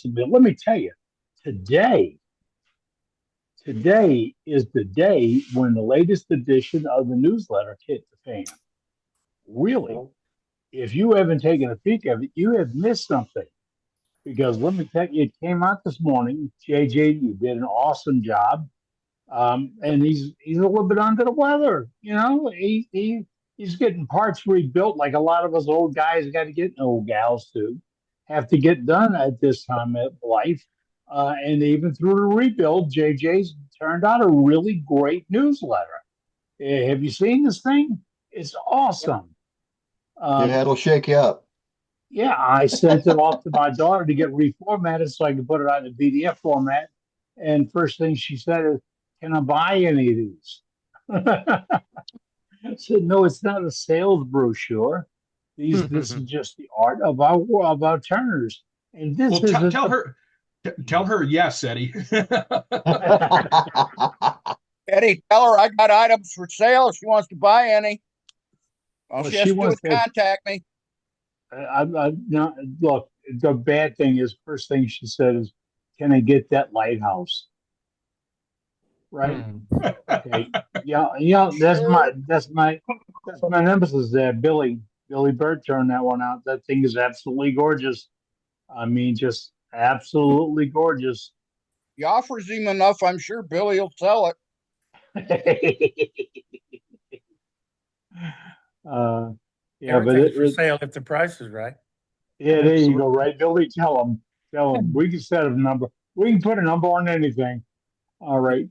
But let me tell you, today, today is the day when the latest edition of the newsletter hit the fan. Really, if you haven't taken a peek of it, you have missed something. Because let me tell you, it came out this morning. JJ, you did an awesome job. And he's a little bit under the weather. You know, he's getting parts rebuilt like a lot of us old guys got to get, and old gals too, have to get done at this time of life. And even through the rebuild, JJ's turned out a really great newsletter. Have you seen this thing? It's awesome. Um, Yeah, it'll shake you up. yeah, I sent it off to my daughter to get reformatted so I could put it out in PDF format. And first thing she said is, "Can I buy any of these?" I said, "No, it's not a sales brochure. This is just the art of our turners, and this Well, isn't tell the." her, tell her yes, Eddie. Eddie, tell her I got items for sale if she wants to buy any. All Well, she has she to do wants is to. contact me. I no, look. The bad thing is, first thing she said is, "Can I get that lighthouse?" Right? Okay. Yeah, yeah, Sure. that's my nemesis there, Billy. Billy Bird turned that one out. That thing is absolutely gorgeous. I mean, just absolutely gorgeous. He offers him enough, I'm sure Billy will sell it. uh, yeah, but Everything's for sale if the price is right. yeah, there you go, Absolutely. right, Billy? Tell him. We can set a number. We can put a number on anything. All right.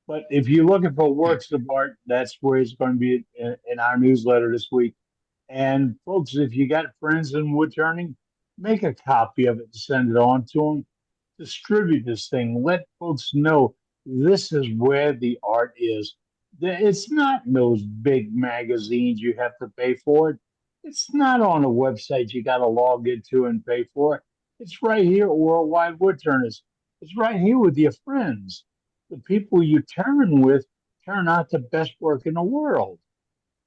But if you're looking for works of art, that's where it's going to be in our newsletter this week. And folks, if you got friends in wood turning, make a copy of it and send it on to them. Distribute this thing. Let folks know this is where the art is. It's not in those big magazines you have to pay for it. It's not on a website you got to log into and pay for it. It's right here at Worldwide Woodturners. It's right here with your friends. The people you turn with turn out the best work in the world.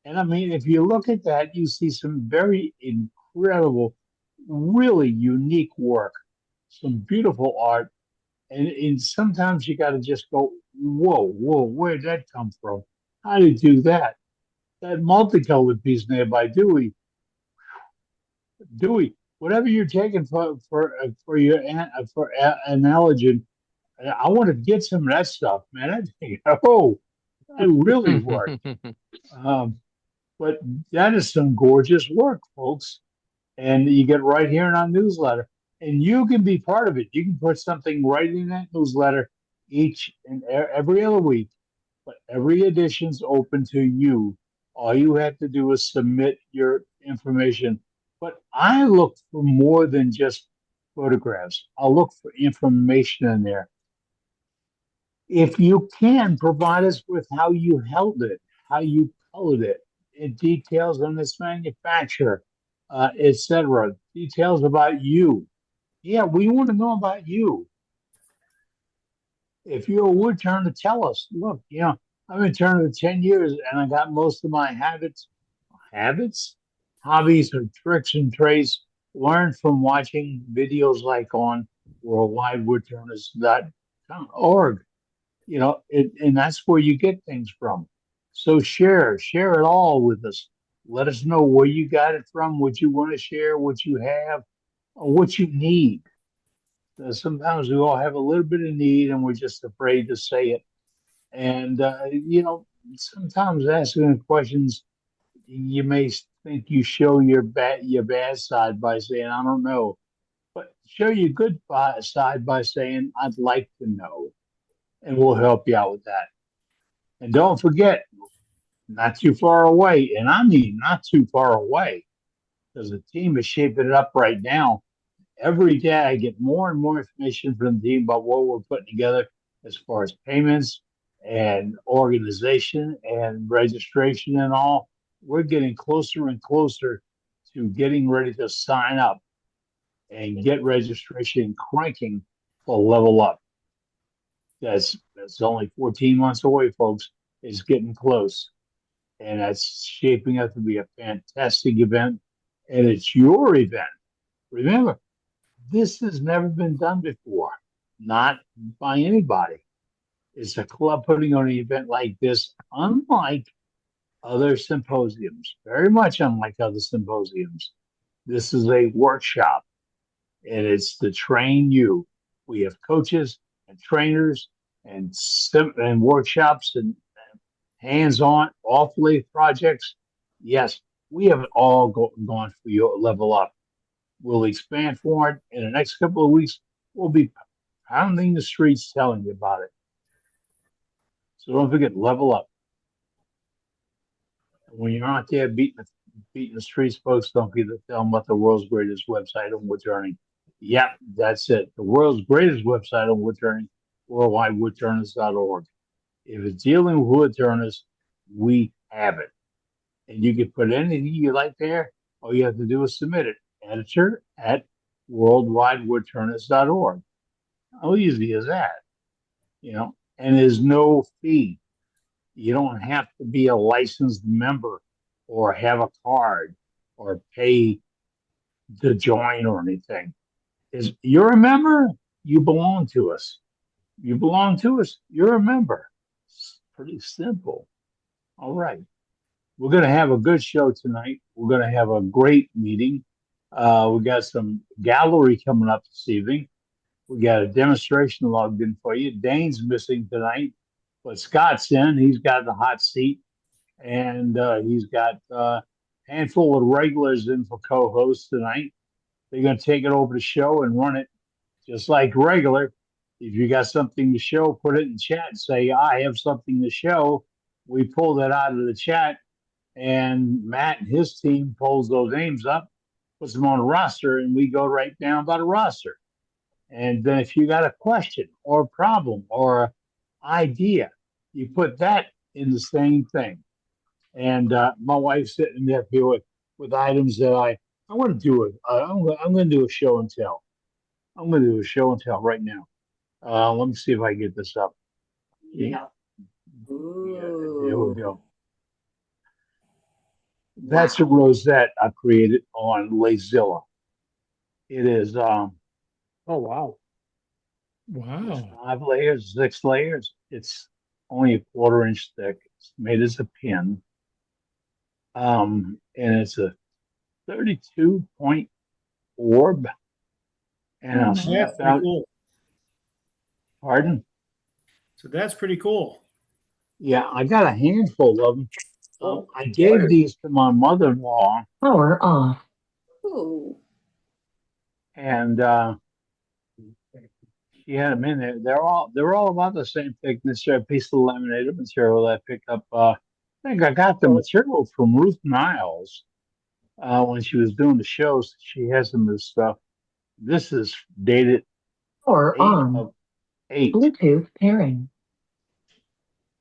And I mean, if you look at that, you see some very incredible, really unique work, some beautiful art. And sometimes you got to just go, whoa, whoa, where'd that come from? How did you do that? That multicolored piece there by Dewey, whatever you're taking for your analogy, I want to get some of that stuff, man. I think, oh, that really worked. Um, but that is some gorgeous work, folks. And you get right here in our newsletter. And you can be part of it. You can put something right in that newsletter each and every other week. But every edition's open to you. All you have to do is submit your information. But I look for more than just photographs. I'll look for information in there. If you can, provide us with how you held it, how you colored it details on this manufacturer, etc. Details about you. Yeah, we want to know about you. If you're a wood turner, tell us. Look, I've been turning for 10 years and I got most of my habits, hobbies, or tricks and trades learned from watching videos like on worldwidewoodturners.org. And that's where you get things from. So share it all with us. Let us know where you got it from, what you want to share, what you have, or what you need. Sometimes we all have a little bit of need and we're just afraid to say it. And, sometimes asking questions, you may think you show your bad side by saying, I don't know. But show your good side by saying, I'd like to know. And we'll help you out with that. And don't forget, not too far away, and I mean not too far away, because the team is shaping it up right now. Every day I get more and more information from the team about what we're putting together as far as payments and organization and registration and all. We're getting closer and closer to getting ready to sign up and get registration cranking for Level Up. That's only 14 months away, folks. It's getting close. And that's shaping up to be a fantastic event. And it's your event. Remember, This has never been done before, not by anybody. It's a club putting on an event like this, unlike other symposiums, very much unlike other symposiums. This is a workshop, and it's to train you. We have coaches and trainers and workshops and hands-on off-leaf projects. Yes, we have all gone for your level up. We'll expand for it in the next couple of weeks. We'll be pounding the streets telling you about it. So don't forget, level up. When you're out there beating the streets, folks, don't forget to tell them about the world's greatest website on wood turning. Yep, that's it. The world's greatest website on wood turning, worldwidewoodturners.org. If it's dealing with wood turners, we have it. And you can put anything you like there. All you have to do is submit it. Editor at worldwidewoodturners.org. How easy is that? And there's no fee. You don't have to be a licensed member or have a card or pay to join or anything. Is you're a member, you belong to us. You belong to us, you're a member. It's pretty simple. All right. We're going to have a good show tonight. We're going to have a great meeting. We got some gallery coming up this evening. We got a demonstration logged in for you. Dane's missing tonight, but Scott's in. He's got the hot seat, and he's got a handful of regulars in for co-hosts tonight. They're going to take it over the show and run it just like regular. If you got something to show, put it in chat and say, I have something to show. We pull that out of the chat, and Matt and his team pulls those names up, puts them on a roster, and we go right down by the roster. And then if you got a question or a problem or idea, you put that in the same thing. And my wife's sitting up here with items that I want to do it. I'm going to do a show and tell. I'm going to do a show and tell right now. Let me see if I get this up. Yeah. There we go. That's a rosette I created on Lazilla. It is Oh, wow. it's Wow. 5 layers, 6 layers. It's only a quarter-inch thick. It's made as a pin. And it's a 32-point orb. And I'll That's step pretty out. cool. Pardon? So that's pretty cool. Yeah, I got a handful of them. Oh, I gave these to my mother-in-law, Power off. Ooh. and she had them in there. They're all about the same thickness. They're a piece of laminated material that I picked up. I think I got the material from Ruth Niles when she was doing the shows. She has some of this stuff. This is dated Power 8 on. of 8, Bluetooth pairing.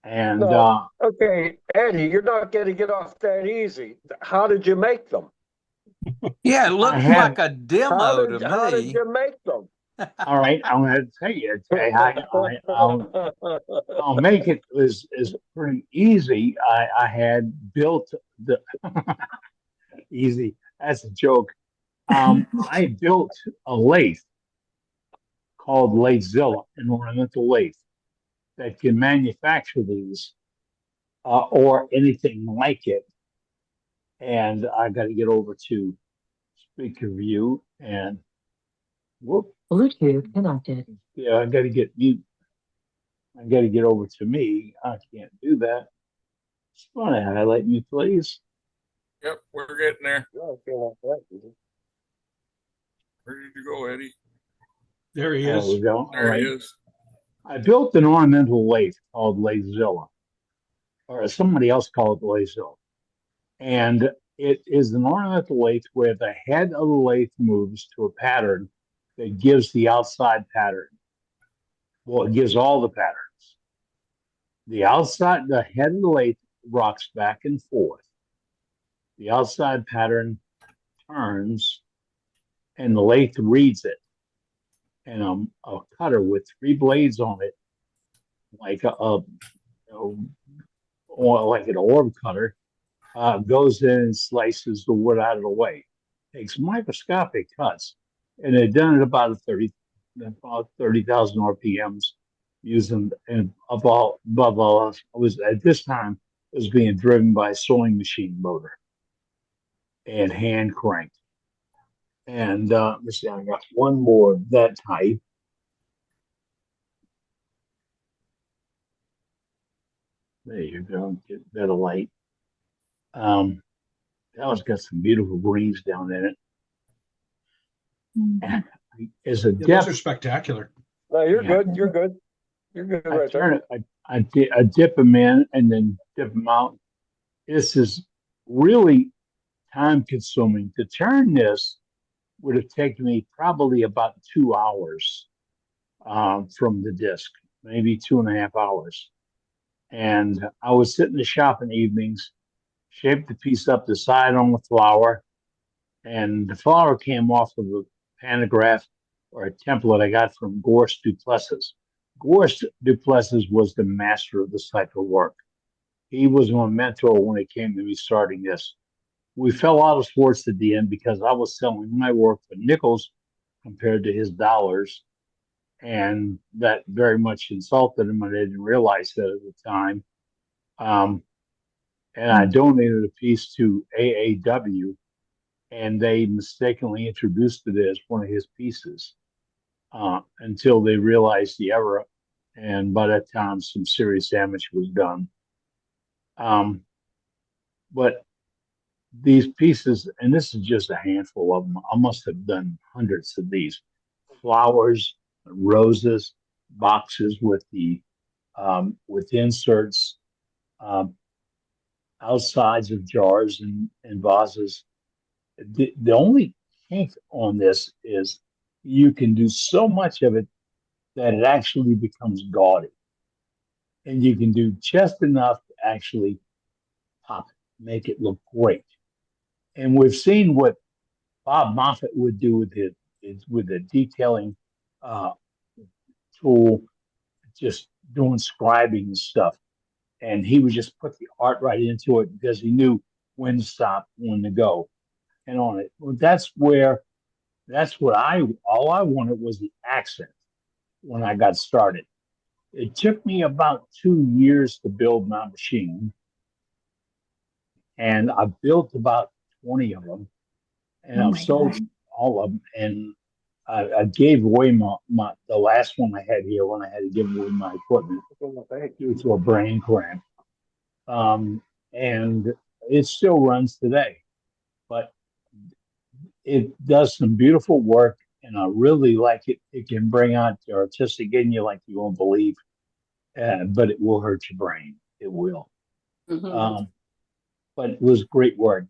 and No. Okay, Eddie, you're not going to get off that easy. How did you make them? Yeah, it looks had- like a demo to How did me. you make them? all right, I'm going to tell you. I'll make it is pretty easy. I had built the easy. That's a joke. I built a lathe called Latezilla, an ornamental lathe that can manufacture these or anything like it. And I got to get over to speaker view and whoop. Bluetooth connected. Yeah, I got to get mute. I got to get over to me. I can't do that. Want to highlight me, please? Yep, we're getting there. Yeah, I feel like that, dude. Where did you go, Eddie? There he There is. we go. All There right. he is. I built an ornamental lathe called Latezilla, or somebody else called it Latezilla. And it is an ornamental lathe where the head of the lathe moves to a pattern that gives the outside pattern. Well, it gives all the patterns. The head of the lathe rocks back and forth. The outside pattern turns, and the lathe reads it. And a cutter with 3 blades on it, like or like an orb cutter, goes in and slices the wood out of the way. Takes microscopic cuts, and they'd done it about 30,000 RPMs using, and above all else, I was at this time it was being driven by a sewing machine motor and hand cranked. And let's see, I got one more of that type. There you go, get better light. That one's got some beautiful greens down in it. And as a Yeah, those depth, are spectacular. No, you're Yeah. good. You're good. You're good I right there. turn it, I dip them in and then dip them out. This is really time consuming. To turn this would have taken me probably about 2 hours from the disc, maybe 2.5 hours. And I would sit in the shop in the evenings, shape the piece up, decide on the flower, and the flower came off of a pantograph or a template I got from Gorst Duplessis. Gorst Duplessis was the master of this type of work. He was my mentor when it came to me starting this. We fell out of sports at the end because I was selling my work for nickels compared to his dollars. And that very much insulted him. I didn't realize that at the time. And I donated a piece to AAW, and they mistakenly introduced it as one of his pieces until they realized the error. And by that time, some serious damage was done. But these pieces, and this is just a handful of them, I must have done hundreds of these flowers, roses, boxes with the with inserts, outsides of jars and vases. The only kink on this is you can do so much of it that it actually becomes gaudy. And you can do just enough to actually pop it, make it look great. And we've seen what Bob Moffat would do with with the detailing uh, tool, just doing scribing and stuff. And he would just put the art right into it because he knew when to stop, when to go, and on it. Well, that's what all I wanted was the accent when I got started. It took me about 2 years to build my machine, and I built about 20 of them, and I've sold all of them. And I gave away the last one I had here when I had to give away my equipment due to a brain cramp. And it still runs today, but it does some beautiful work, and I really like it. It can bring out the artistic in you like you won't believe, but it will hurt your brain. It will. But it was great work.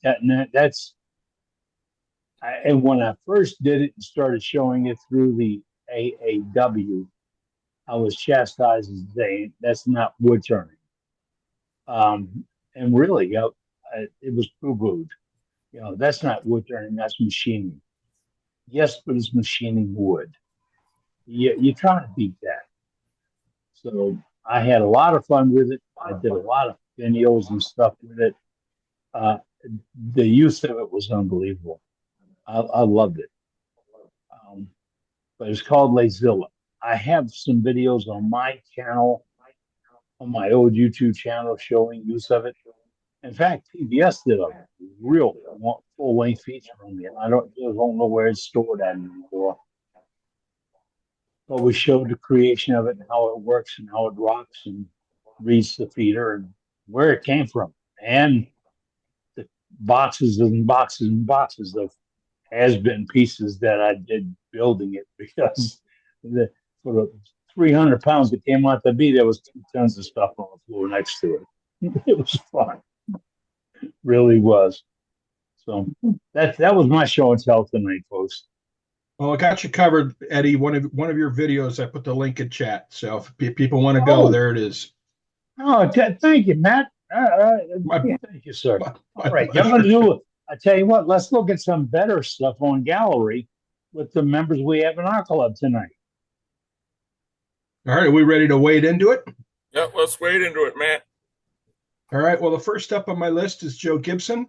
And when I first did it and started showing it through the AAW, I was chastised as saying that's not wood turning. And really, it was poo-pooed. That's not wood turning, that's machining. Yes, but it's machining wood. You try to beat that. So I had a lot of fun with it. I did a lot of videos and stuff with it. The use of it was unbelievable. I loved it. But it's called Lazilla. I have some videos on my channel, on my old YouTube channel, showing use of it. In fact, PBS did a real full-length feature on me, and I don't know where it's stored at anymore. But we showed the creation of it and how it works and how it rocks and reads the feeder and where it came from, and the boxes and boxes and boxes of has-been pieces that I did building it, because for the 300 pounds that came out to be, there was 2 tons of stuff on the floor next to it. It was fun. Really was. So that was my show and tell tonight, folks. Well, I got you covered, Eddie. One of your videos, I put the link in chat. So if people want to go, there it is. Oh, thank you, Matt. Thank you, sir. All right, I'm going to do it. I tell you what, let's look at some better stuff on gallery with the members we have in our club tonight. All right, are we ready to wade into it? Yep, let's wade into it, Matt. All right, well, the first up on my list is Joe Gibson.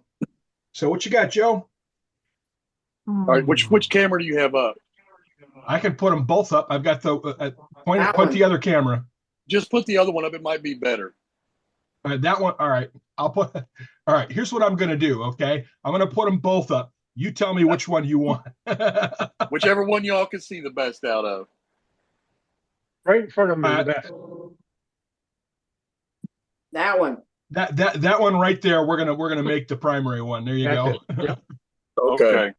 So what you got, Joe? All right, which camera do you have up? I can put them both up. I've got the point the other camera. Just put the other one up. It might be better. All right, that one. All right, I'll put. All right, here's what I'm gonna do. Okay, I'm gonna put them both up. You tell me which one you want. Whichever one y'all can see the best out of. Right in front of me, the best. That one. That one right there. We're gonna make the primary one. There you That's go. it. Okay.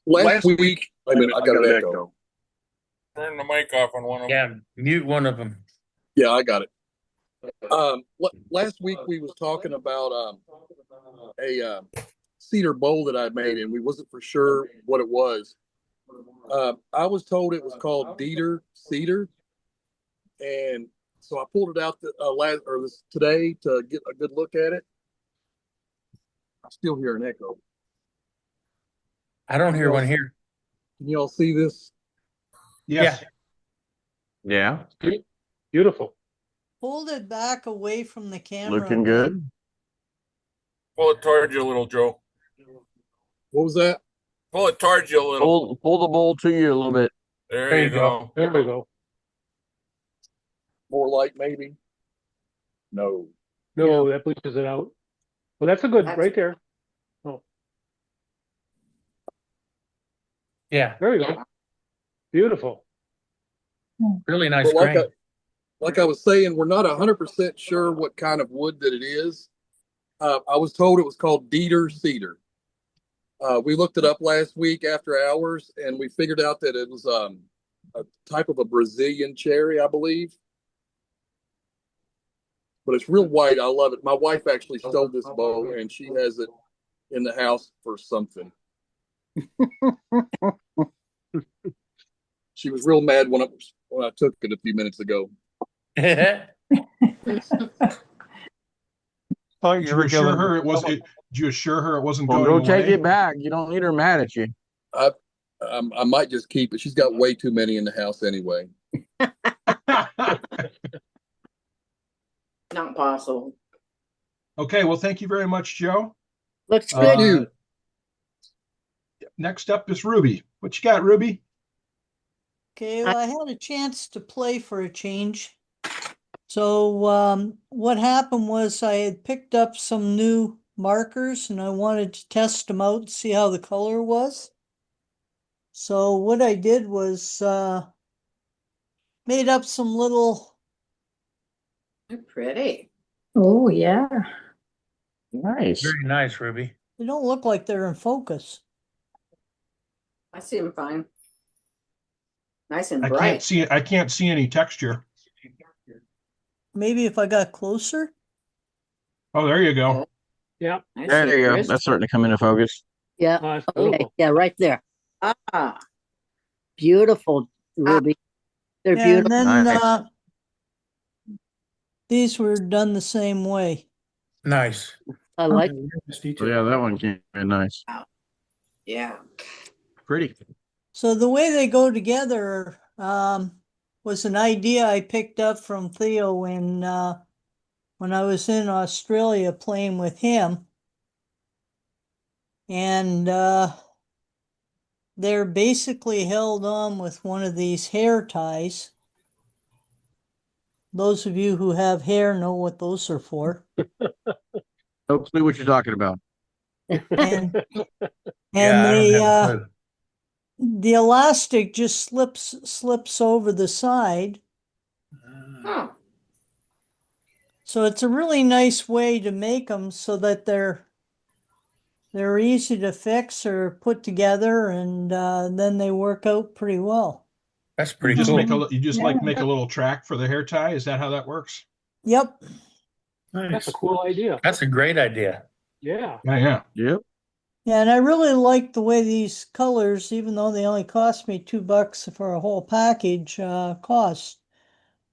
Last week, wait a minute, I got an echo. Turn the mic off on one of them. Yeah, mute one of them. Yeah, I got it. Last week we was talking about a cedar bowl that I made, and we wasn't for sure what it was. I was told it was called Dieter Cedar, and so I pulled it out today to get a good look at it. I still hear an echo. I don't hear one here. Can y'all see this? Yes. Yeah. Beautiful. Hold it back away from the camera. Looking good. Pull it towards you a little, Joe. What was that? Pull it towards you a little. Pull the bowl to you a little bit. There you go. There we go. More light, maybe? No. No, that bleaches it out. Well, that's a good right there. Oh, Yeah, there we go. Beautiful. really nice Well, grain. like I was saying, we're not 100% sure what kind of wood that it is. I was told it was called Dieter Cedar. We looked it up last week after hours, and we figured out that it was a type of a Brazilian cherry, I believe. But it's real white. I love it. My wife actually stole this bow, and she has it in the house for something. She was real mad when I took it a few minutes ago. Did you assure her it was? Did you assure her it wasn't Well, going go take away? it back. You don't need her mad at you. I might just keep it. She's got way too many in the house anyway. Not possible. Okay. Well, thank you very much, Joe. Looks good. Next up is Ruby. What you got, Ruby? Okay, well, I had a chance to play for a change. So what happened was I had picked up some new markers and I wanted to test them out and see how the color was. So what I did was made up some little. They're pretty. Oh, yeah. Nice. Very nice, Ruby. They don't look like they're in focus. I see them fine. Nice and I bright. can't see it. I can't see any texture. Maybe if I got closer. Oh, there you go. Yeah. There you go. That's starting to come into focus. Yeah. That's Okay. beautiful. Yeah, right there. Ah, beautiful, Ruby. They're Yeah, beautiful. and then Nice. these were done the same way. Nice. I like. Oh, yeah, that one came in nice. Yeah. Pretty. So the way they go together was an idea I picked up from Theo when I was in Australia playing with him. And they're basically held on with one of these hair ties. Those of you who have hair know what those are for. No clue what you're talking about. And Yeah, I they don't have a clue. the elastic just slips over the side. Oh, So it's a really nice way to make them so that they're easy to fix or put together, and then they work out pretty well. That's You pretty just cool. make a little track for the hair tie. Is that how that works? Yep. Nice. That's a cool idea. That's a great idea. Yeah. Yeah. Yep. Yeah, and I really like the way these colors, even though they only cost me $2 for a whole package, cost.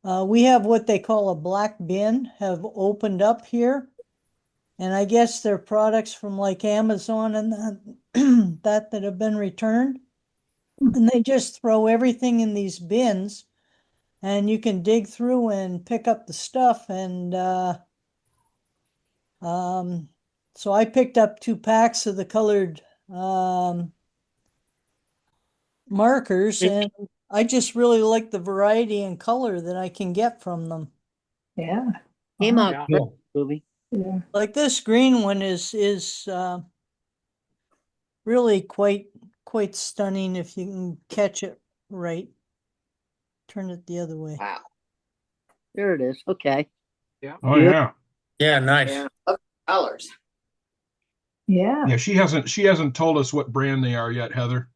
We have what they call a black bin have opened up here. And I guess they're products from like Amazon and that have been returned. And they just throw everything in these bins and you can dig through and pick up the stuff. And so I picked up 2 packs of the colored markers, and I just really like the variety and color that I can get from them. Yeah. Came out Yeah. great, Cool. Ruby. Yeah. Like this green one is really quite stunning if you can catch it right. Turn it the other way. Wow. There it is. Okay. Oh yeah. Yeah, nice. Yeah. Look at the colors. Yeah. Yeah, she hasn't told us what brand they are yet, Heather.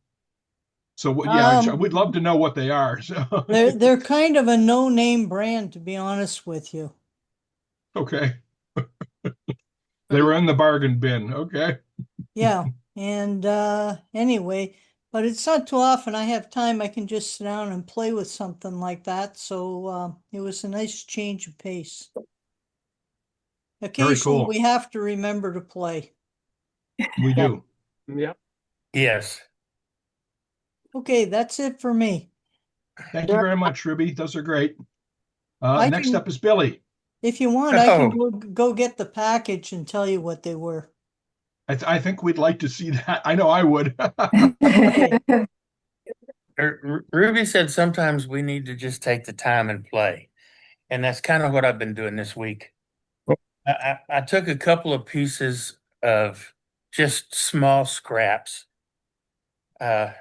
So yeah, we'd love to know what they are. So They're kind of a no-name brand, to be honest with you. okay. They were in the bargain bin. Okay. Yeah, and anyway, but it's not too often I have time I can just sit down and play with something like that, so it was a nice change of pace. Occasionally cool. we have to remember to play. We Yeah. do. Yep. Yes. Okay, that's it for me. Thank you very much, Ruby. Those are great. I Next can- up is Billy. If you want, I can Oh. go get the package and tell you what they were. I think we'd like to see that. I know I would. Ruby said sometimes we need to just take the time and play. And that's kind of what I've been doing this week. I took a couple of pieces of just small scraps. And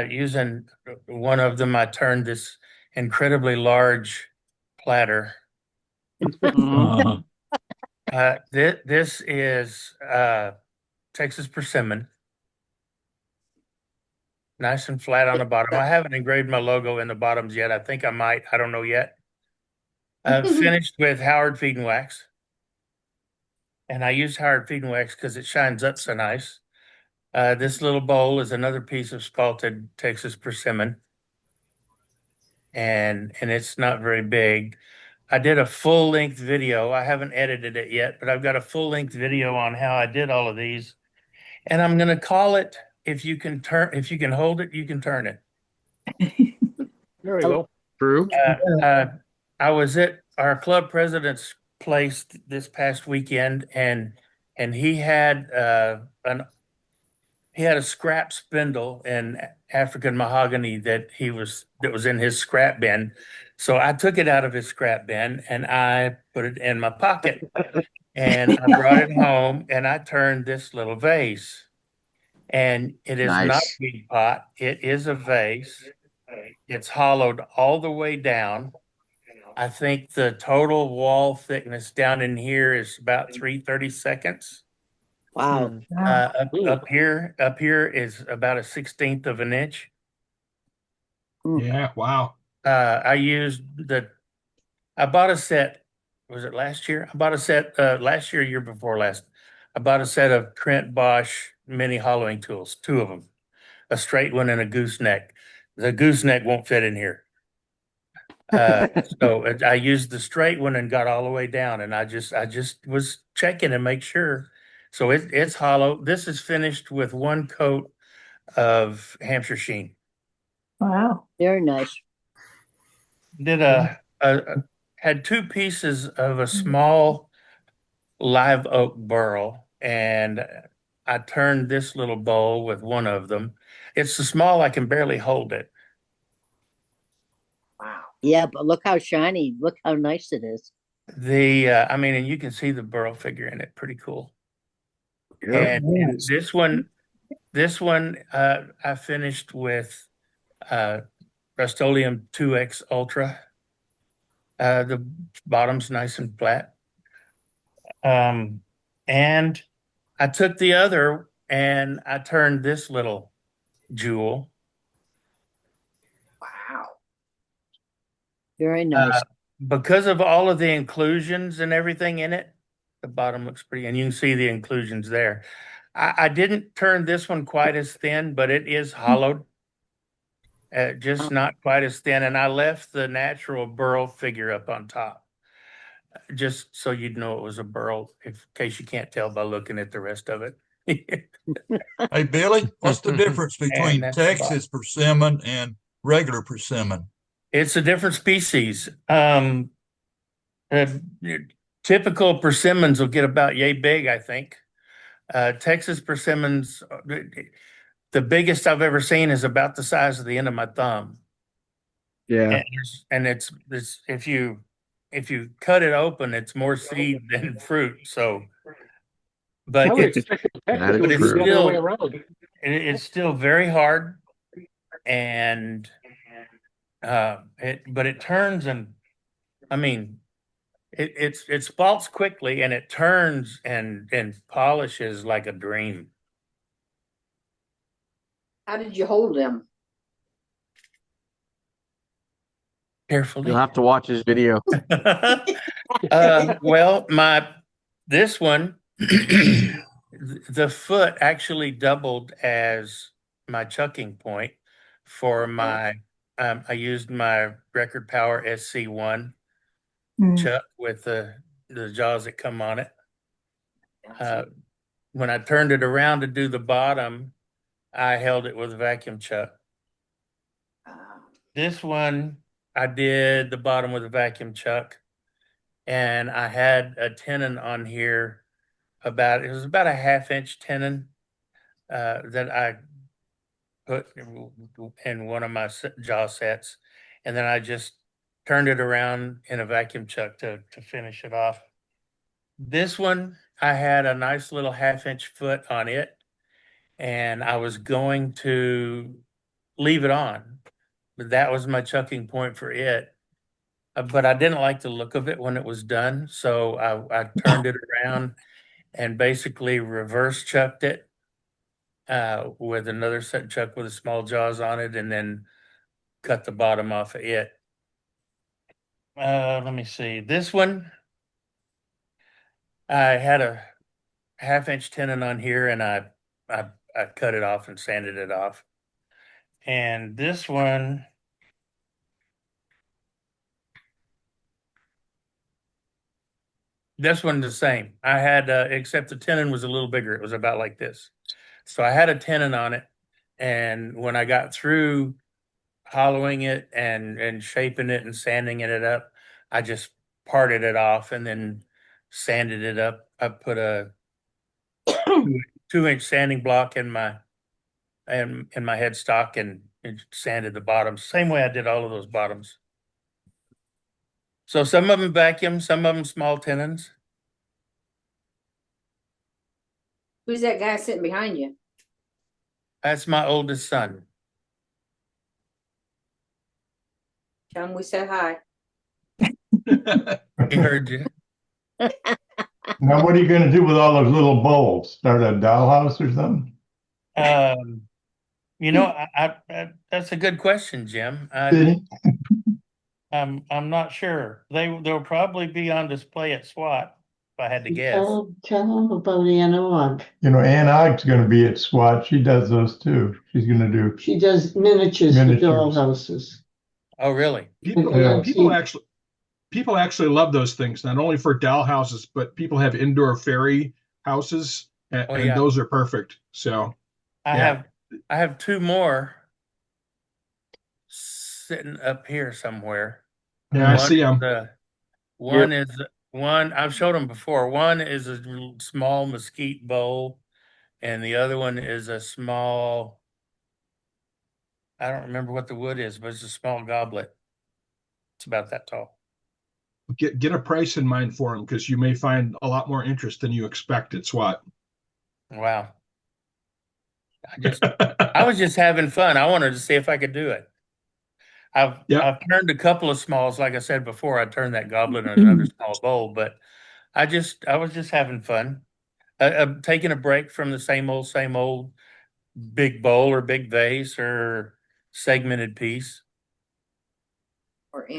using one of them, I turned this incredibly large platter. Uh, This is Texas persimmon. Nice and flat on the bottom. I haven't engraved my logo in the bottoms yet. I think I might. I don't know yet. Finished with Howard Feed and Wax. And I use Howard Feed and Wax because it shines up so nice. This little bowl is another piece of sculpted Texas persimmon. And it's not very big. I did a full-length video. I haven't edited it yet, but I've got a full-length video on how I did all of these. And I'm going to call it, if you can hold it, you can turn it. There we go. True. I was at our club president's place this past weekend, and he had a scrap spindle in African mahogany that was in his scrap bin. So I took it out of his scrap bin and I put it in my pocket. And I brought it home and I turned this little vase. And it is not a weed pot. It is a vase. It's hollowed all the way down. I think the total wall thickness down in here is about 3/32. Wow. Up here is about a 1/16 of an inch. Yeah. Wow. I bought a set. Was it last year? I bought a set last year, year before last. I bought a set of Trent Bosch mini hollowing tools, two of them, a straight one and a gooseneck. The gooseneck won't fit in here. So I used the straight one and got all the way down, and I just was checking to make sure. So it's hollow. This is finished with one coat of Hampshire sheen. Wow. Very nice. Did had two pieces of a small live oak burl, and I turned this little bowl with one of them. It's so small I can barely hold it. Wow. Yeah, but look how shiny. Look how nice it is. And you can see the burl figure in it. Pretty cool. And this one, I finished with Rust-Oleum 2X Ultra. The bottom's nice and flat. And I took the other and I turned this little jewel. Wow. Very nice. Because of all of the inclusions and everything in it, the bottom looks pretty, and you can see the inclusions there. I didn't turn this one quite as thin, but it is hollowed. Just not quite as thin. And I left the natural burl figure up on top, just so you'd know it was a burl, in case you can't tell by looking at the rest of it. Hey, Billy, what's the difference between that's Texas persimmon and regular persimmon? It's a different species. Typical persimmons will get about yay big, I think. Texas persimmons, the biggest I've ever seen is about the size of the end of my thumb. Yeah. And it's if you cut it open, it's more seed than fruit. So, I but would it's expect the That technical is would be true. the other way still around. it's still very hard, and but it turns, and I mean it spalts quickly, and it turns and polishes like a dream. How did you hold them? Carefully. You'll have to watch his video. Well, this one, the foot actually doubled as my chucking point for my. I used my Record Power SC1 chuck with the jaws that come on it. When I turned it around to do the bottom, I held it with a vacuum chuck. This one, I did the bottom with a vacuum chuck, and I had a tenon on here it was about a 1/2 inch tenon that I put in one of my jaw sets, and then I just turned it around in a vacuum chuck to finish it off. This one, I had a nice little 1/2 inch foot on it, and I was going to leave it on, but that was my chucking point for it. But I didn't like the look of it when it was done, so I turned it around and basically reverse chucked it with another set chuck with a small jaws on it, and then cut the bottom off of it. Let me see. This one, I had a 1/2 inch tenon on here, and I cut it off and sanded it off. And this one's the same. I had, except the tenon was a little bigger. It was about like this. So I had a tenon on it, and when I got through hollowing it and shaping it and sanding it up, I just parted it off and then sanded it up. I put a 2-inch sanding block in my headstock and sanded the bottoms. Same way I did all of those bottoms. So some of them vacuum, some of them small tenons. Who's that guy sitting behind you? That's my oldest son. Tell him we said hi. He heard you. Now, what are you gonna do with all those little bulbs? Start a dollhouse or something? You know, I that's a good question, Jim. I'm not sure. They'll probably be on display at SWAT, if I had to guess. Tell them about Analog. You know, Ann Og's gonna be at SWAT. She does those too. She's gonna do. She does miniatures for Miniatures. dollhouses. Oh, really? People actually love those things, not only for doll houses, but people have indoor fairy houses, and those are perfect. So I have two more sitting up here somewhere. Yeah, I see them. One I've showed them before. One is a small mesquite bowl, and the other one is a small. I don't remember what the wood is, but it's a small goblet. It's about that tall. Get a price in mind for them, because you may find a lot more interest than you expect at SWAT. Wow. I was just having fun. I wanted to see if I could do it. I've turned a couple of smalls, like I said before. I turned that goblet in another small bowl, but I was just having fun. Taking a break from the same old big bowl or big vase or segmented piece.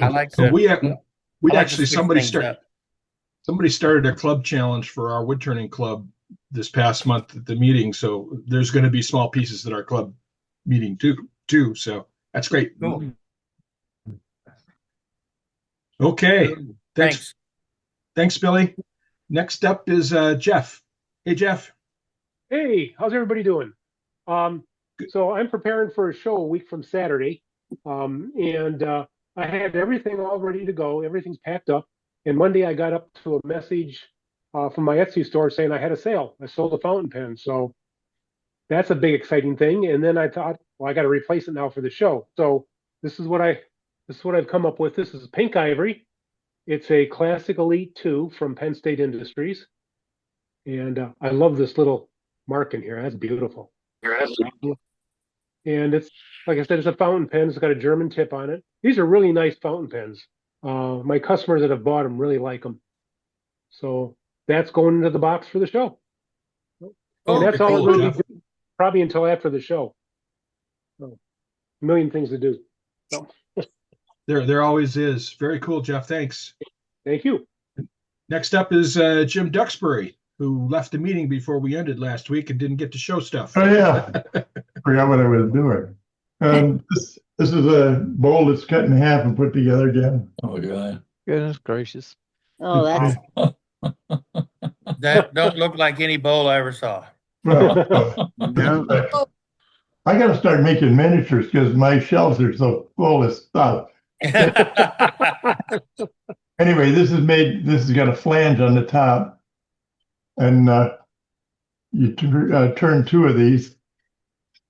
I like to. Somebody started a club challenge for our wood turning club this past month at the meeting. So there's going to be small pieces at our club meeting too. So that's great. Cool. Okay. Thanks, Billy. Next up is Jeff. Hey, Jeff. Hey, how's everybody doing? So I'm preparing for a show a week from Saturday, and I had everything all ready to go. Everything's packed up. And Monday I got up to a message from my Etsy store saying I had a sale. I sold a fountain pen. So that's a big exciting thing. And then I thought, well, I got to replace it now for the show. So this is what I've come up with. This is pink ivory. It's a Classic Elite 2 from Penn State Industries. And I love this little mark in here. That's beautiful. And it's, like I said, it's a fountain pen. It's got a German tip on it. These are really nice fountain pens. My customers that have bought them really like them. So that's going into the box for the show. And that's all cool, we're going to Jeff. be doing probably until after the show. So, a million things to do. So, There always is. Very cool, Jeff. Thanks. thank you. Next up is Jim Duxbury, who left the meeting before we ended last week and didn't get to show stuff. Oh, yeah. Forgot what I was doing. This is a bowl that's cut in half and put together again. Oh, God. Goodness gracious. Oh, that's That don't look like any bowl I ever saw. Well, Yeah. I got to start making miniatures because my shelves are so full of stuff. Anyway, this has got a flange on the top, and you turn two of these.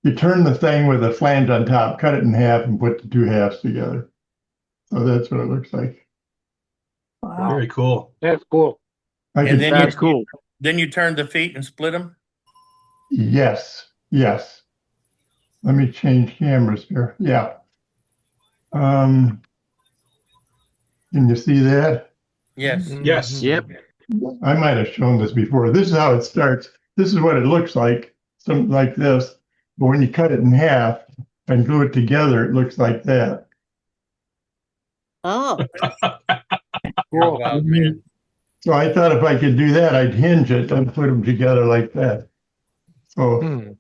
You turn the thing with a flange on top, cut it in half, and put the two halves together. So that's what it looks like. Wow. Very cool. That's cool. I And can- then That's cool. Then you turn the feet and split them. Yes. Let me change cameras here. Yeah. Can you see that? Yes. Yes. Yep. I might have shown this before. This is how it starts. This is what it looks like, something like this. But when you cut it in half and glue it together, it looks like that. oh, You're wild, man. So I thought if I could do that, I'd hinge it and put them together like that. So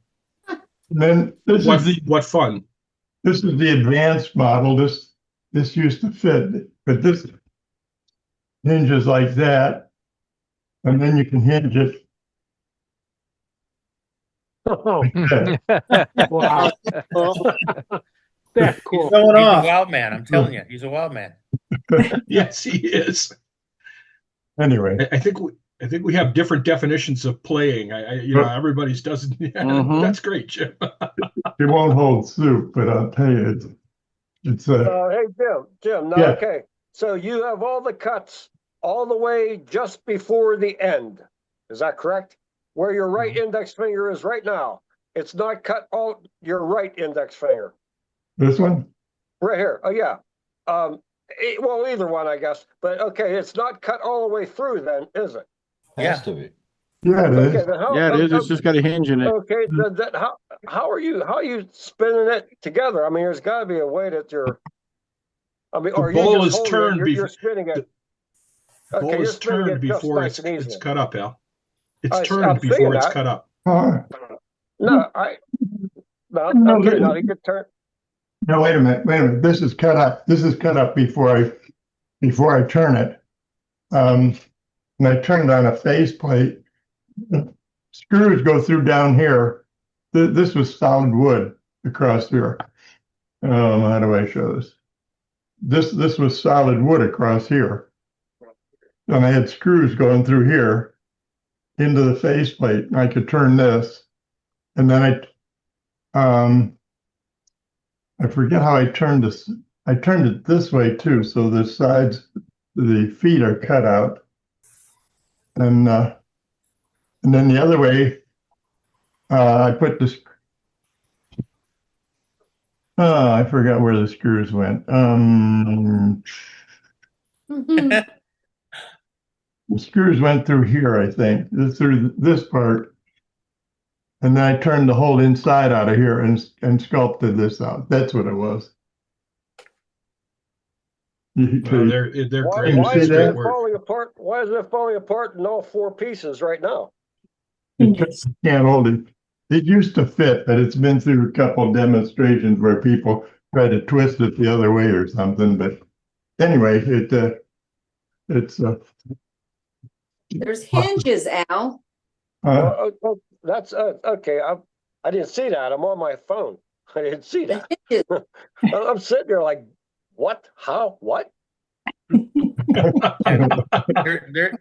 then this What fun. is the advanced model. This used to fit, but this hinges like that, and then you can hinge it. Oh, like that. wow. well, That's cool. He's a wild man. I'm telling you, he's a wild man. Yes, he is. Anyway, I think we have different definitions of playing. Everybody's doesn't. Mhm. That's great, Jim. it won't hold soup, but I'll tell you, it's Hey, Jim. Now, Yeah. okay. So you have all the cuts all the way just before the end. Is that correct? Where your right index finger is right now. It's not cut all your right index finger. this one. Right here. Oh, yeah. Well, either one, I guess. But okay, it's not cut all the way through then, is it? Has to be. Yeah, it is. Okay, then how, Yeah, it is. It's just got a hinge in it. okay, how are you spinning it together? I mean, there's got to be a way that you're. I mean, The or bowl you just is holding turned it, you're before spinning it. the bowl you're is spinning turned it just before nice and it's easy. cut up, Al. It's I'm turned seeing before it's that. cut up. Oh, No, No, okay, now you can turn. no, wait a minute. This is cut up. This is cut up before I turn it. And I turn it on a faceplate. Screws go through down here. This was solid wood across here. How do I show this? This was solid wood across here. And I had screws going through here into the faceplate. And I could turn this. And then I forget how I turned this. I turned it this way too, so the sides, the feet are cut out. And then the other way, I put this. I forgot where the screws went. The screws went through here, I think, through this part. And then I turned the whole inside out of here and sculpted this out. That's what it was. They're Why, great. why see is that? it falling apart? Why is it falling apart in all four pieces right now? It just can't hold it. It used to fit, but it's been through a couple demonstrations where people try to twist it the other way or something. But anyway, it's There's hinges, Al. That's okay. I didn't see that. I'm on my phone. I didn't see that. I'm sitting there like, what? How? What?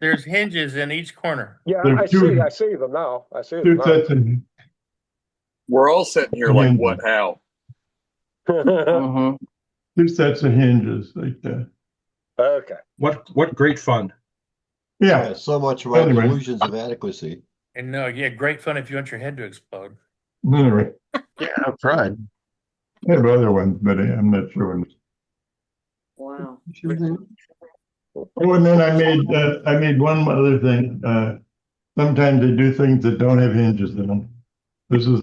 There's hinges in each corner. Yeah, There's I two- see. I see them now. I see them two now. sets of We're all sitting here like, what, how? Mhm. 2 sets of hinges like that. Okay. What great fun. Yeah. Yeah, so much about Anyway. illusions of adequacy. And yeah, great fun if you want your head to explode. Anyway, Yeah, I've tried. I have other ones, but I'm not sure. Wow. Oh, and then I made one other thing. Sometimes I do things that don't have hinges in them. This is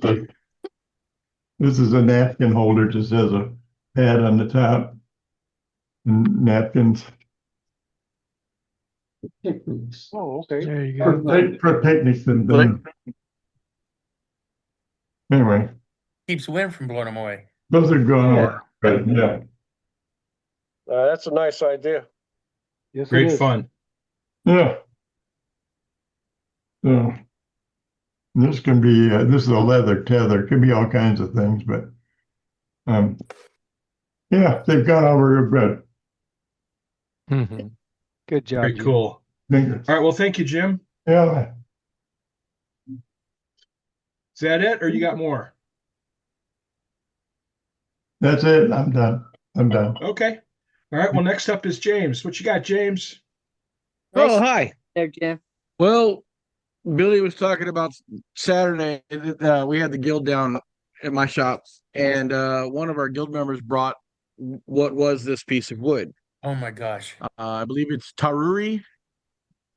a napkin holder, just has a pad on the top. And napkins Picnics. Oh, okay. There you go. for picnics and things. Anyway, Keeps wind from blowing them away. those are going over. But yeah, That's a nice idea. Yes, it Great is. fun. yeah. So this can be this is a leather tether. It could be all kinds of things, but yeah, they've gone over real good. Good job. Very Jim. cool. Thank you. All right. Well, thank you, Jim. Yeah. Is that it, or you got more? That's it. I'm done. Okay. All right. Well, next up is James. What you got, James? Oh, hi. There, Jim. Well, Billy was talking about Saturday. We had the guild down at my shop, and one of our guild members brought what was this piece of wood. Oh my gosh. I believe it's Taruri. Is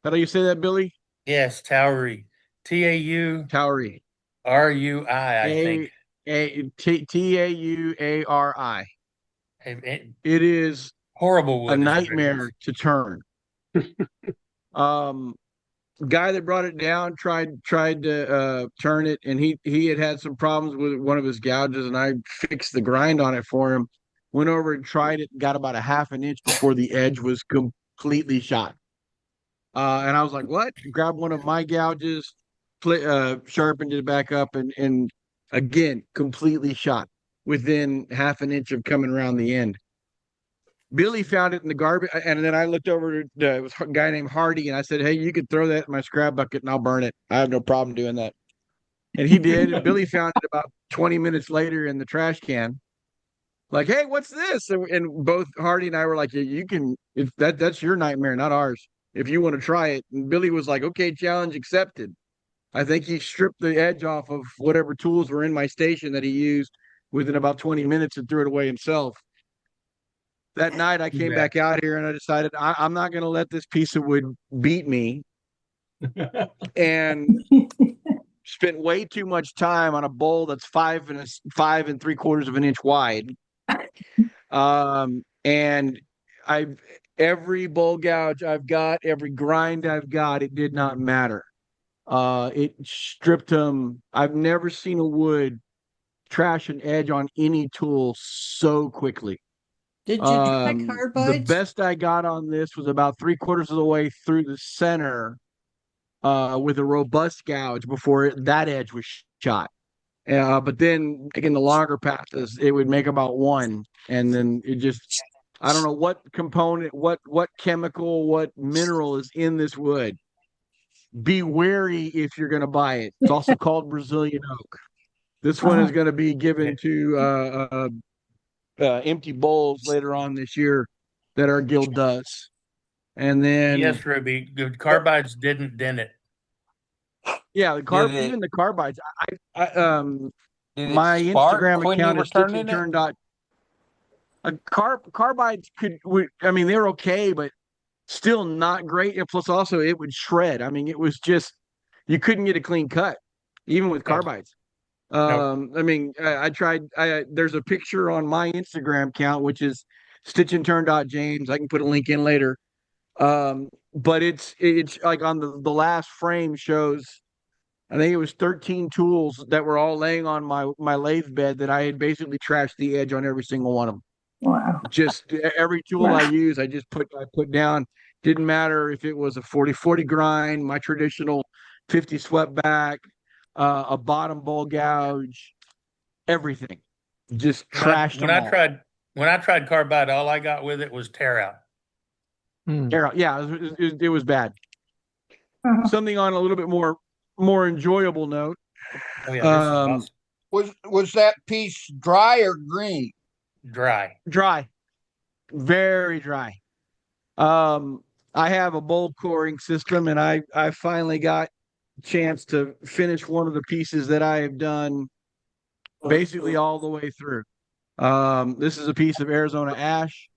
that how you say that, Billy? Yes, Towery. T-A-U. Towery. R-U-I, I think. Tauri. It is horrible wood. a is what it nightmare is. to turn. Guy that brought it down tried to turn it, and he had some problems with one of his gouges, and I fixed the grind on it for him. Went over and tried it, got about a half an inch before the edge was completely shot. And I was like, what? Grabbed one of my gouges, sharpened it back up, and again, completely shot within half an inch of coming around the end. Billy found it in the garbage, and then I looked over to it was a guy named Hardy, and I said, hey, you could throw that in my scrap bucket and I'll burn it. I have no problem doing that. And he did. And Billy found it about 20 minutes later in the trash can. Like, hey, what's this? And both Hardy and I were like, you can, if that's your nightmare, not ours. If you want to try it. And Billy was like, okay, challenge accepted. I think he stripped the edge off of whatever tools were in my station that he used within about 20 minutes and threw it away himself. That night I came back out here and I decided I'm not going to let this piece of wood beat me, and spent way too much time on a bowl that's 5 3/4 of an inch wide. And every bowl gouge I've got, every grind I've got, it did not matter. It stripped them. I've never seen a wood trash an edge on any tool so quickly. Did you try carbides? The best I got on this was about 3/4 of the way through the center with a robust gouge before that edge was shot. But then taking the longer passes, it would make about 1. And then it just, I don't know what component, what chemical, what mineral is in this wood. Be wary if you're going to buy it. It's also called Brazilian oak. This one is going to be given to empty bowls later on this year that our guild does. And then yes, Ruby, the carbides didn't dent it. Yeah, even the carbides. My Instagram account is stitchandturn. Carbides I mean, they're okay, but still not great. And plus, also, it would shred. I mean, it was just, you couldn't get a clean cut, even with carbides. I mean, I tried. There's a picture on my Instagram account, which is stitchandturn.james. I can put a link in later. But it's like on the last frame shows, I think it was 13 tools that were all laying on my lathe bed that I had basically trashed the edge on every single one of them. Wow. Just every tool I use, I put down. Didn't matter if it was a 40/40 grind, my traditional 50 swept back, a bottom bowl gouge, everything. Just trashed them all. When I tried carbide, all I got with it was tear out. Tear out. Yeah, it was bad. Something on a little bit more enjoyable note. Oh yeah, this is awesome. Was that piece dry or green? Dry. Dry, very dry. I have a bowl coring system, and I finally got a chance to finish one of the pieces that I have done basically all the way through. This is a piece of Arizona ash.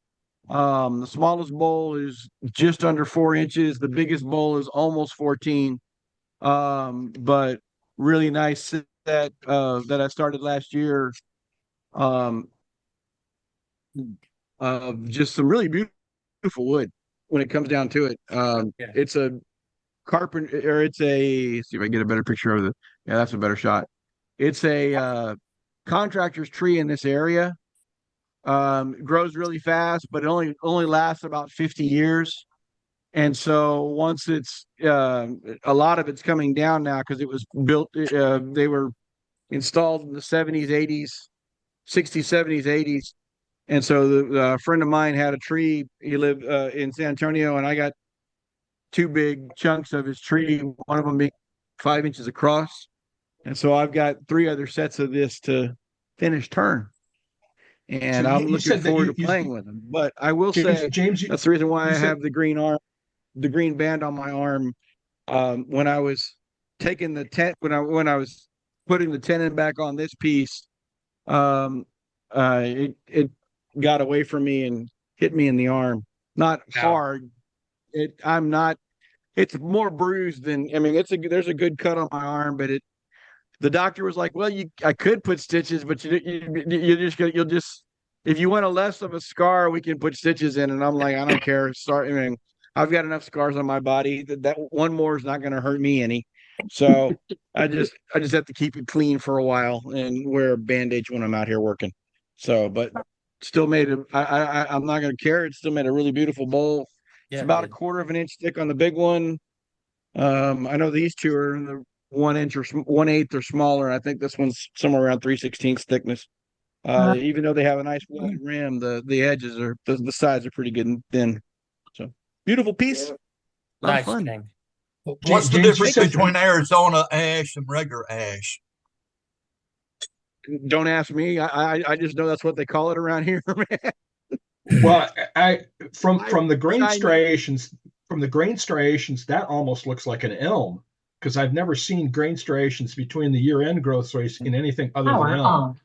The smallest bowl is just under 4 inches. The biggest bowl is almost 14. But really nice set that I started last year. Just some really beautiful wood when it comes down to it. It's a carpenter, or it's a, let's see if I can get a better picture of it. Yeah, that's a better shot. It's a contractor's tree in this area. Grows really fast, but it only lasts about 50 years. And so once it's a lot of it's coming down now because it was built, they were installed in the 70s, 80s, 60s, 70s, 80s. And so the friend of mine had a tree. He lived in San Antonio, and I got 2 big chunks of his tree, one of them being 5 inches across. And so I've got 3 other sets of this to finish turn. And So I'm you looking said that forward to you- playing with them. But I will James- say James, that's the reason why I you said- have the green band on my arm. When I was taking the tent, when I was putting the tenon back on this piece, it got away from me and hit me in the arm. Not hard. I'm not. It's more bruised than. I mean, there's a good cut on my arm, but the doctor was like, well, I could put stitches, but you'll just, if you want a less of a scar, we can put stitches in. And I'm like, I don't care. I mean, I've got enough scars on my body that one more is not going to hurt me any. So I just have to keep it clean for a while and wear a bandage when I'm out here working. So, but still made I'm not going to care. It still made a really beautiful bowl. It's about a 1/4 inch thick on the big one. I know these 2 are in the 1 inch or 1/8 or smaller. I think this one's somewhere around 3/16 thickness. Even though they have a nice wide rim, the edges are the sides are pretty good and thin. So beautiful piece. Nice fun. thing. What's the James, difference you said- between Arizona ash and regular ash? Don't ask me. I just know that's what they call it around here, man. Well, from the grain Chinese- striations, that almost looks like an elm because I've never seen grain striations between the year-end growth rates in anything other than elm.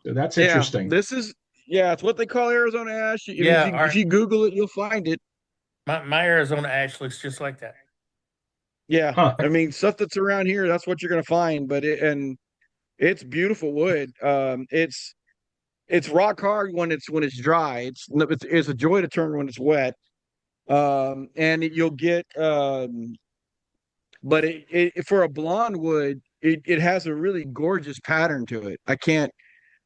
So that's interesting. It's what they call Arizona ash. Yeah, If you Google it, you'll find it. My Arizona ash looks just like that. Yeah, Huh. I mean stuff that's around here, that's what you're gonna find. But it's beautiful wood. It's rock hard when it's dry. It's a joy to turn when it's wet. And you'll get but for a blonde wood, it has a really gorgeous pattern to it. I can't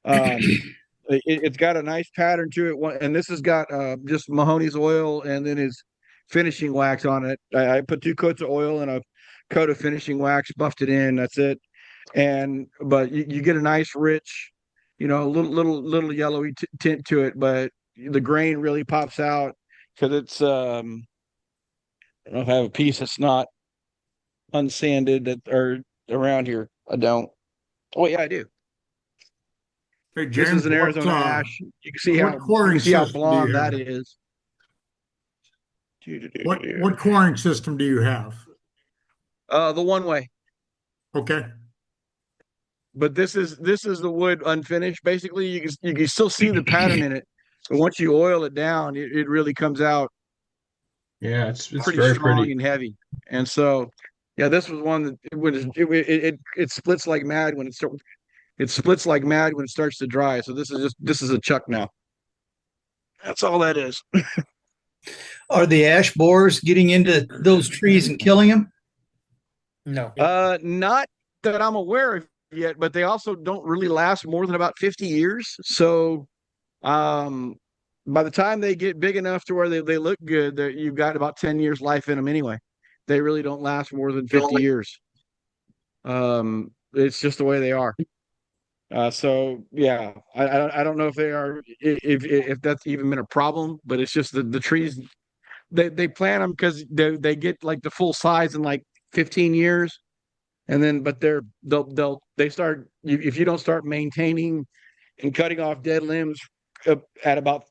it's got a nice pattern to it. And this has got just Mahoney's oil and then his finishing wax on it. I put 2 coats of oil and a coat of finishing wax, buffed it in. That's it. But you get a nice rich, little yellowy tint to it, but the grain really pops out because it's I don't know if I have a piece that's not unsanded or around here. I don't. Oh yeah, I do. Hey, This James, is an Arizona ash. You can see how blonde that is. What coring system do you have? The one way. Okay. But this is the wood unfinished. Basically, you can still see the pattern in it, but once you oil it down, it really comes out. Yeah, it's pretty very strong pretty. and heavy. And so, yeah, this was one that it splits like mad when it splits like mad when it starts to dry. So this is a chuck now. That's all that is. Are the ash borers getting into those trees and killing them? No. Not that I'm aware of yet, but they also don't really last more than about 50 years. So, by the time they get big enough to where they look good, that you've got about 10 years life in them anyway. They really don't last more than 50 years. It's just the way they are. So yeah, I don't know if they are if that's even been a problem, but it's just the trees they plant them because they get like the full size in like 15 years. and then but they start if you don't start maintaining and cutting off dead limbs at about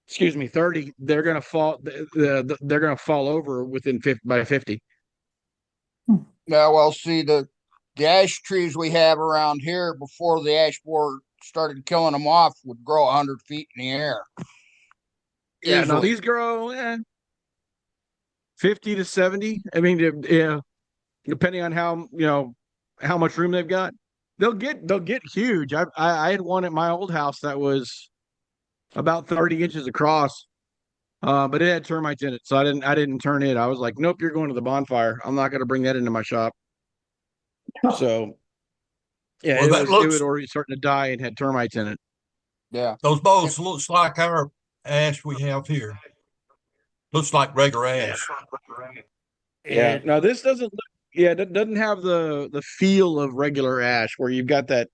30, they're gonna fall. They're gonna fall over within 50 by 50. Yeah, well, see the ash trees we have around here before the ash borer started killing them off would grow 100 feet in the air. Yeah, no, Easily. these grow 50 to 70. I mean, yeah, depending on how much room they've got, they'll get huge. I had one at my old house that was about 30 inches across, but it had termites in it, so I didn't turn it. I was like, nope, you're going to the bonfire. I'm not going to bring that into my shop. So yeah, Well, that it was looks, already starting to die and had termites in it. Yeah. those bowls looks like our ash we have here. Looks like regular ash. Yeah. It, Now this doesn't look. Yeah, it doesn't have the feel of regular ash where you've got that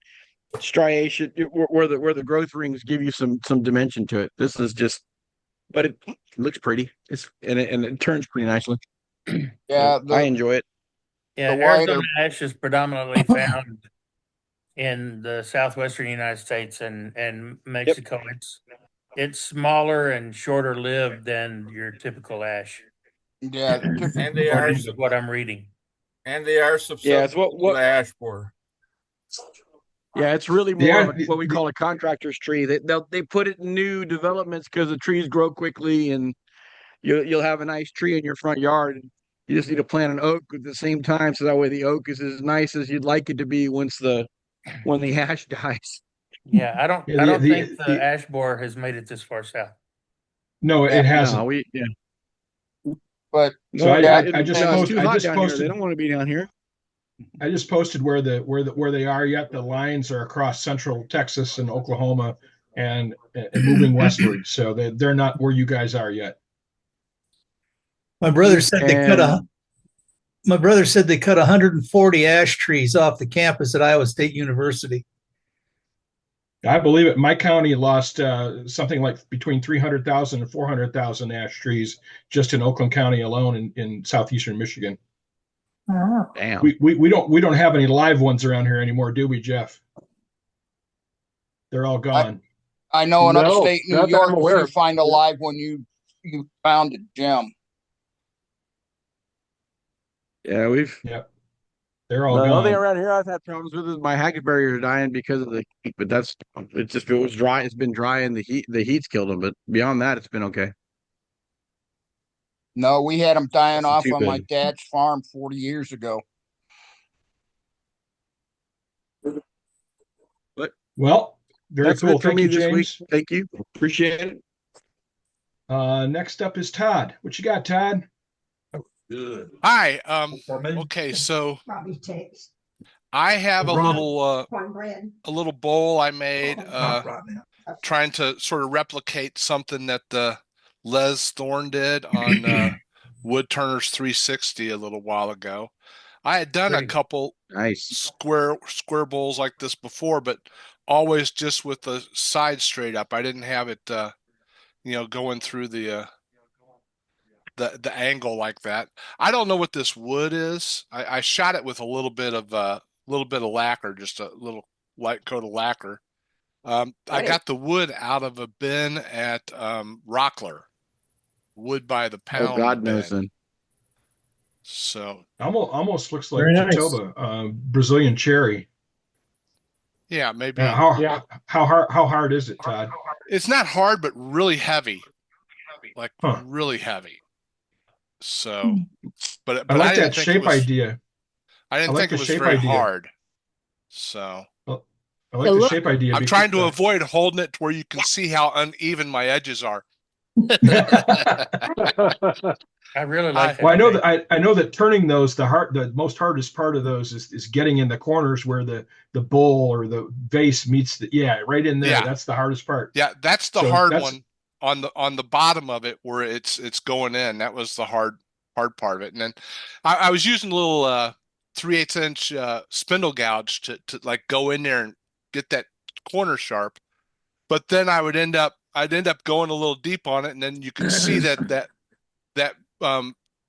striation where the growth rings give you some dimension to it. This is just, but it looks pretty. It turns pretty nicely. Yeah, I enjoy it. yeah, the wider- Arizona ash is predominantly found in the southwestern United States and Mexico. It's smaller and shorter lived than your typical ash, Yeah, And they are, according to what I'm reading. and they are Yeah, it's susceptible to ash borer. Yeah, it's really The more ad- of what we call a contractor's tree. They put it in new developments because the trees grow quickly, and you'll have a nice tree in your front yard. You just need to plant an oak at the same time, so that way the oak is as nice as you'd like it to be when the ash dies. Yeah, I don't Yeah, think the ash borer has made it this far south. No, it hasn't. No, but So I it's just too hot down here. They posted. don't want to be down here. I just posted where they are yet. The lines are across central Texas and Oklahoma, and moving westward. So they're not where you guys are yet. My brother said my brother said they cut 140 ash trees off the campus at Iowa State University. I believe it. My county lost something like between 300,000 and 400,000 ash trees just in Oakland County alone in southeastern Michigan. Oh. Damn. We don't have any live ones around here anymore, do we, Jeff? They're all gone. I know in No, upstate New not that York, I'm if aware you of. find a live one, you found a gem. Yeah, They're all the only thing gone. around here I've had problems with is my hackberries are dying because of the heat. But it was dry. It's been dry and the heat's killed them. But beyond that, it's been okay. No, we had them dying Nothing off too on my bad. dad's farm 40 years ago. Well, very That's cool. it for Thank me you, this week. James. Thank you. Appreciate it. Next up is Todd. What you got, Todd? Hi. Okay, so I have a little bowl I made trying to sort of replicate something that Les Thorne did on Wood Turner's 360 a little while ago. I had done a couple square bowls like this before, but always just with the side straight up. I didn't have it going through the angle like that. I don't know what this wood is. I shot it with a little bit of lacquer, just a little light coat of lacquer. I got the wood out of a bin at Rockler, wood by the pound. Oh, God knows then. So almost looks like Very nice. Jatoba, Brazilian cherry. Yeah, maybe. How hard is it, Todd? It's not hard, but really heavy, like really heavy. So, but I like I didn't that think shape it was, idea. I didn't I like think the it was shape very idea. hard. So I like the shape idea. I'm trying to avoid holding it to where you can see how uneven my edges are. I really like that. Well, I know that turning those, the most hardest part of those is getting in the corners where the bowl or the vase meets right in there. Yeah. That's the hardest part. Yeah, that's the So hard one on the bottom of it where it's going in. That was the hard part of it. And then I was using a little 3/8 inch spindle gouge to like go in there and get that corner sharp. But then I'd end up going a little deep on it, and then you can see that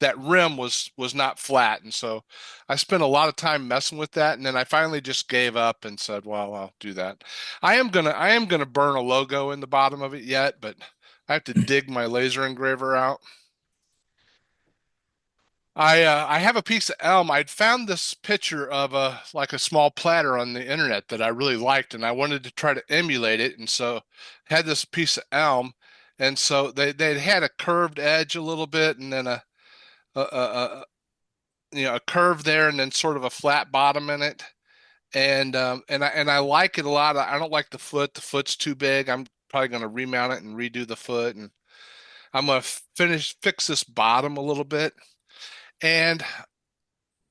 that rim was not flat. And so I spent a lot of time messing with that. And then I finally just gave up and said, well, I'll do that. I am gonna burn a logo in the bottom of it yet, but I have to dig my laser engraver out. I have a piece of elm. I'd found this picture of like a small platter on the internet that I really liked, and I wanted to try to emulate it. And so had this piece of elm, and so they had a curved edge a little bit, and then a a curve there, and then sort of a flat bottom in it. And I like it a lot. I don't like the foot. The foot's too big. I'm probably going to remount it and redo the foot, and I'm going to fix this bottom a little bit. And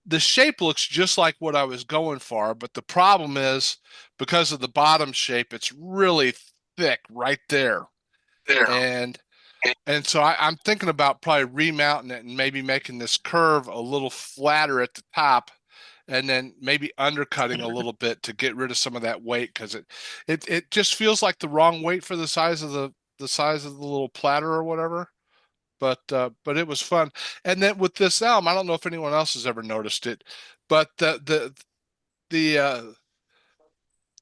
the shape looks just like what I was going for, but the problem is because of the bottom shape, it's really thick right there. And so I'm thinking about probably remounting it and maybe making this curve a little flatter at the top, and then maybe undercutting a little bit to get rid of some of that weight, because it just feels like the wrong weight for the size of the little platter or whatever. But it was fun. And then with this elm, I don't know if anyone else has ever noticed it, but the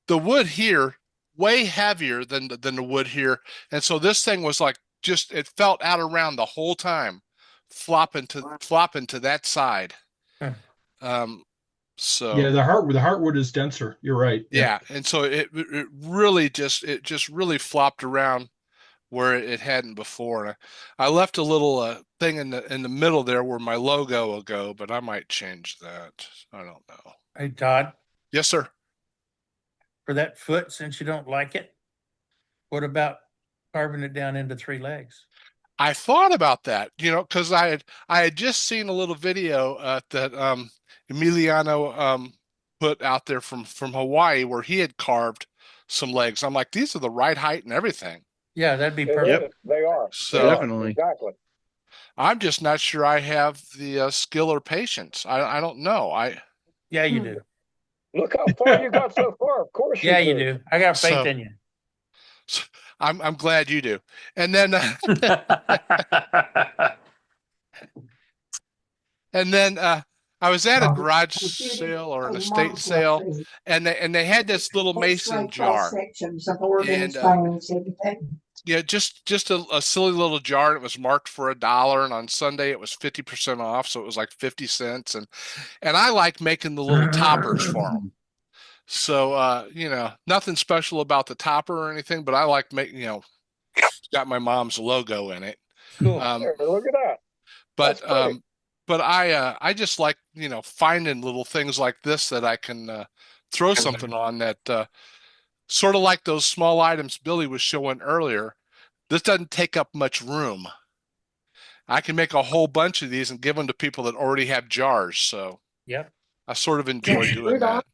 wood here way heavier than the wood here, and so this thing was like just it felt out around the whole time, flopping to that side. So yeah, the heartwood is denser. You're right. yeah, and so it really just really flopped around where it hadn't before. And I left a little thing in the middle there where my logo will go, but I might change that. I don't know. Hey, Todd, Yes, sir. for that foot, since you don't like it, what about carving it down into 3 legs? I thought about that, because I had just seen a little video that Emiliano put out there from Hawaii where he had carved some legs. I'm like, these are the right height and everything. Yeah, that'd be It perfect. is. They are. So They are. Definitely. Exactly. I'm just not sure I have the skill or patience. I don't know. Yeah, you do. Look how far you got so far. Of course Yeah, you do. I got faith So- in you. I'm glad you do. And then and then I was at a garage sale or an estate sale, and they had this little mason jar, and just a silly little jar. And it was marked for $1, and on Sunday it was 50% off, so it was like 50 cents. And I like making the little toppers for them. So nothing special about the topper or anything, but I like making it's got my mom's logo in it. Cool. Look at that. But That's pretty. but I just like finding little things like this that I can throw something on that sort of like those small items Billy was showing earlier. This doesn't take up much room. I can make a whole bunch of these and give them to people that already have jars. So Yep. I sort of enjoy doing that.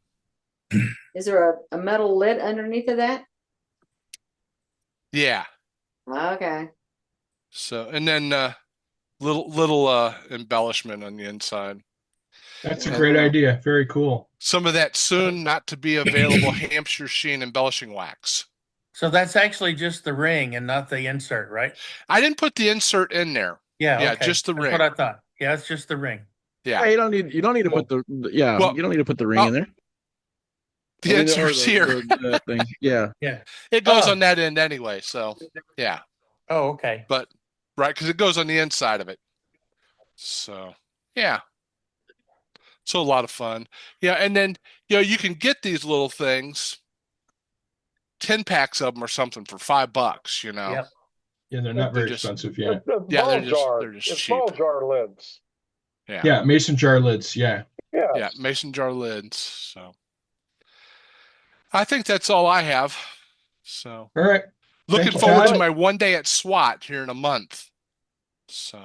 Is there a metal lid underneath of that? Yeah. Okay. So and then little embellishment on the inside. That's a great idea. Very cool. Some of that soon not to be available Hampshire Sheen embellishing wax. So that's actually just the ring and not the insert, right? I didn't put the insert in there. Yeah, okay. Just the That's ring. what I thought. Yeah, it's just the ring. Yeah. You don't need to put the you don't need to put the ring in there. The insert's here. The thing. Yeah. Yeah. It goes on that end anyway, so yeah. Oh, okay. But right, because it goes on the inside of it. So yeah. So a lot of fun. Yeah, and then you can get these little things, 10 packs of them or something for $5, Yep. Yeah, they're not very expensive. Yeah. Yeah, Ball jar. they're just It's cheap. ball jar lids. Yeah. Yeah, mason jar lids. Yeah. Yeah. Yeah, mason jar lids. So I think that's all I have. So All right. looking Thank you, forward to Todd. my one day at SWAT here in a month. So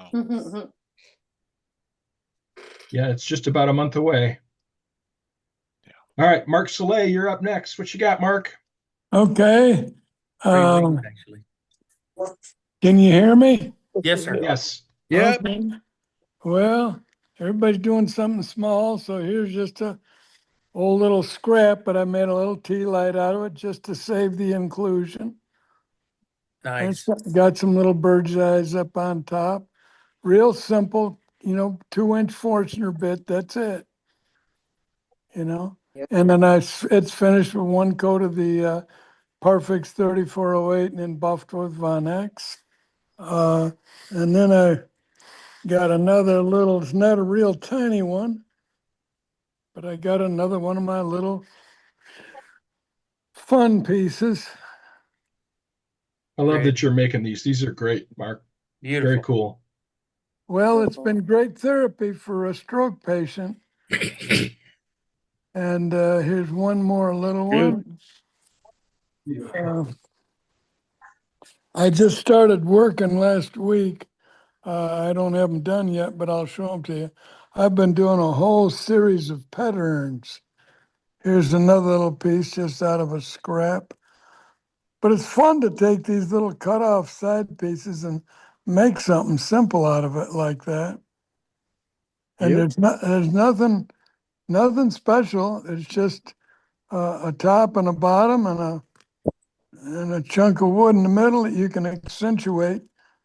Yeah, it's just about a month away. All right, Mark Soleil, you're up next. What you got, Mark? Okay. 3 weeks, actually. Can you hear me? Yes, sir. Yes. Yep. Okay. Well, everybody's doing something small, so here's just a old little scrap, but I made a little tea light out of it just to save the inclusion. Nice. Got some little bird's eyes up on top. Real simple, 2-inch Forstner bit. That's it. Yep. And then it's finished with one coat of the Parfix 3408 and then buffed with Von X. And then I got another little, it's not a real tiny one, but I got another one of my little fun pieces. I love Great. that you're making these. These are great, Mark. Beautiful. Very cool. Well, it's been great therapy for a stroke patient. And here's one more little one. I just started working last week. I don't have them done yet, but I'll show them to you. I've been doing a whole series of patterns. Here's another little piece just out of a scrap. But it's fun to take these little cut off side pieces and make something simple out of it like that. And there's nothing special. It's just a top and a bottom and a chunk of wood in the middle that you can accentuate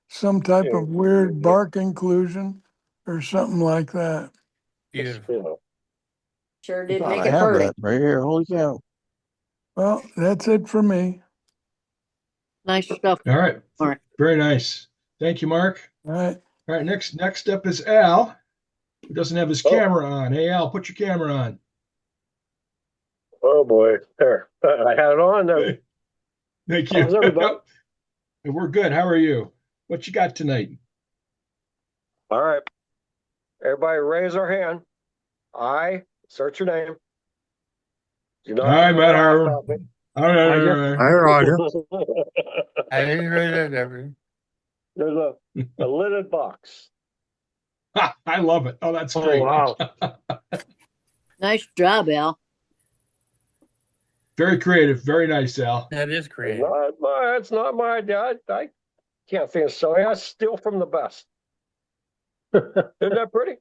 some type of weird bark inclusion or something like that. Beautiful. Sure did Thought make I it had hurt. that right here. Holy cow. Well, that's it for me. Nice stuff. All right. Mark. Very nice. Thank you, Mark. All right. All right. Next up is Al, who doesn't have his camera on. Hey, Al, put your camera on. Oh boy, there. I had it on there. Thank you. How's everybody? We're good. How are you? What you got tonight? All right. Everybody raise our hand. I search your name. Do not Hi, Matt Harper. stop me. All right. Hi, Roger. I didn't read that ever. There's a lidded box. I love it. Oh, that's great. Wow. Nice job, Al. Very creative. Very nice, Al. That is creative. It's not my idea. I can't think of silly. I steal from the best. Isn't that pretty?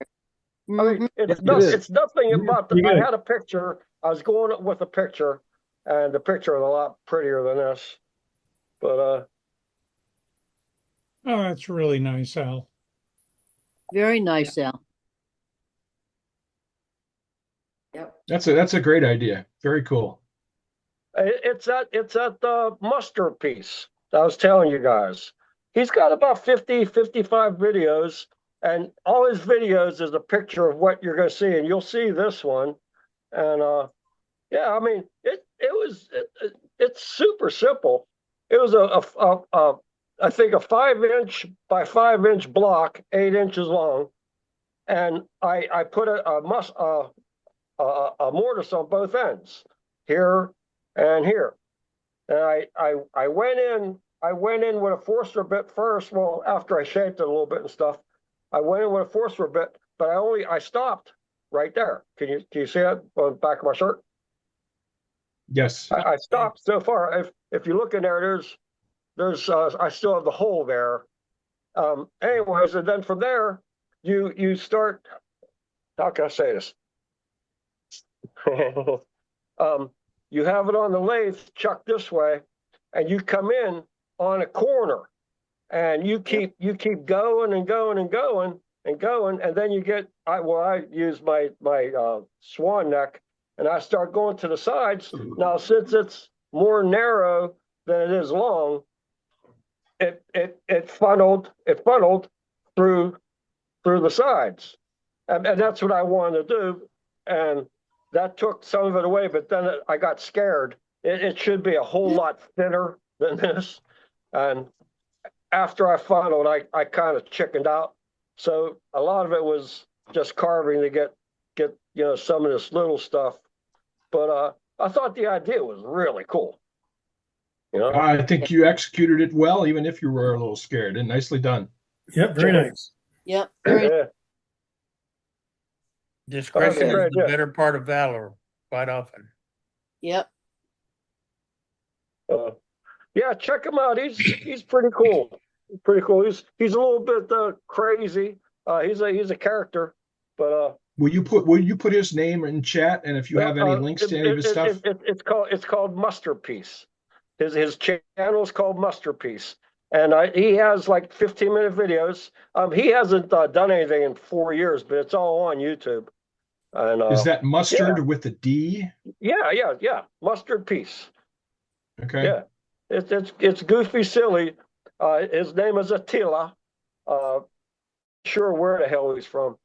I mean, it's nothing about I had a picture. I was going with a picture, and the picture is a lot prettier than this. But Oh, that's really nice, Al. Very nice, Al. Yep. That's a great idea. Very cool. it's that the mustard piece that I was telling you guys. He's got about 50, 55 videos, and all his videos is a picture of what you're going to see, and you'll see this one. And yeah, I mean, it's super simple. It was I think a 5-inch by 5-inch block, 8 inches long, and I put a mortise on both ends, here and here. And I went in with a Forstner bit first. Well, after I shaped it a little bit and stuff, I went in with a Forstner bit, but I stopped right there. Can you see it on the back of my shirt? Yes. I stopped so far. If you look in there, there's I still have the hole there. Anyways, and then from there, you start. How can I say this? You have it on the lathe chucked this way, and you come in on a corner, and you keep going and going and going and going, and then you get. I use my swan neck, and I start going to the sides. Now, since it's more narrow than it is long, it funneled through the sides, and that's what I wanted to do, and that took some of it away. But then I got scared. It should be a whole lot thinner than this, and after I funneled, I kind of chickened out. So a lot of it was just carving to get some of this little stuff. But I thought the idea was really cool. I think you executed it well, even if you were a little scared, and nicely done. Yep, very nice. Yep. Discretion is the better part of valor, quite often. Yep. Yeah, check him out. He's pretty cool. Pretty cool. He's a little bit crazy. He's a character, but will you put his name in chat, and if you have any links to any of his stuff? It's called Masterpiece. His channel is called Masterpiece, And he has like 15-minute videos. He hasn't done anything in 4 years, but it's all on YouTube. And Is that mustard with a D? yeah. Mustard piece. Okay. Yeah, it's goofy, silly. His name is Attila. Sure where the hell he's from.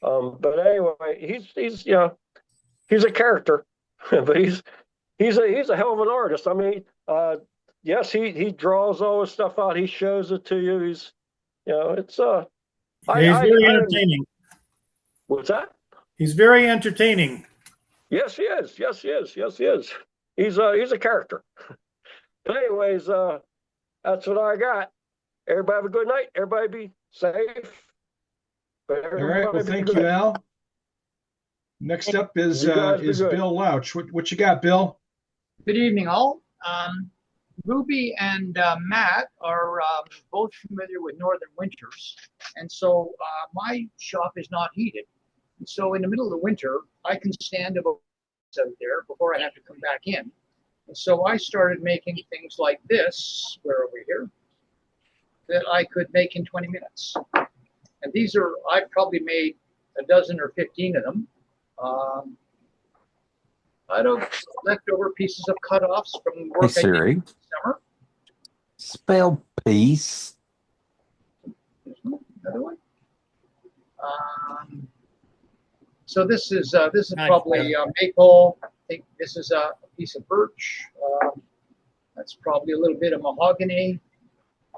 But anyway, he's a character, but he's a hell of an artist. I mean, yes, he draws all his stuff out. He shows it to you. He's, it's He's very entertaining. What's that? He's very entertaining. Yes, he is. Yes, he is. Yes, he is. He's a character. But anyways, that's what I got. Everybody have a good night. Everybody be safe. All right. Well, thank you, Al. Next up is Bill Louch. What you got, Bill? Good evening, all. Ruby and Matt are both familiar with northern winters, and so my shop is not heated. And so in the middle of the winter, I can stand about out there before I have to come back in. And so I started making things like this, where are we here, that I could make in 20 minutes. And these are, I've probably made a dozen or 15 of them. Out of leftover pieces of cutoffs from work I did in the summer. Spell peace. Another one. So this is Nice, probably maple. I think this is a piece of birch. That's probably a little bit of mahogany.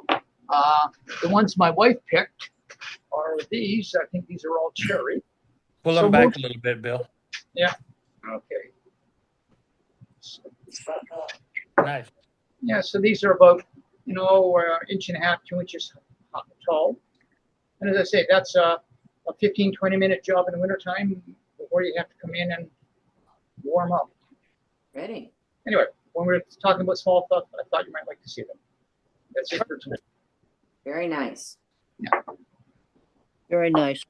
The ones my wife picked are these. I think these are all cherry. Pull them back a little bit, Bill. Yeah. Okay. Nice. Yeah. So these are about, inch and a half, 2 inches tall. And as I say, that's a 15, 20-minute job in the wintertime before you have to come in and warm up. Ready. Anyway, when we're talking about small stuff, I thought you might like to see them. That's it for tonight. Very nice. Yeah. Very nice.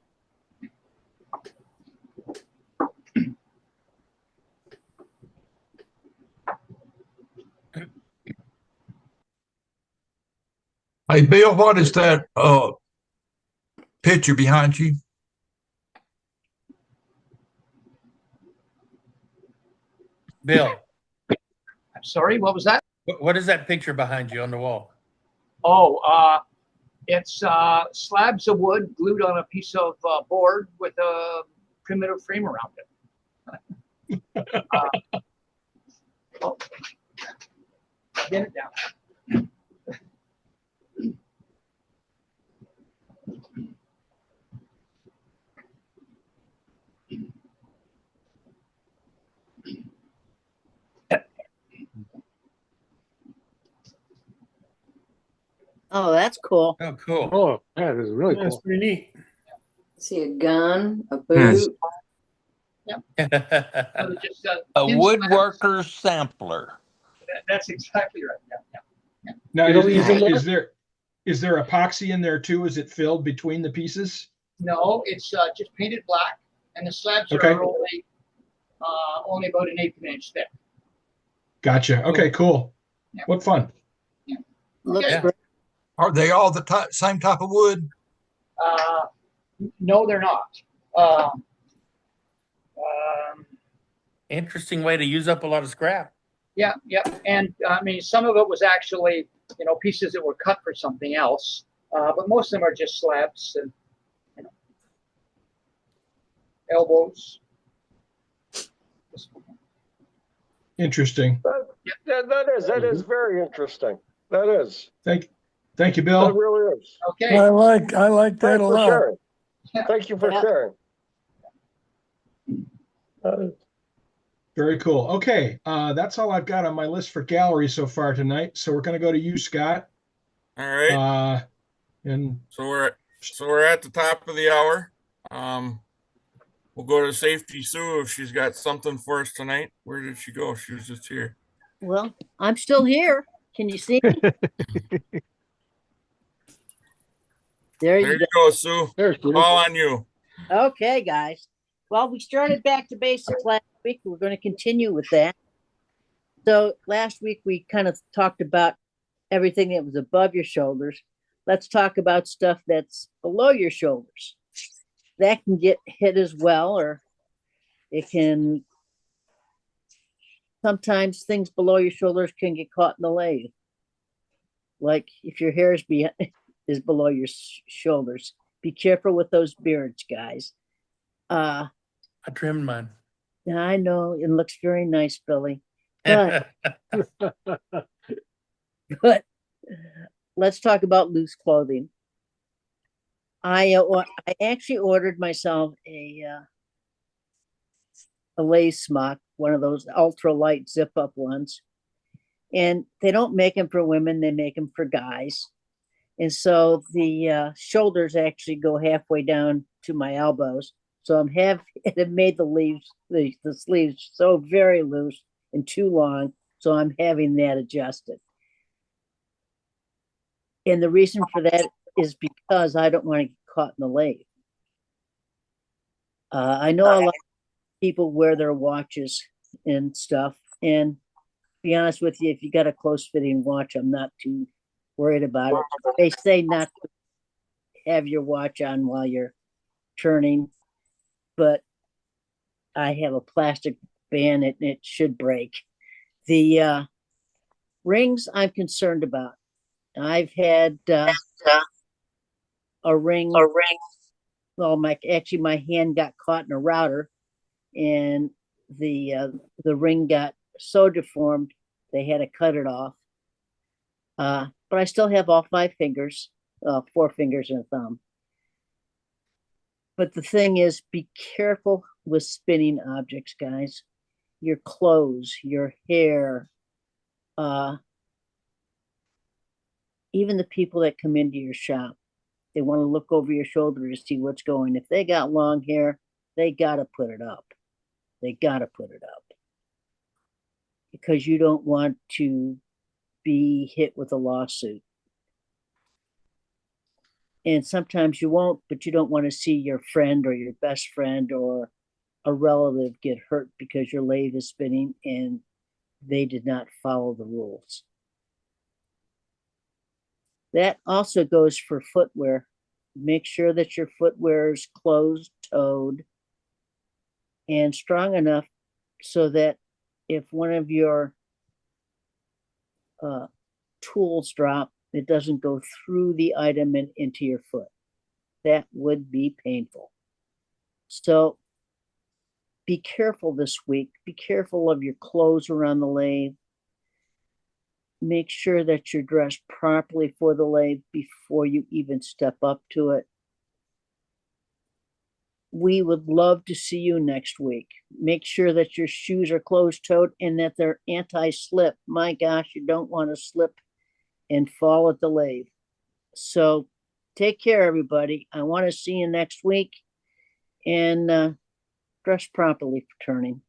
Hey, Bill, what is that picture behind you? Bill, I'm sorry, what was that? what is that picture behind you on the wall? Oh, it's slabs of wood glued on a piece of board with a primitive frame around it. Get it down. Oh, that's cool. Oh, cool. Oh, that is really That's cool. pretty neat. See a gun, a boot. So just, A thin woodworker's sampler. That's exactly right. Yeah. Now, You know what you can is there epoxy in there too? Is it filled between the pieces? No, it's just painted black, and the slabs Okay. are only about an 1/8 inch thick. Gotcha. Okay, cool. Yeah. What fun. Looks Okay. great. Are they all the same type of wood? No, they're not. Interesting way to use up a lot of scrap. Yeah. And I mean, some of it was actually, pieces that were cut for something else. But most of them are just slabs and, elbows. Interesting. That is very interesting. That is. Thank you, That Bill. really is. Okay. I like that Thanks a for lot. sharing. Thank you for sharing. Very cool. Okay, that's all I've got on my list for gallery so far tonight. So we're going to go to you, Scott. All right. And So we're at the top of the hour. We'll go to Safety Sue if she's got something for us tonight. Where did she go? She was just here. Well, I'm still here. Can you see me? There you go, Sue. All on you. Okay, guys. Well, we started back to basics last week. We're going to continue with that. So last week we kind of talked about everything that was above your shoulders. Let's talk about stuff that's below your shoulders. That can get hit as well, or it can, sometimes things below your shoulders can get caught in the lathe. Like if your hair is below your shoulders, be careful with those beards, guys. I trimmed mine. I know it looks very nice, Billy, but but let's talk about loose clothing. I actually ordered myself a lace smock, one of those ultra light zip up ones, and they don't make them for women; they make them for guys. And so the shoulders actually go halfway down to my elbows. So it made the sleeves so very loose and too long. So I'm having that adjusted. And the reason for that is because I don't want to get caught in the lathe. I know a lot of people wear their watches and stuff. And to be honest with you, if you got a close fitting watch, I'm not too worried about it. They say not to have your watch on while you're turning, but I have a plastic band and it should break. The rings I'm concerned about. I've had a ring. Well, my hand got caught in a router, and the ring got so deformed they had to cut it off. But I still have all 5 fingers, 4 fingers and a thumb. But the thing is, be careful with spinning objects, guys. Your clothes, your hair, even the people that come into your shop, they want to look over your shoulder to see what's going. If they got long hair, they got to put it up. They got to put it up. Because you don't want to be hit with a lawsuit. And sometimes you won't, but you don't want to see your friend or your best friend or a relative get hurt because your lathe is spinning and they did not follow the rules. That also goes for footwear. Make sure that your footwear is closed-toed and strong enough so that if one of your tools drop, it doesn't go through the item and into your foot. That would be painful. So be careful this week. Be careful of your clothes around the lathe. Make sure that you're dressed properly for the lathe before you even step up to it. We would love to see you next week. Make sure that your shoes are closed-toed and that they're anti-slip. My gosh, you don't want to slip and fall at the lathe. So take care, everybody. I want to see you next week, and dress properly for turning.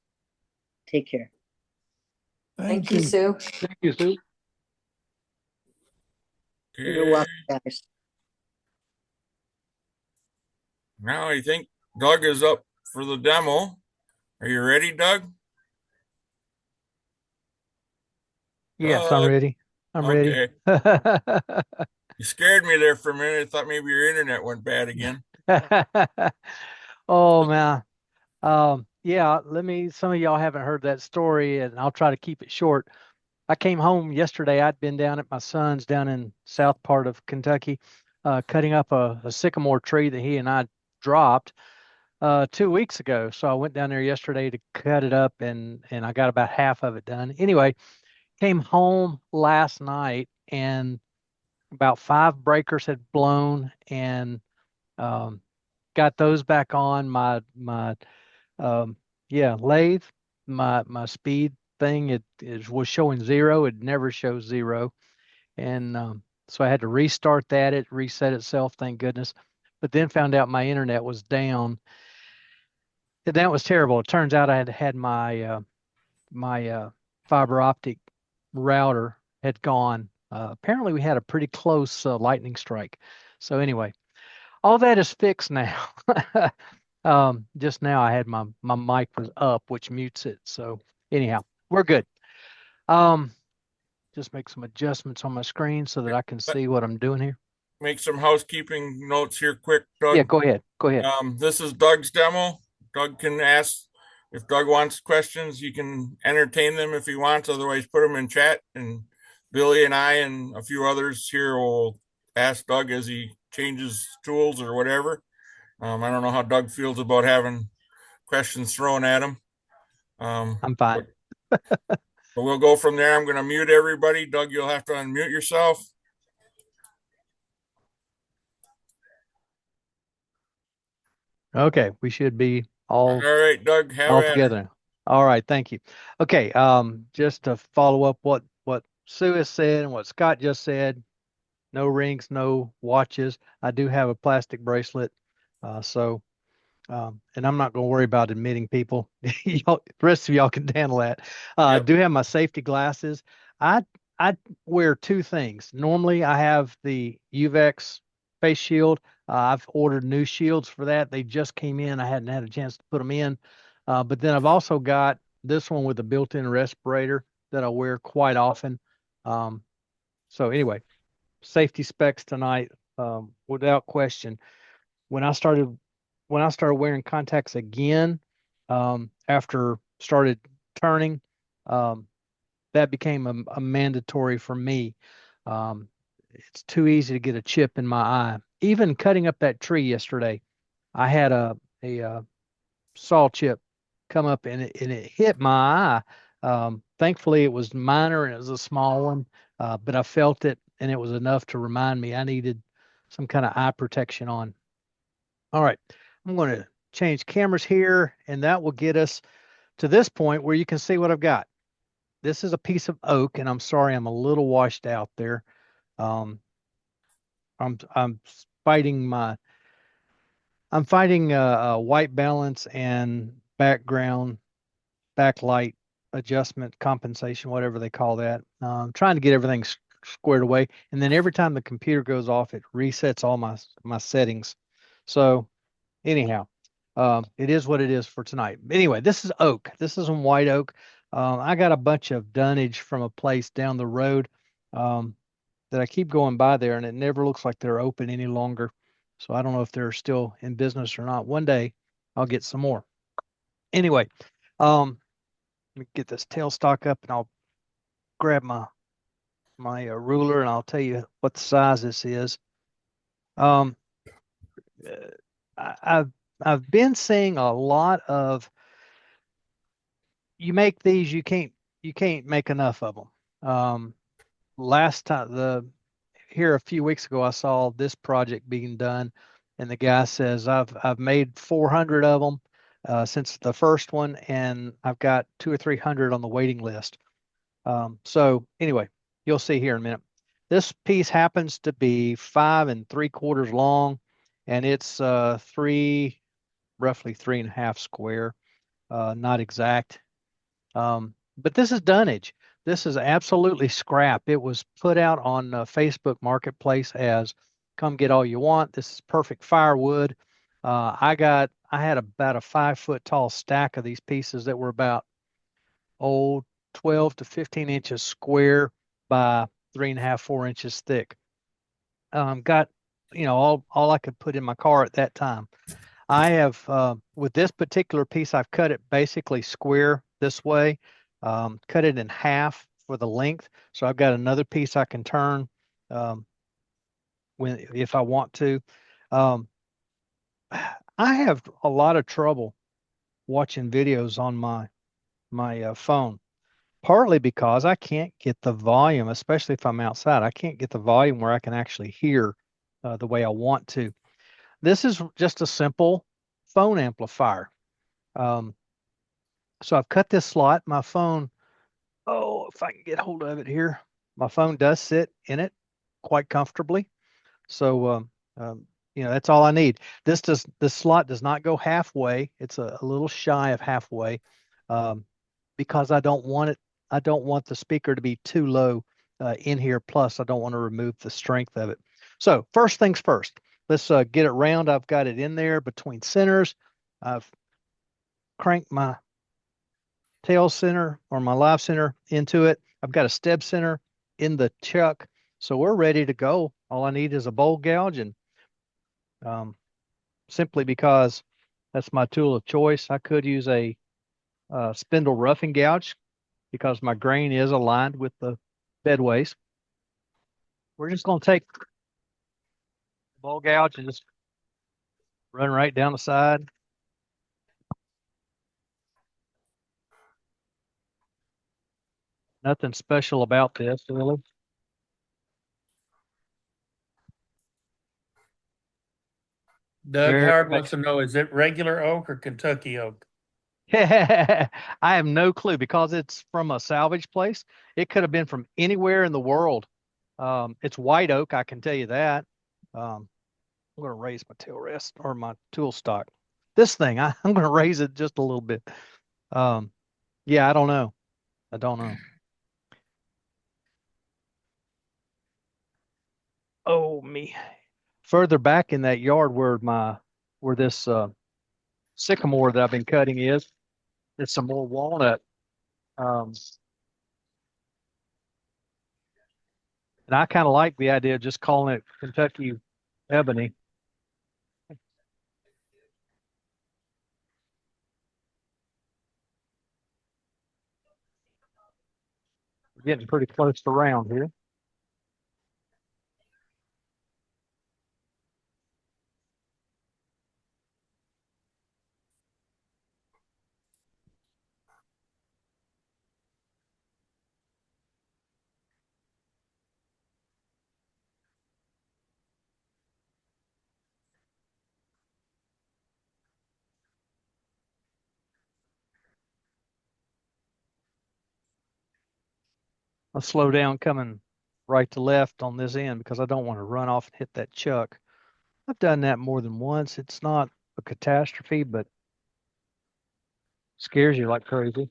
Take care. Thank you, Sue. Thank you, Sue. You're welcome, guys. Now I think Doug is up for the demo. Are you ready, Doug? Yes, I'm ready. I'm ready. You scared me there for a minute. I thought maybe your internet went bad again. Oh man. Yeah, some of y'all haven't heard that story, and I'll try to keep it short. I came home yesterday. I'd been down at my son's down in south part of Kentucky, cutting up a sycamore tree that he and I dropped 2 weeks ago. So I went down there yesterday to cut it up, and I got about half of it done. Anyway, came home last night, and about 5 breakers had blown, and got those back on my lathe. My speed thing was showing 0. It never shows 0, and so I had to restart that. It reset itself, thank goodness. But then found out my internet was down. And that was terrible. It turns out I had my fiber optic router had gone. Apparently, we had a pretty close lightning strike. So anyway, all that is fixed now. Just now I had my mic was up, which mutes it. So anyhow, we're good. just make some adjustments on my screen so that I can see what I'm doing here. Make some housekeeping notes here quick, Doug. Yeah, go ahead. Go ahead. This is Doug's demo. Doug can ask, if Doug wants questions, he can entertain them if he wants. Otherwise, put them in chat, and Billy and I and a few others here will ask Doug as he changes tools or whatever. I don't know how Doug feels about having questions thrown at him. I'm fine. But we'll go from there. I'm going to mute everybody. Doug, you'll have to unmute yourself. Okay, we should be all right, Doug, have all at it. together. All right, thank you. Okay, just to follow up what Sue has said and what Scott just said, no rings, no watches. I do have a plastic bracelet, and I'm not going to worry about admitting people. The rest of y'all can handle that. I do have my safety glasses. I wear two things. Normally, I have the UVEX face shield. I've ordered new shields for that. They just came in. I hadn't had a chance to put them in. But then I've also got this one with a built-in respirator that I wear quite often. So anyway, safety specs tonight, without question. When I started wearing contacts again, after started turning, that became a mandatory for me. It's too easy to get a chip in my eye. Even cutting up that tree yesterday, I had a saw chip come up and it hit my eye. Thankfully, it was minor and it was a small one, but I felt it and it was enough to remind me I needed some kind of eye protection on. All right, I'm going to change cameras here, and that will get us to this point where you can see what I've got. This is a piece of oak, and I'm sorry I'm a little washed out there. I'm fighting white balance and background backlight adjustment compensation, whatever they call that. Trying to get everything squared away, and then every time the computer goes off, it resets all my settings. So anyhow, it is what it is for tonight. Anyway, this is oak. This is some white oak. I got a bunch of dunnage from a place down the road that I keep going by there, and it never looks like they're open any longer. So I don't know if they're still in business or not. One day I'll get some more. Anyway, let me get this tailstock up, and I'll grab my ruler, and I'll tell you what the size this is. I've been seeing a lot of, you make these, you can't make enough of them. Last time here a few weeks ago, I saw this project being done, and the guy says I've made 400 of them since the first one, and I've got 200 or 300 on the waiting list. So anyway, you'll see here in a minute. This piece happens to be 5 3/4 long, and it's roughly 3.5 square, not exact. But this is dunnage. This is absolutely scrap. It was put out on Facebook Marketplace as come get all you want. This is perfect firewood. I had about a 5-foot tall stack of these pieces that were about 12 to 15 inches square by 3.5, 4 inches thick. Got, all I could put in my car at that time. I have, with this particular piece, I've cut it basically square this way, cut it in half for the length. So I've got another piece I can turn if I want to. I have a lot of trouble watching videos on my phone, partly because I can't get the volume, especially if I'm outside. I can't get the volume where I can actually hear the way I want to. This is just a simple phone amplifier. So I've cut this slot. My phone, if I can get hold of it here, my phone does sit in it quite comfortably. So, that's all I need. This slot does not go halfway. It's a little shy of halfway because I don't want the speaker to be too low in here. Plus, I don't want to remove the strength of it. So first things first, let's get it round. I've got it in there between centers. I've cranked my tail center or my live center into it. I've got a steb center in the chuck. So we're ready to go. All I need is a bowl gouge, and simply because that's my tool of choice. I could use a spindle roughing gouge because my grain is aligned with the bedways. We're just going to take the bowl gouge and just run right down the side. Nothing special about this, really. Doug Howard wants to know, is it regular oak or Kentucky oak? I have no clue because it's from a salvage place. It could have been from anywhere in the world. It's white oak, I can tell you that. I'm going to raise my tail rest or my tool stock. This thing, I'm going to raise it just a little bit. Yeah, I don't know. I don't know. Oh, me. Further back in that yard where this sycamore that I've been cutting is, there's some more walnut. And I kind of like the idea of just calling it Kentucky ebony. We're getting pretty close to round here. I'll slow down coming right to left on this end because I don't want to run off and hit that chuck. I've done that more than once. It's not a catastrophe, but scares you like crazy.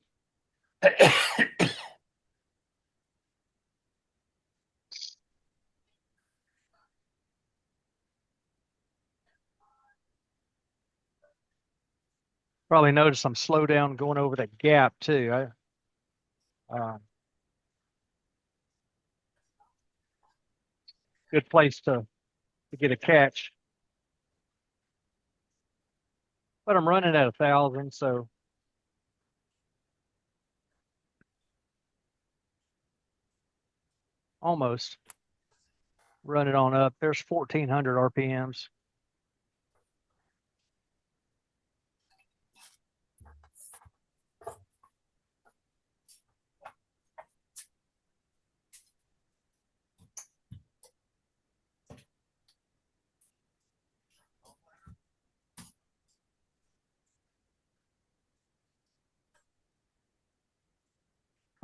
Probably notice I'm slow down going over that gap too. Good place to get a catch. But I'm running at 1,000, so almost run it on up. There's 1,400 RPMs.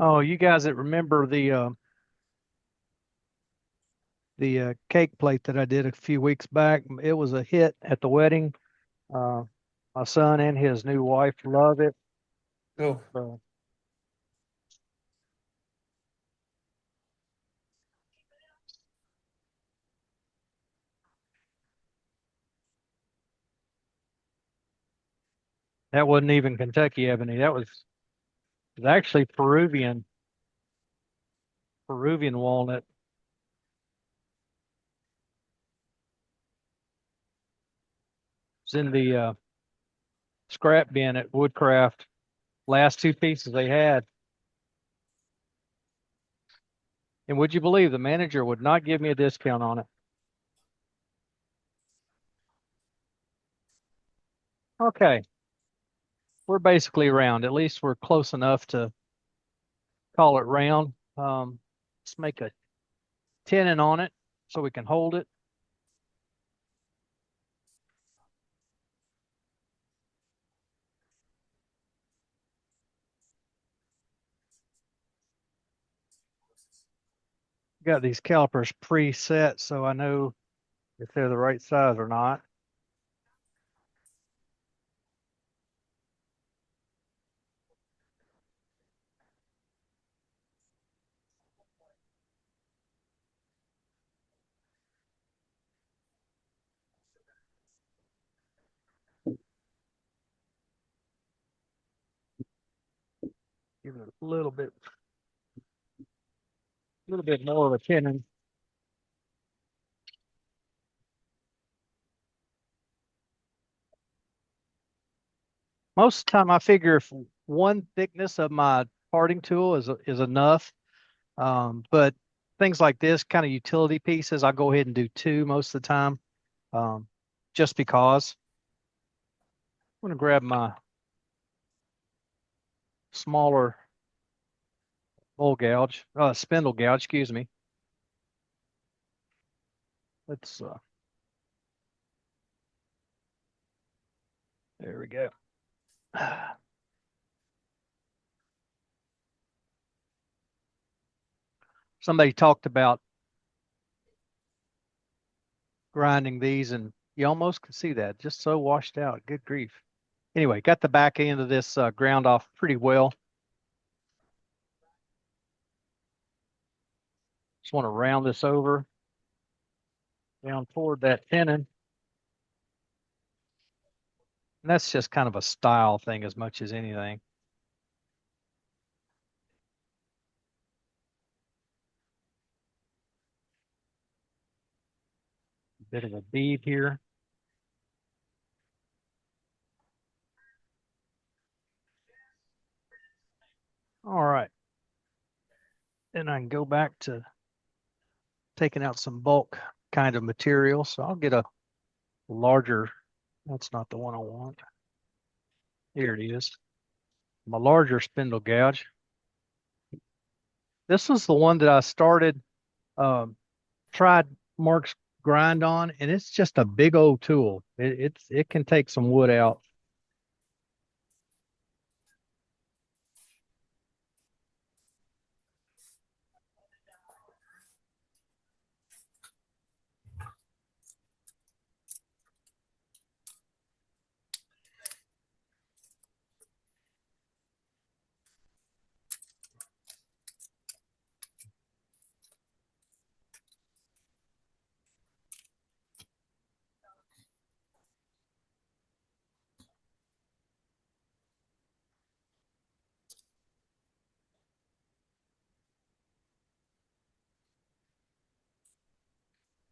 Oh, you guys that remember the cake plate that I did a few weeks back, it was a hit at the wedding. My son and his new wife love it. Oh. So, that wasn't even Kentucky ebony. That was actually Peruvian walnut. It's in the scrap bin at Woodcraft. Last two pieces they had. And would you believe the manager would not give me a discount on it? Okay. We're basically round. At least we're close enough to call it round. Let's make a tenon on it so we can hold it. Got these calipers preset so I know if they're the right size or not. Give it a little bit little bit more of a tenon. Most of the time I figure if one thickness of my parting tool is enough. But things like this kind of utility pieces, I go ahead and do two most of the time. Just because. I'm gonna grab my smaller bowl gouge, spindle gouge, excuse me. Let's there we go. Somebody talked about grinding these, and you almost can see that just so washed out. Good grief. Anyway, got the back end of this ground off pretty well. Just want to round this over down toward that tenon. And that's just kind of a style thing as much as anything. Bit of a bead here. All right. Then I can go back to taking out some bulk kind of material. So I'll get a larger, that's not the one I want. Here it is. My larger spindle gouge. This was the one that I started, tried Mark's grind on, and it's just a big old tool. It can take some wood out.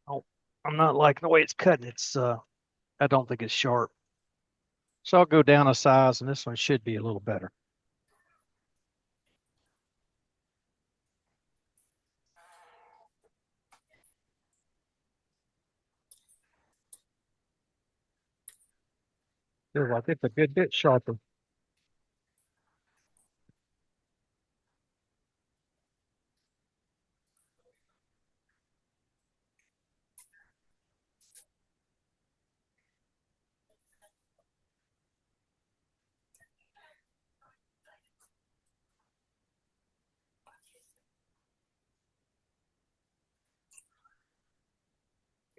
Oh, I'm not liking the way it's cutting. I don't think it's sharp. So I'll go down a size, and this one should be a little better. Feels like it's a good bit sharper.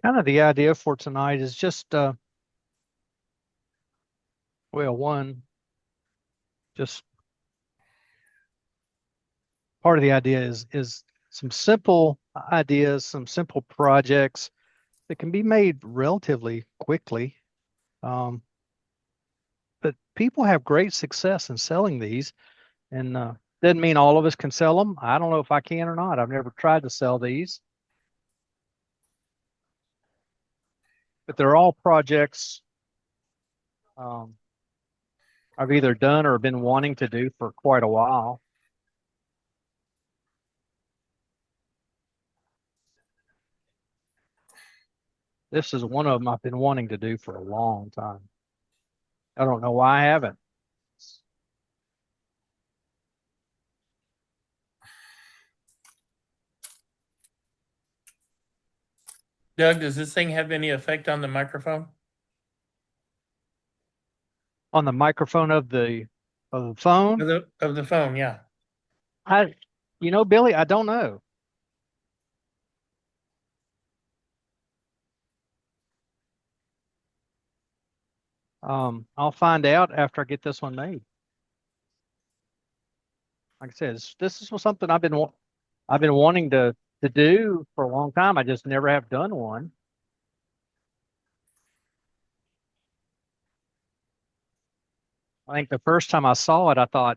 Kind of the idea for tonight is just, well, one, just part of the idea is some simple ideas, some simple projects that can be made relatively quickly. But people have great success in selling these, and doesn't mean all of us can sell them. I don't know if I can or not. I've never tried to sell these. But they're all projects I've either done or been wanting to do for quite a while. This is one of them I've been wanting to do for a long time. I don't know why I haven't. Doug, does this thing have any effect on the microphone? On the microphone of the phone? Of the phone, yeah. Billy, I don't know. I'll find out after I get this one made. Like I said, this is something I've been wanting to do for a long time. I just never have done one. I think the first time I saw it, I thought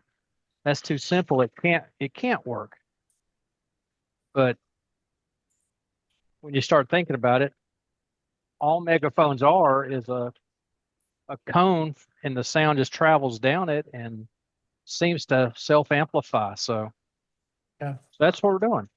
that's too simple. It can't work. But when you start thinking about it, all megaphones are is a cone, and the sound just travels down it and seems to self-amplify. So, Yeah. so that's what we're doing.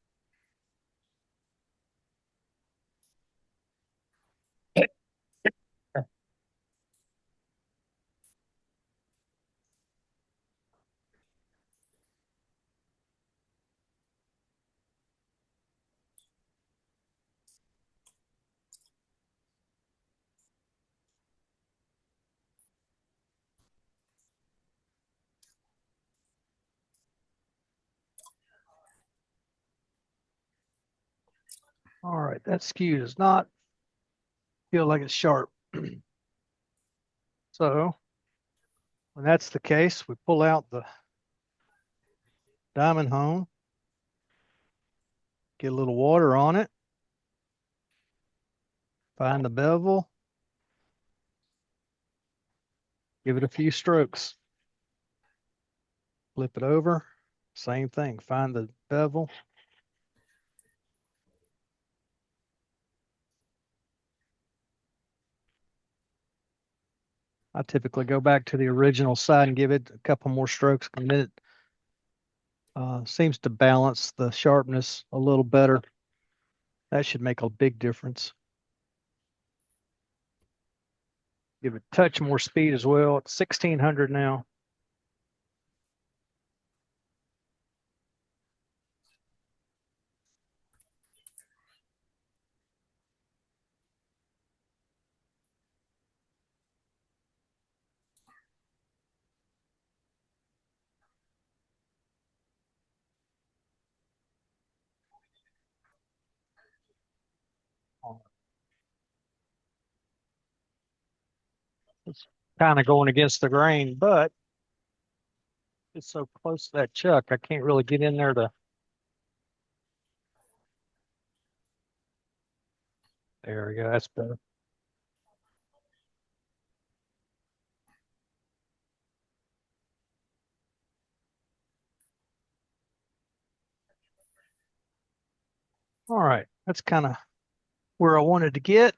All right, that skew does not feel like it's sharp. So when that's the case, we pull out the diamond hone, get a little water on it, find the bevel, give it a few strokes, flip it over, same thing, find the bevel. I typically go back to the original side and give it a couple more strokes, and then it seems to balance the sharpness a little better. That should make a big difference. Give it a touch more speed as well. It's 1600 now. It's kind of going against the grain, but it's so close to that chuck, I can't really get in there to. There we go. That's better. All right. That's kind of where I wanted to get.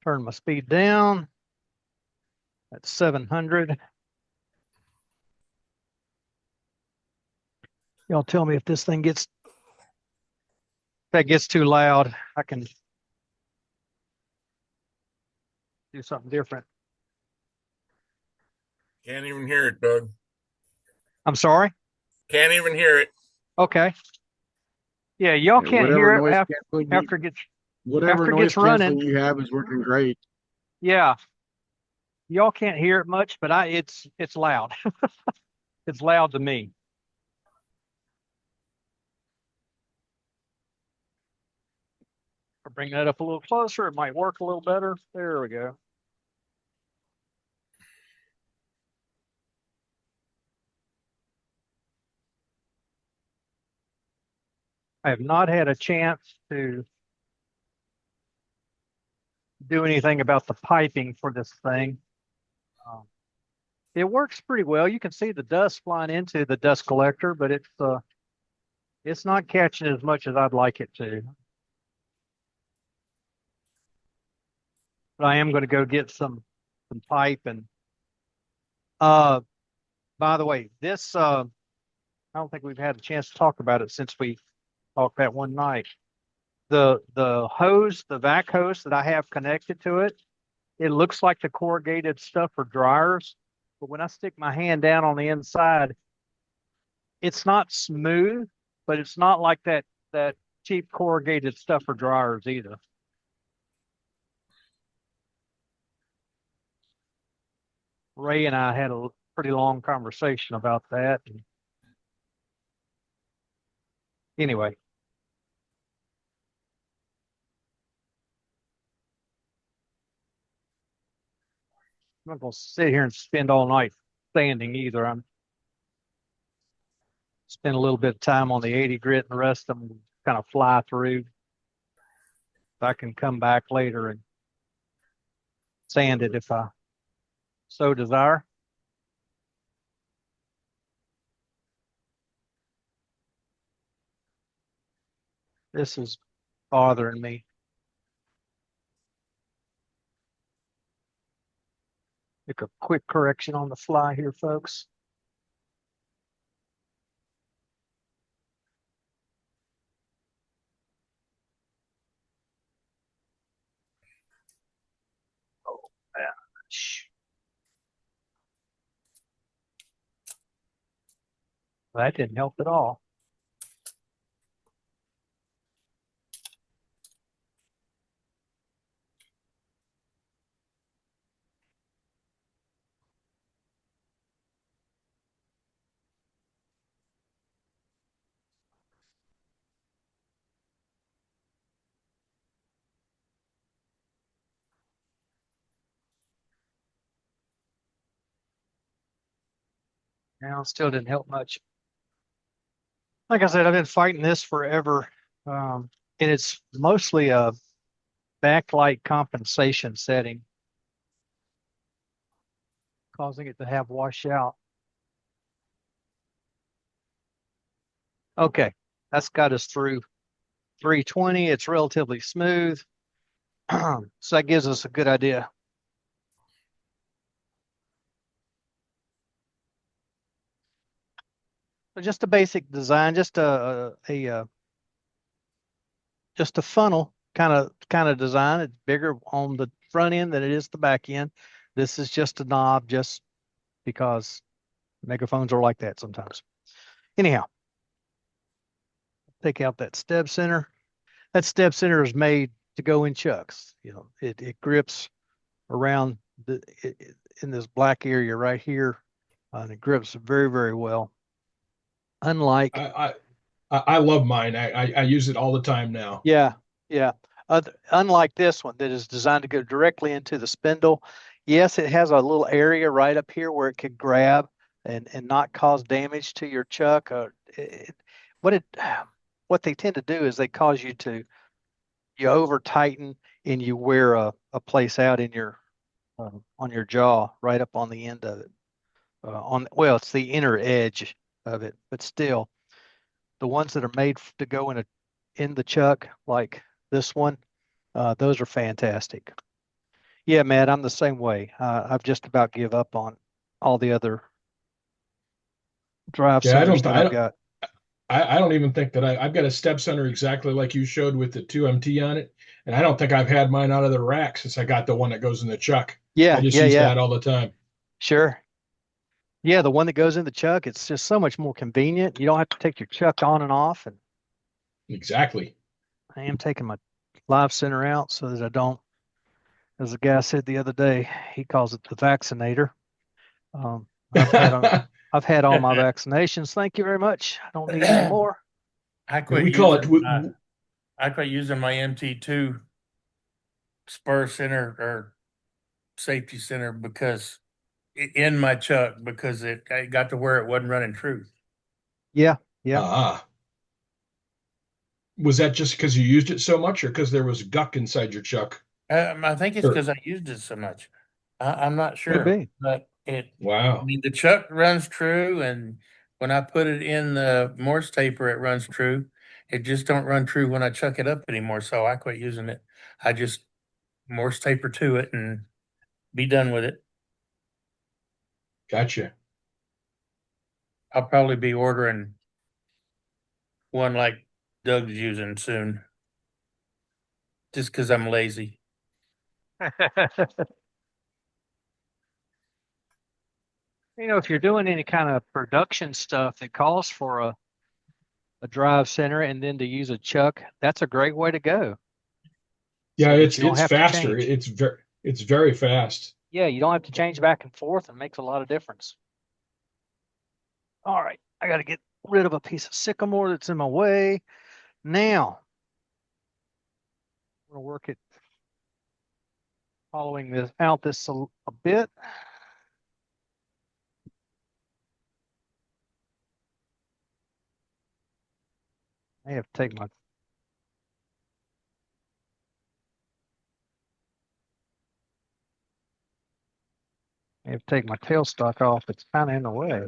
Turn my speed down. That's 700. Y'all tell me if this thing gets, if that gets too loud, I can do something different. Can't even hear it, Doug. I'm sorry? Can't even hear it. Okay. Yeah, y'all can't Whatever hear it noise after, canceling after it gets, whatever after it noise gets running. canceling you have is working great. Yeah. Y'all can't hear it much, but it's loud. It's loud to me. I'll bring that up a little closer. It might work a little better. There we go. I have not had a chance to do anything about the piping for this thing. It works pretty well. You can see the dust flying into the dust collector, but it's not catching as much as I'd like it to. But I am going to go get some pipe. And by the way, this I don't think we've had a chance to talk about it since we talked that one night. The hose, the vac hose that I have connected to it, it looks like the corrugated stuff for dryers, but when I stick my hand down on the inside, it's not smooth, but it's not like that cheap corrugated stuff for dryers either. Ray and I had a pretty long conversation about that. Anyway. I'm not going to sit here and spend all night standing either. I'm spend a little bit of time on the 80 grit and the rest of them kind of fly through. If I can come back later and sand it if I so desire. This is bothering me. Make a quick correction on the fly here, folks. Oh, gosh. That didn't help at all. Now, still didn't help much. Like I said, I've been fighting this forever. And it's mostly a backlight compensation setting, causing it to have washout. Okay, that's got us through 320. It's relatively smooth. So that gives us a good idea. So just a basic design, just a funnel kind of design. It's bigger on the front end than it is the back end. This is just a knob, just because megaphones are like that sometimes. Anyhow, take out that step center. That step center is made to go in chucks. You know, it grips around in this black area right here, and it grips very, very well. Unlike I love mine. I use it all the time now. Yeah. Unlike this one that is designed to go directly into the spindle. Yes, it has a little area right up here where it could grab and not cause damage to your chuck. What they tend to do is they cause you over tighten and you wear a place out in your on your jaw right up on the end of it. It's the inner edge of it, but still, the ones that are made to go in the chuck, like this one, those are fantastic. Yeah, Matt, I'm the same way. I've just about give up on all the other drive centers that I've got. I don't even think that I've got a step center exactly like you showed with the 2MT on it, and I don't think I've had mine out of the rack since I got the one that goes in the chuck. Yeah, I just use that all the time. Sure. Yeah, the one that goes in the chuck, it's just so much more convenient. You don't have to take your chuck on and off. And exactly. I am taking my live center out so that I don't, as the guy said the other day, he calls it the vaccinator. I've had all my vaccinations. Thank you very much. I don't need any more. I quit using my MT2 spur center or safety center because in my chuck because I got to where it wasn't running true. Yeah. Was that just because you used it so much, or because there was guck inside your chuck? I think it's because I used it so much. I'm not sure, Could be. but wow. I mean, the chuck runs true, and when I put it in the Morse taper, it runs true. It just don't run true when I chuck it up anymore. So I quit using it. I just Morse taper to it and be done with it. Gotcha. I'll probably be ordering one like Doug's using soon, just because I'm lazy. You know, if you're doing any kind of production stuff that calls for a drive center and then to use a chuck, that's a great way to go. Yeah, it's faster. It's very fast. Yeah, you don't have to change back and forth. It makes a lot of difference. All right, I got to get rid of a piece of sycamore that's in my way. Now, I'm going to work it following this out a bit. I have to take my tailstock off. It's kind of in the way.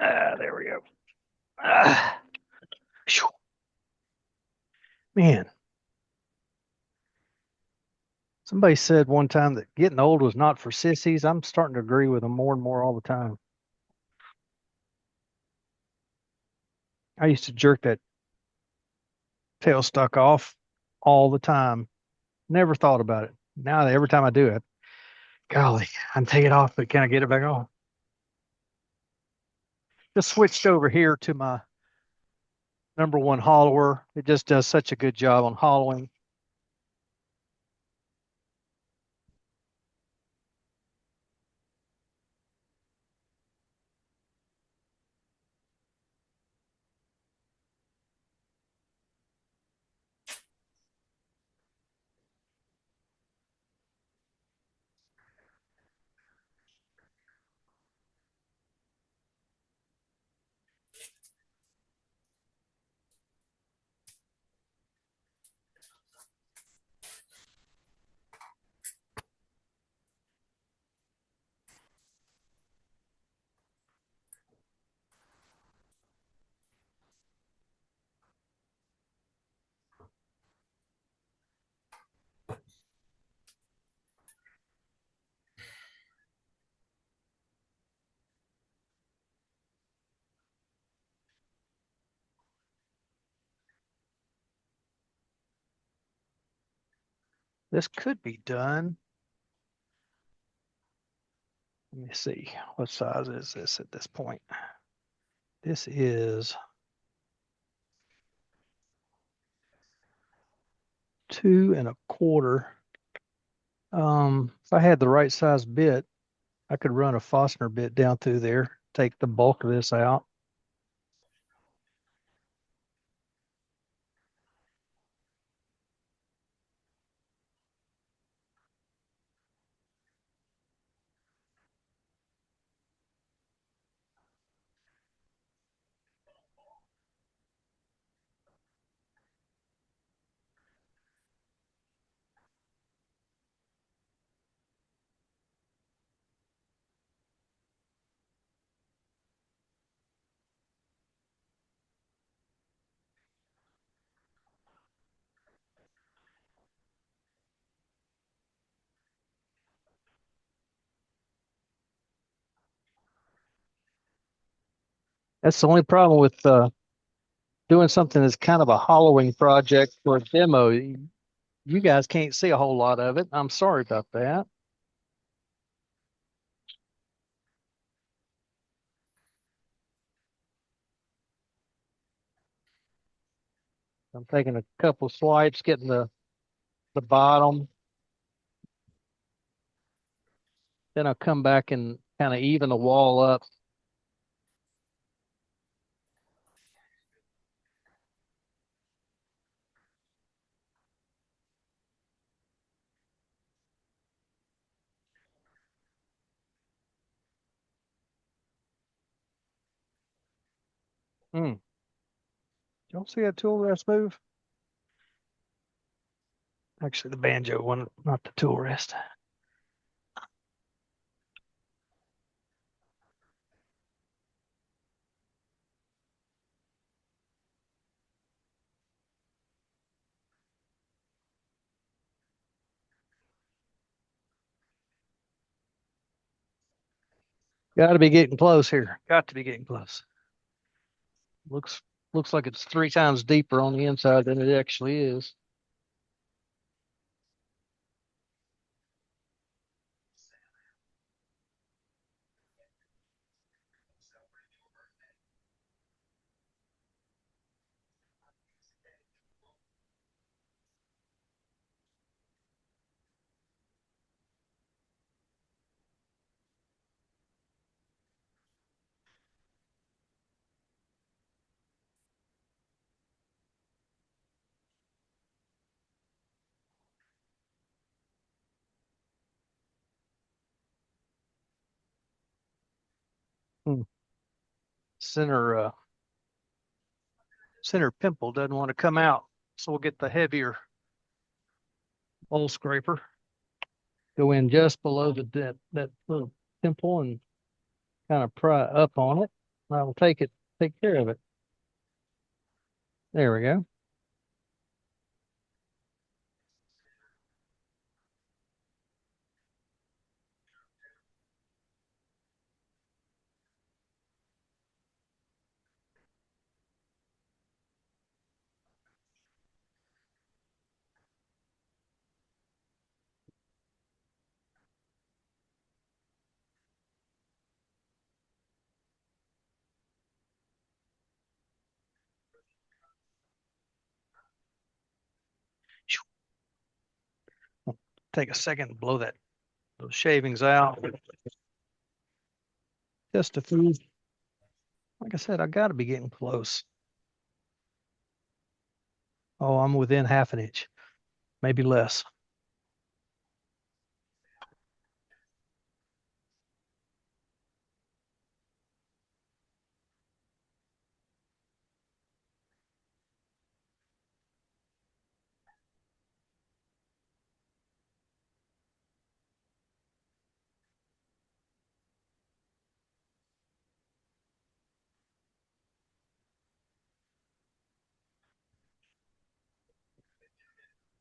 There we go. Phew. Man, somebody said one time that getting old was not for sissies. I'm starting to agree with them more and more all the time. I used to jerk that tailstock off all the time. Never thought about it. Now every time I do it, golly, I can take it off, but can I get it back on? Just switched over here to my #1 hollower. It just does such a good job on hollowing. This could be done. Let me see. What size is this at this point? This is 2 1/4. If I had the right size bit, I could run a Fastener bit down through there, take the bulk of this out. That's the only problem with doing something that's kind of a hollowing project for a demo. You guys can't see a whole lot of it. I'm sorry about that. I'm taking a couple swipes, getting the bottom. Then I'll come back and kind of even the wall up. Don't see that tool rest move? Actually, the banjo one, not the tool rest. Got to be getting close here. Got to be getting close. Looks like it's 3 times deeper on the inside than it actually is. Center center pimple doesn't want to come out, so we'll get the heavier bowl scraper. Go in just below that little pimple and kind of pry up on it. I'll take care of it. There we go. Take a second to blow those shavings out. Just a few. Like I said, I got to be getting close. Oh, I'm within half an inch, maybe less.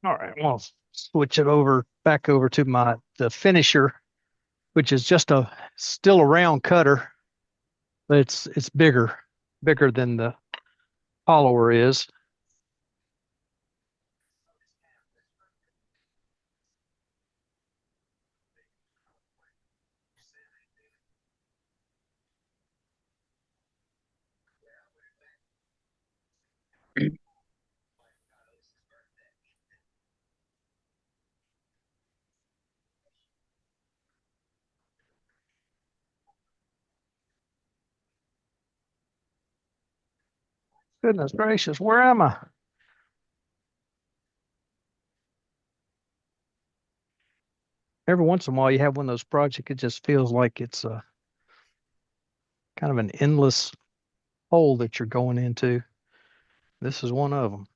All right, well, switch it back over to the finisher, which is just still a round cutter, but it's bigger than the hollower is. Goodness gracious, where am I? Every once in a while, you have one of those projects, it just feels like it's a kind of an endless hole that you're going into. This is one of them.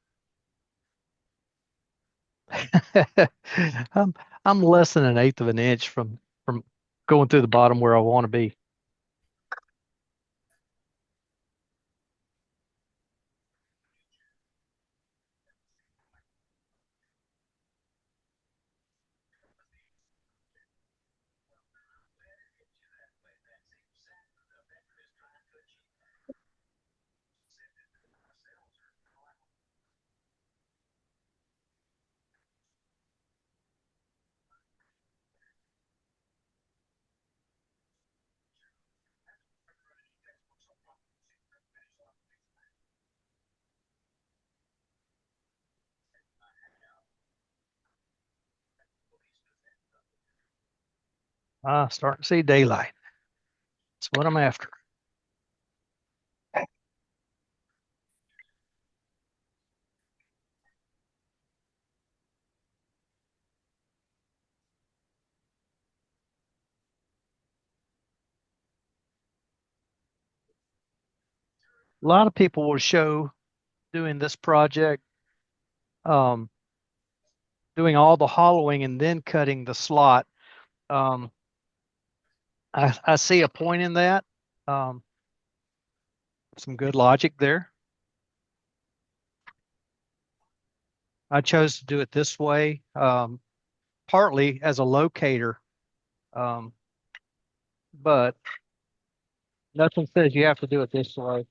I'm less than an eighth of an inch from going through the bottom where I want to be. Starting to see daylight. That's what I'm after. A lot of people will show doing this project, um, doing all the hollowing and then cutting the slot. Um, I see a point in that. Some good logic there. I chose to do it this way, partly as a locator, but nothing says you have to do it this way.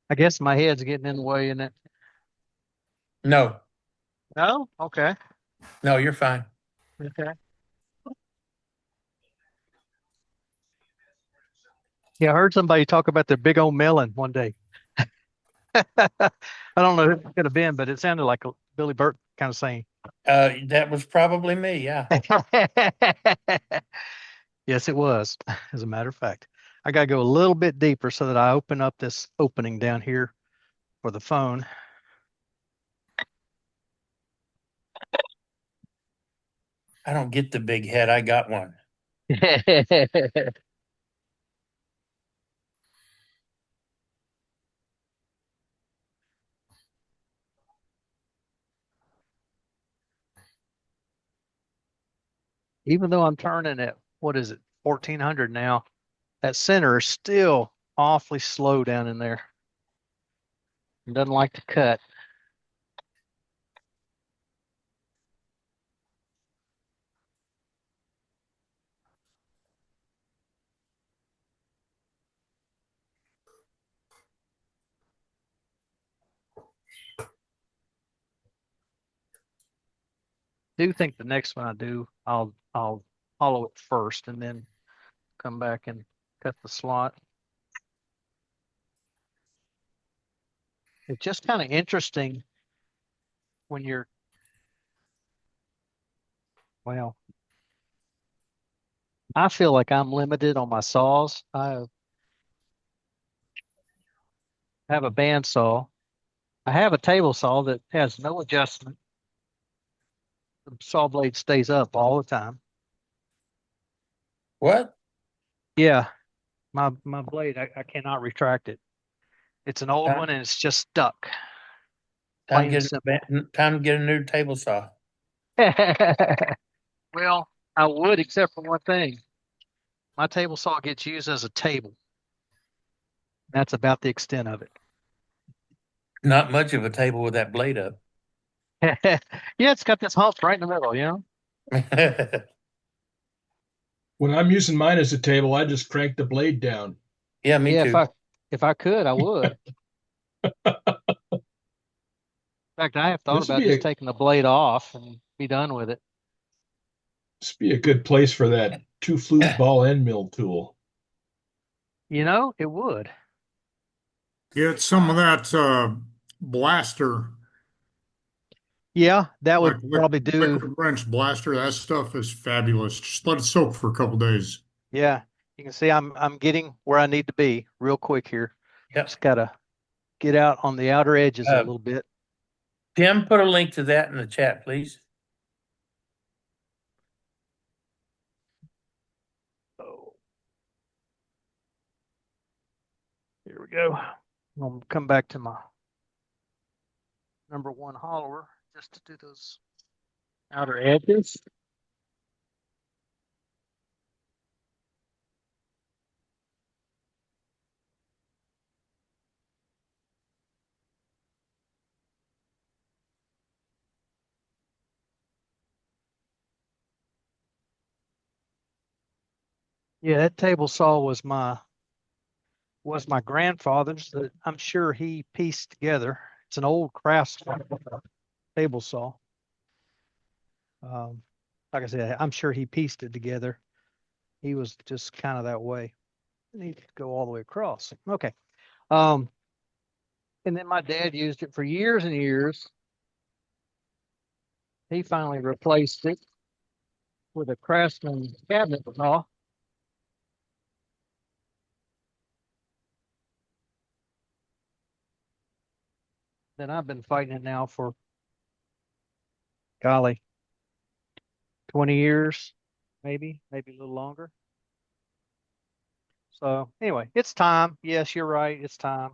I guess my head's getting in the way, isn't it? No, No? Okay. no, you're fine. Okay. Yeah, I heard somebody talk about their big old melon one day. I don't know who it could have been, but it sounded like a Billy Burt kind of saying. That was probably me. Yeah. Yes, it was. As a matter of fact, I got to go a little bit deeper so that I open up this opening down here for the phone. I don't get the big head. I got one. Even though I'm turning at, what is it, 1400 now, that center is still awfully slow down in there. It doesn't like to cut. Do think the next one I do, I'll hollow it first and then come back and cut the slot. It's just kind of interesting when you're, well, I feel like I'm limited on my saws. I have a bandsaw. I have a table saw that has no adjustment. The saw blade stays up all the time. What? Yeah, my blade, I cannot retract it. It's an old one and it's just stuck. Time Plain and simple. time to get a new table saw. Well, I would, except for one thing. My table saw gets used as a table. That's about the extent of it. Not much of a table with that blade up. Yeah, it's got this hump right in the middle, you know? When I'm using mine as a table, I just crank the blade down. Yeah, me too. If I could, I would. In fact, I have thought This would about be just taking the blade off and be done with it. This would be a good place for that 2-flute ball end mill tool. You know, it would. Get some of that blaster, Yeah, that would like probably do. liquid wrench blaster. That stuff is fabulous. Just let it soak for a couple days. Yeah, you can see I'm getting where I need to be real quick here. Yep. Just gotta get out on the outer edges a little bit. Tim, put a link to that in the chat, please. Oh, here we go. I'm gonna come back to my number one hollower just to do those outer edges. Yeah, that table saw was my grandfather's that I'm sure he pieced together. It's an old Craftsman table saw. Like I said, I'm sure he pieced it together. He was just kind of that way. I need to go all the way across. Okay. And then my dad used it for years and years. He finally replaced it with a Craftsman cabinet saw. Then I've been fighting it now for, golly, 20 years, maybe a little longer. So anyway, it's time. Yes, you're right. It's time.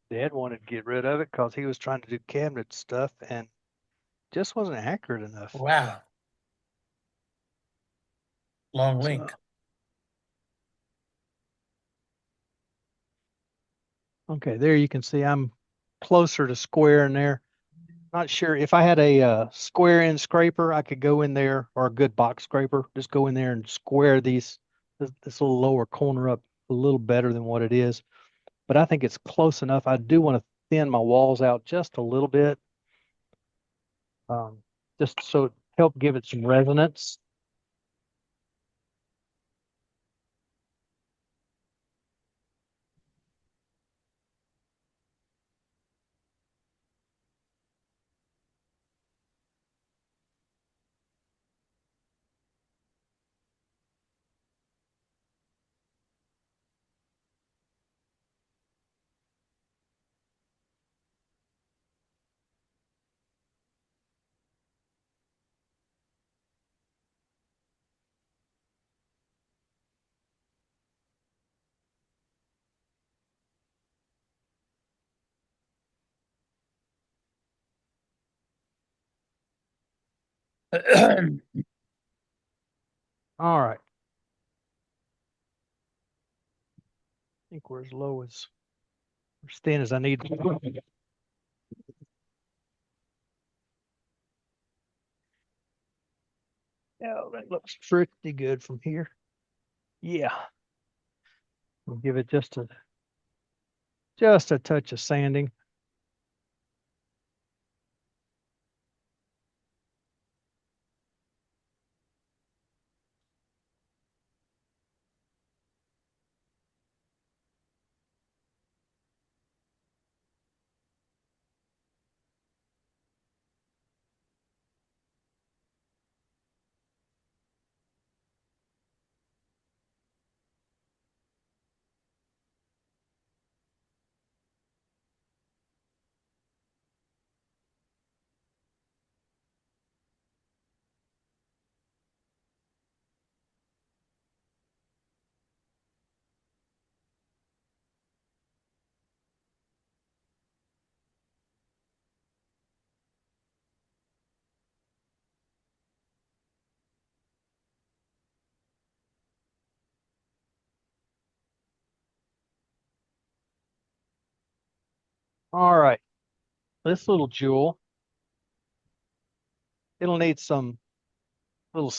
Dad wanted to get rid of it because he was trying to do cabinet stuff and just wasn't accurate enough. Wow. Long link. Okay, there you can see I'm closer to square in there. Not sure if I had a square end scraper, I could go in there, or a good box scraper, just go in there and square this little lower corner up a little better than what it is. But I think it's close enough. I do want to thin my walls out just a little bit, just so it help give it some resonance. All right. I think we're as low as, as thin as I need. Oh, that looks pretty good from here. Yeah. We'll give it just a touch of sanding. All right. This little jewel, it'll need some little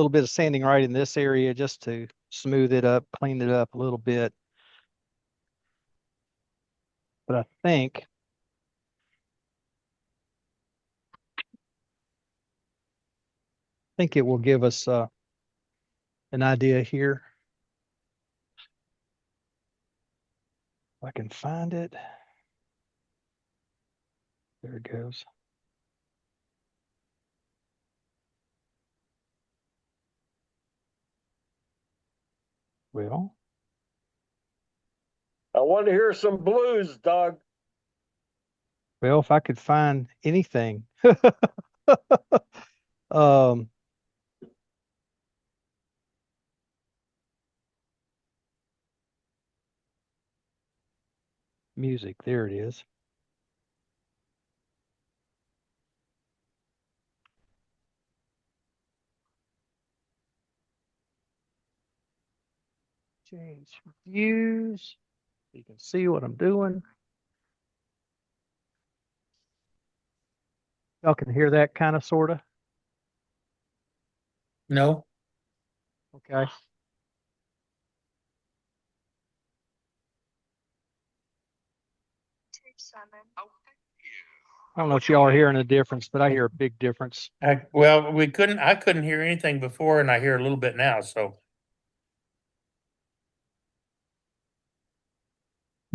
bit of sanding right in this area just to smooth it up, clean it up a little bit. But I think it will give us an idea here. If I can find it. There it goes. Well, I want to hear some blues, Doug. well, if I could find anything. um Music, there it is. Change views. You can see what I'm doing. Y'all can hear that kind of, sort of. No. Okay. I don't know if y'all are hearing a difference, but I hear a big difference. I couldn't hear anything before, and I hear a little bit now. So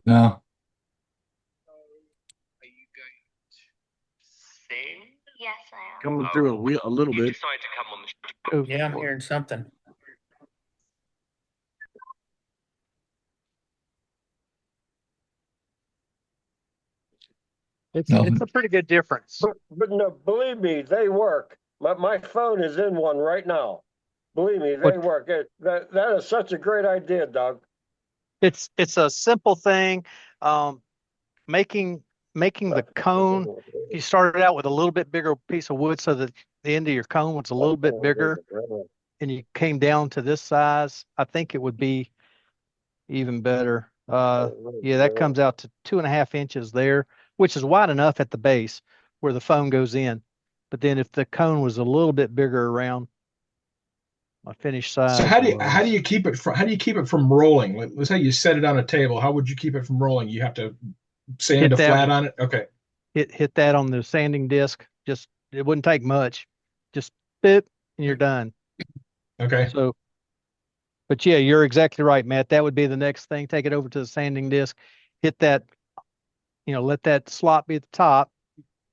No. Coming through a little bit. yeah, I'm hearing something. It's a pretty good difference. But no, believe me, they work. My phone is in one right now. Believe me, they work. That is such a great idea, Doug. It's a simple thing. Making the cone. You started out with a little bit bigger piece of wood so that the end of your cone was a little bit bigger, and you came down to this size. I think it would be even better. Yeah, that comes out to 2.5 inches there, which is wide enough at the base where the phone goes in. But then if the cone was a little bit bigger around, my finished size. So how do you keep it from rolling? Let's say you set it on a table. How would you keep it from rolling? You have to sand a flat on it. Okay. Hit that on the sanding disc. Just, it wouldn't take much. Just bit and you're done. Okay. So, but yeah, you're exactly right, Matt. That would be the next thing. Take it over to the sanding disc. Hit that. Let that slot be at the top,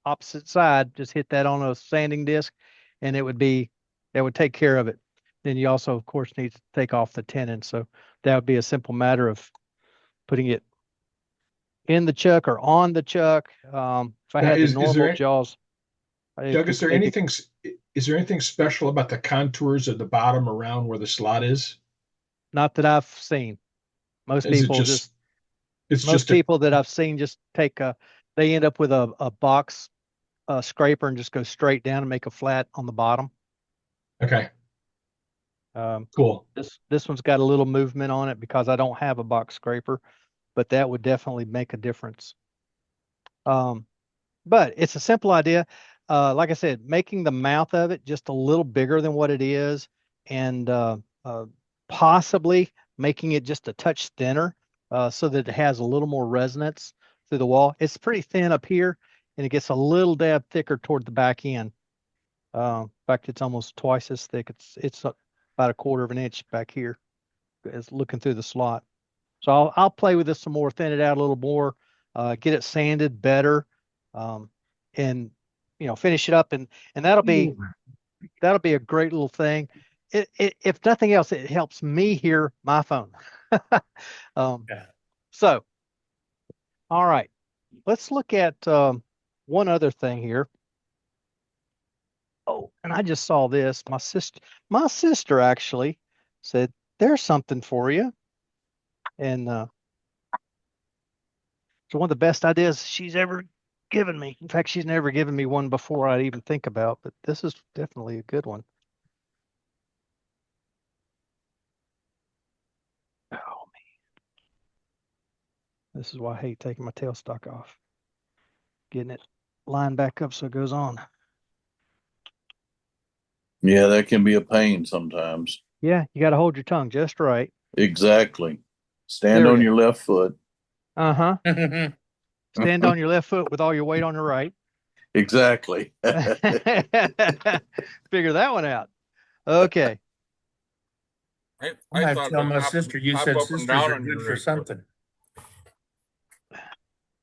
opposite side. Just hit that on a sanding disc, and that would take care of it. Then you also, of course, need to take off the tenon. So that would be a simple matter of putting it in the chuck or on the chuck. If I had the normal jaws. Doug, is there anything special about the contours at the bottom around where the slot is? Not that I've seen. Most people people that I've seen just take they end up with a box scraper and just go straight down and make a flat on the bottom. Okay. Cool. This one's got a little movement on it because I don't have a box scraper, but that would definitely make a difference. But it's a simple idea. Like I said, making the mouth of it just a little bigger than what it is, and possibly making it just a touch thinner so that it has a little more resonance through the wall. It's pretty thin up here, and it gets a little dab thicker toward the back end. In fact, it's almost twice as thick. It's about 1/4 of an inch back here. It's looking through the slot. So I'll play with this some more, thin it out a little more, get it sanded better, and finish it up, and that'll be a great little thing. If nothing else, it helps me hear my phone. So, all right, let's look at one other thing here. Oh, and I just saw this. My sister actually said, "There's something for you," and it's one of the best ideas she's ever given me. In fact, she's never given me one before I'd even think about, but this is definitely a good one. Oh man, this is why I hate taking my tailstock off. Getting it lined back up so it goes on. Yeah, that can be a pain sometimes. Yeah, you got to hold your tongue just right. Exactly. Stand There on we your left foot. Uh-huh. Stand on your left foot with all your weight on your right. Exactly. Figure that one out. Okay. I thought tell it my would sister you hop said up and sisters down are on good your for right foot. something.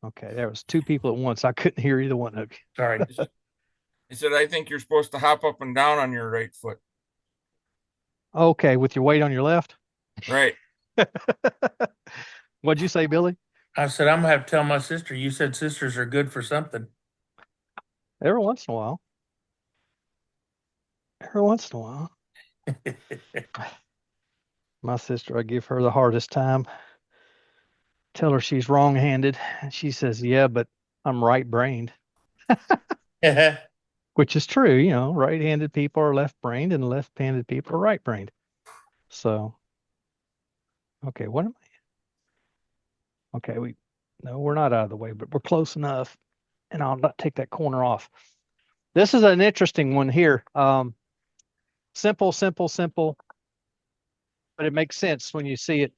Okay, there was two people at once. I couldn't hear either one of you. Sorry. He said, I think you're supposed to hop up and down on your right foot. Okay, with your weight on your left. Right. What'd you say, Billy? I said, I'm gonna have to tell my sister you said sisters are good for something. Every once in a while. Every once in a while. My sister, I give her the hardest time. Tell her she's wrong-handed. And she says, yeah, but I'm right-brained. Which is true. Right-handed people are left-brained and left-handed people are right-brained. So, okay, what am I? Okay, we're not out of the way, but we're close enough. And I'll not take that corner off. This is an interesting one here. Simple, but it makes sense when you see it.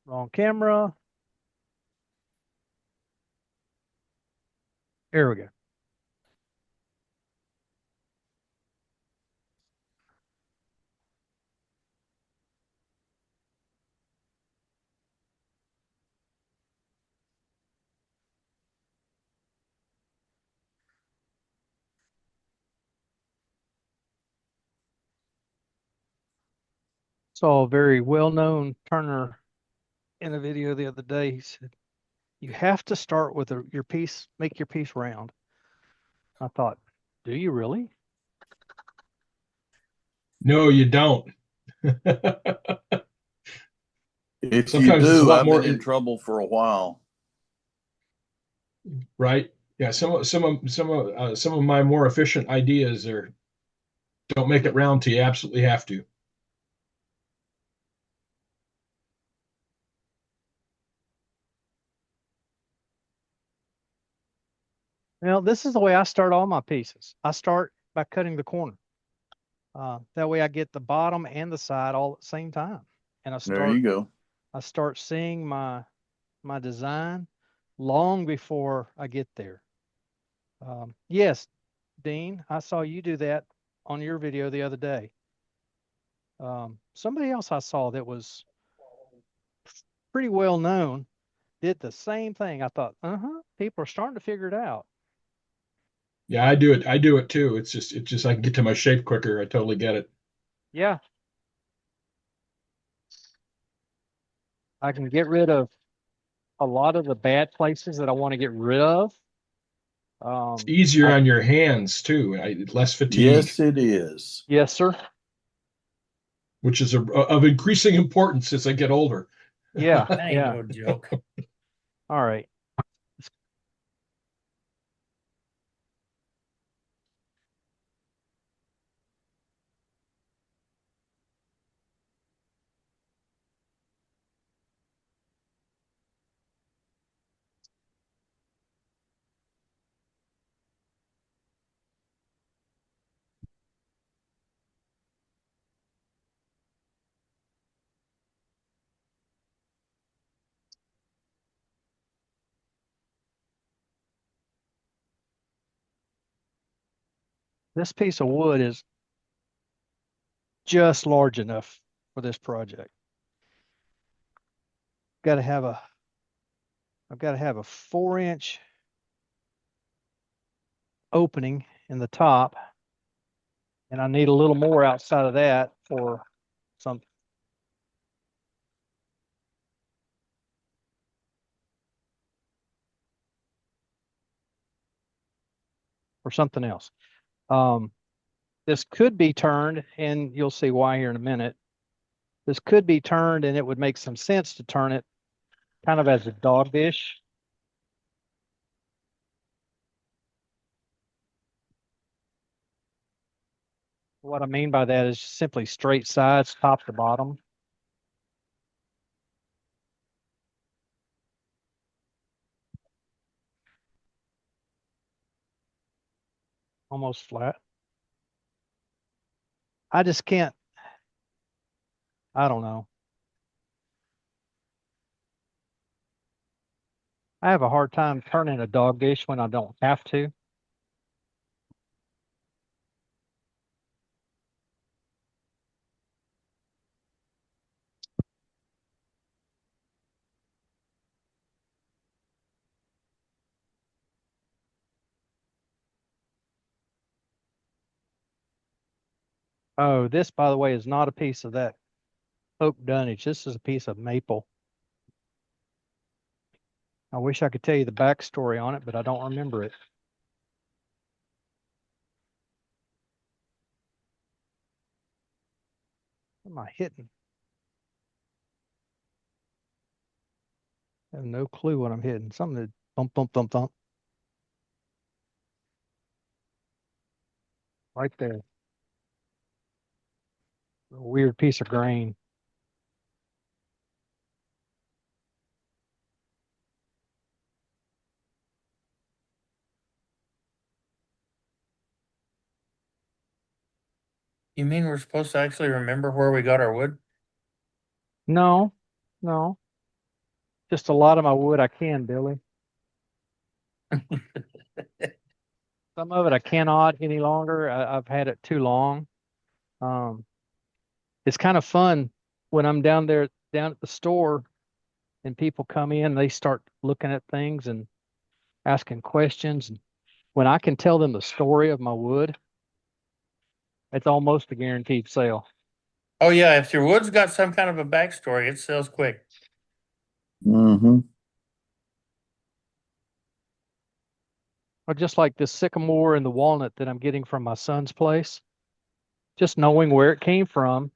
Wrong camera. There we go. Saw a very well-known turner in a video the other day. He said, you have to start with your piece, make your piece round. I thought, do you really? No, you don't. If Sometimes you it's a do, lot I've more been in trouble for a while. Right? Yeah, some of my more efficient ideas don't make it round till you absolutely have to. Well, this is the way I start all my pieces. I start by cutting the corner. That way I get the bottom and the side all at the same time. And There you go. I start seeing my design long before I get there. Yes, Dean, I saw you do that on your video the other day. Somebody else I saw that was pretty well known did the same thing. I thought, people are starting to figure it out. Yeah, I do it. I do it too. It's just I can get to my shape quicker. I totally get it. Yeah. I can get rid of a lot of the bad places that I want to get rid of. It's easier on your hands too. Less fatigue. Yes, it is. Yes, sir. which is of increasing importance as I get older. Yeah, That ain't yeah. no joke. All right. This piece of wood is just large enough for this project. Got to have a, I've got to have a 4-inch opening in the top, and I need a little more outside of that for some. For something else. This could be turned, and you'll see why here in a minute. This could be turned, and it would make some sense to turn it kind of as a dog dish. What I mean by that is simply straight sides, top to bottom. Almost flat. I just can't, I don't know. I have a hard time turning a dog dish when I don't have to. Oh, this, by the way, is not a piece of that oak dunnage. This is a piece of maple. I wish I could tell you the backstory on it, but I don't remember it. What am I hitting? I have no clue what I'm hitting. Something that thump, thump, thump, thump. Right there. A weird piece of grain. You mean we're supposed to actually remember where we got our wood? No, no. Just a lot of my wood I can, Billy. Some of it I cannot any longer. I've had it too long. Um, it's kind of fun when I'm down there down at the store and people come in, they start looking at things and asking questions. And when I can tell them the story of my wood, it's almost a guaranteed sale. Oh yeah, if your wood's got some kind of a backstory, it sells quick. Mm-hmm. Or just like this sycamore and the walnut that I'm getting from my son's place, just knowing where it came from.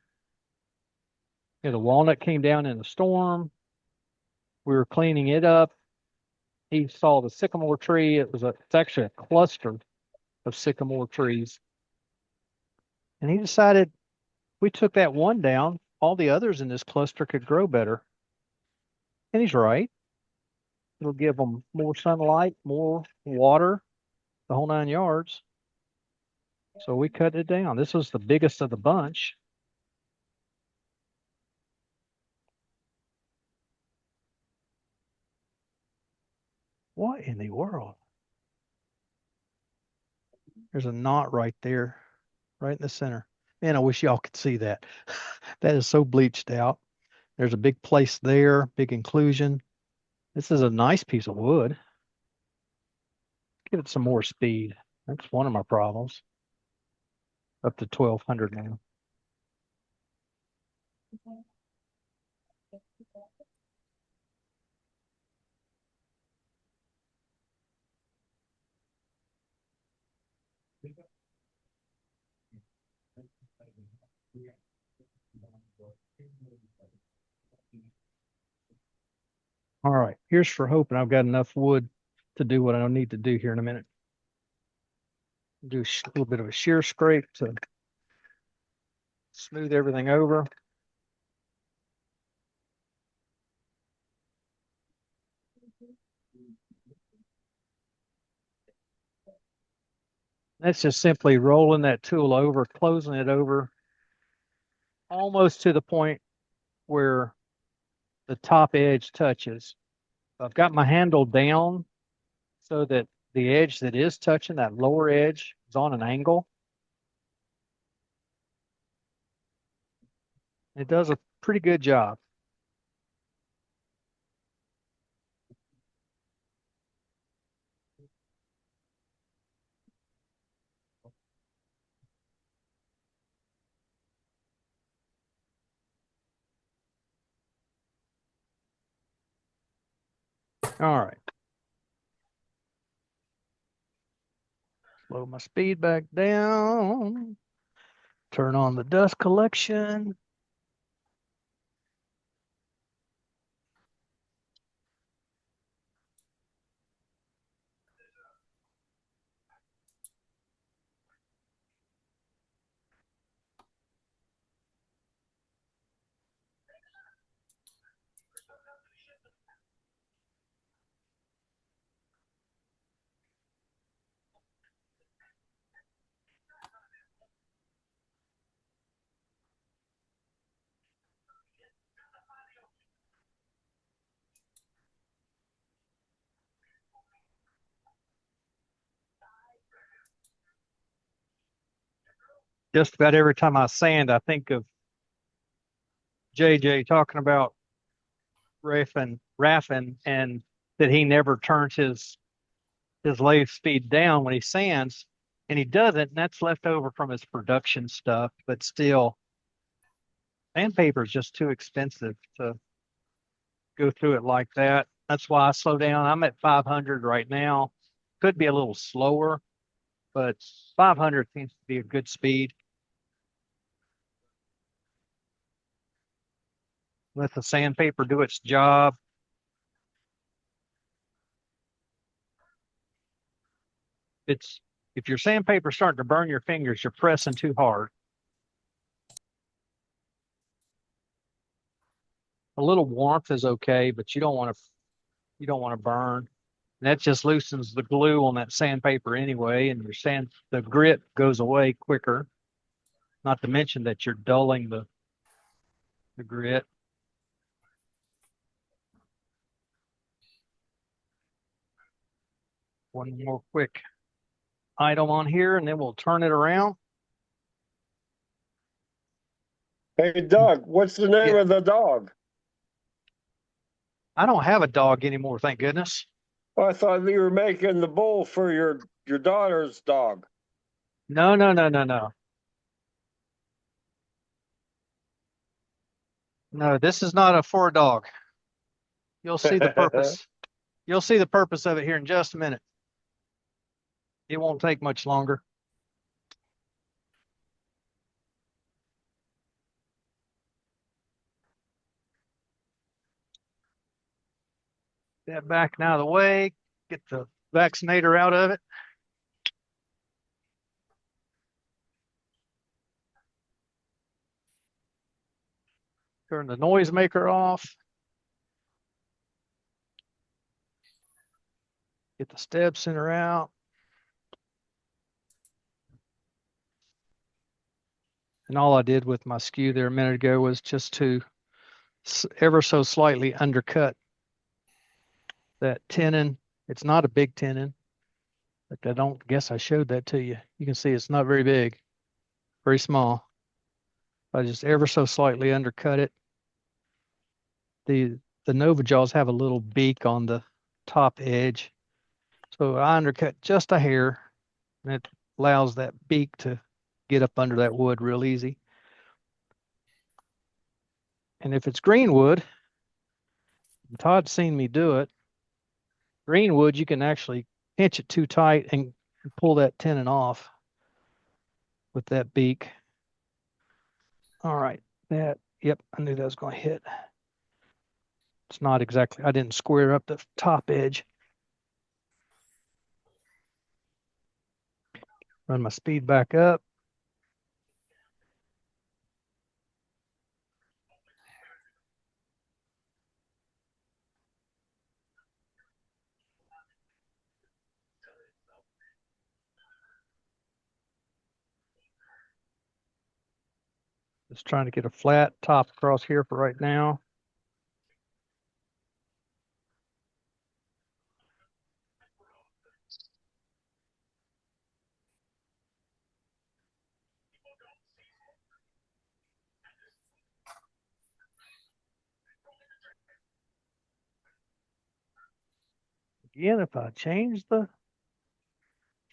You know, the walnut came down in a storm. We were cleaning it up. He saw the sycamore tree. It's actually a cluster of sycamore trees. And he decided we took that one down, all the others in this cluster could grow better. And he's right. It'll give them more sunlight, more water, the whole 9 yards. So we cut it down. This was the biggest of the bunch. What in the world? There's a knot right there, right in the center. Man, I wish y'all could see that. That is so bleached out. There's a big place there, big inclusion. This is a nice piece of wood. Give it some more speed. That's one of my problems. Up to 1200 now. All right, here's for hoping I've got enough wood to do what I need to do here in a minute. Do a little bit of a shear scrape to smooth everything over. That's just simply rolling that tool over, closing it over almost to the point where the top edge touches. I've got my handle down so that the edge that is touching, that lower edge, is on an angle. It does a pretty good job. All right. Slow my speed back down. Turn on the dust collection. Just about every time I sand, I think of JJ talking about Raffin, and that he never turns his lathe speed down when he sands, and he doesn't, and that's left over from his production stuff. But still, sandpaper is just too expensive to go through it like that. That's why I slow down. I'm at 500 right now. Could be a little slower, but 500 seems to be a good speed. Let the sandpaper do its job. If your sandpaper's starting to burn your fingers, you're pressing too hard. A little warmth is okay, but you don't want to burn. And that just loosens the glue on that sandpaper anyway, and the grit goes away quicker. Not to mention that you're dulling the grit. One more quick item on here, and then we'll turn it around. Hey, Doug, what's the name of the dog? I don't have a dog anymore, thank goodness. I thought you were making the bowl for your daughter's dog. No. No, this is not for a dog. You'll see the purpose. You'll see the purpose of it here in just a minute. It won't take much longer. That back out of the way. Get the vaccinator out of it. Turn the noisemaker off. Get the step center out. And all I did with my skew there a minute ago was just to ever so slightly undercut that tenon. It's not a big tenon, but I don't guess I showed that to you. You can see it's not very big, very small. I just ever so slightly undercut it. The Nova jaws have a little beak on the top edge. So I undercut just a hair, and it allows that beak to get up under that wood real easy. And if it's green wood, Todd's seen me do it. Green wood, you can actually pinch it too tight and pull that tenon off with that beak. All right, yep, I knew that was going to hit. It's not exactly, I didn't square up the top edge. Run my speed back up. Just trying to get a flat top across here for right now. Again, if I change the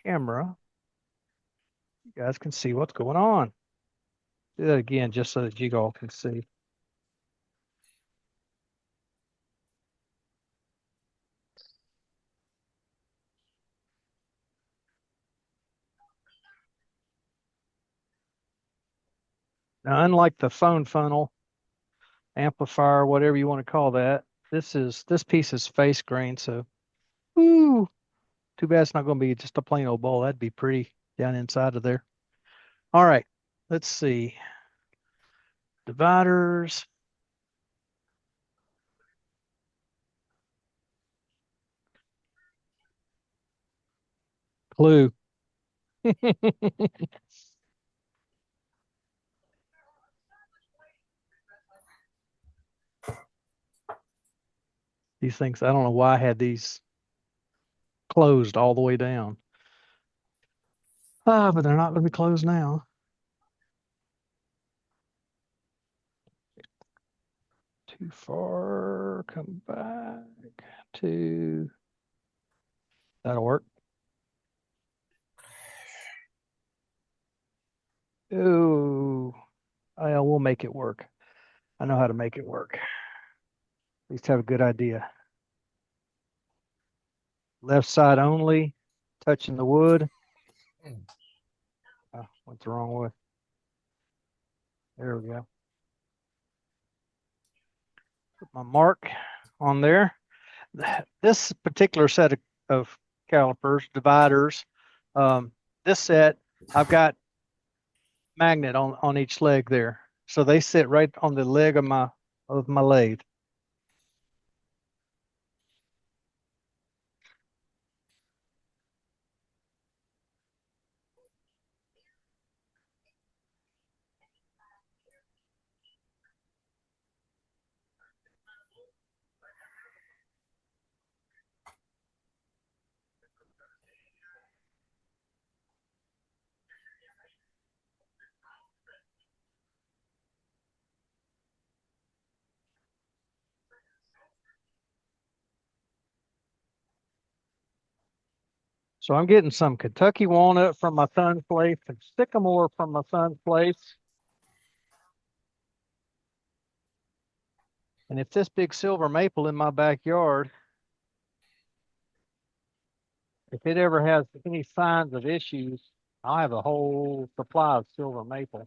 camera, you guys can see what's going on. Do that again just so that you all can see. Now, unlike the phone funnel, amplifier, whatever you want to call that, this piece is face grain, so ooh, too bad it's not going to be just a plain old bowl. That'd be pretty down inside of there. All right, let's see. Dividers. Clue. These things, I don't know why I had these closed all the way down. But they're not going to be closed now. Too far, come back to, that'll work. Oh, we'll make it work. I know how to make it work. At least have a good idea. Left side only, touching the wood. Oh, went the wrong way. There we go. Put my mark on there. This particular set of calipers, dividers, this set, I've got magnet on each leg there. So they sit right on the leg of my lathe. So I'm getting some Kentucky walnut from my son's place and sycamore from my son's place. And if this big silver maple in my backyard, if it ever has any signs of issues, I'll have a whole supply of silver maple.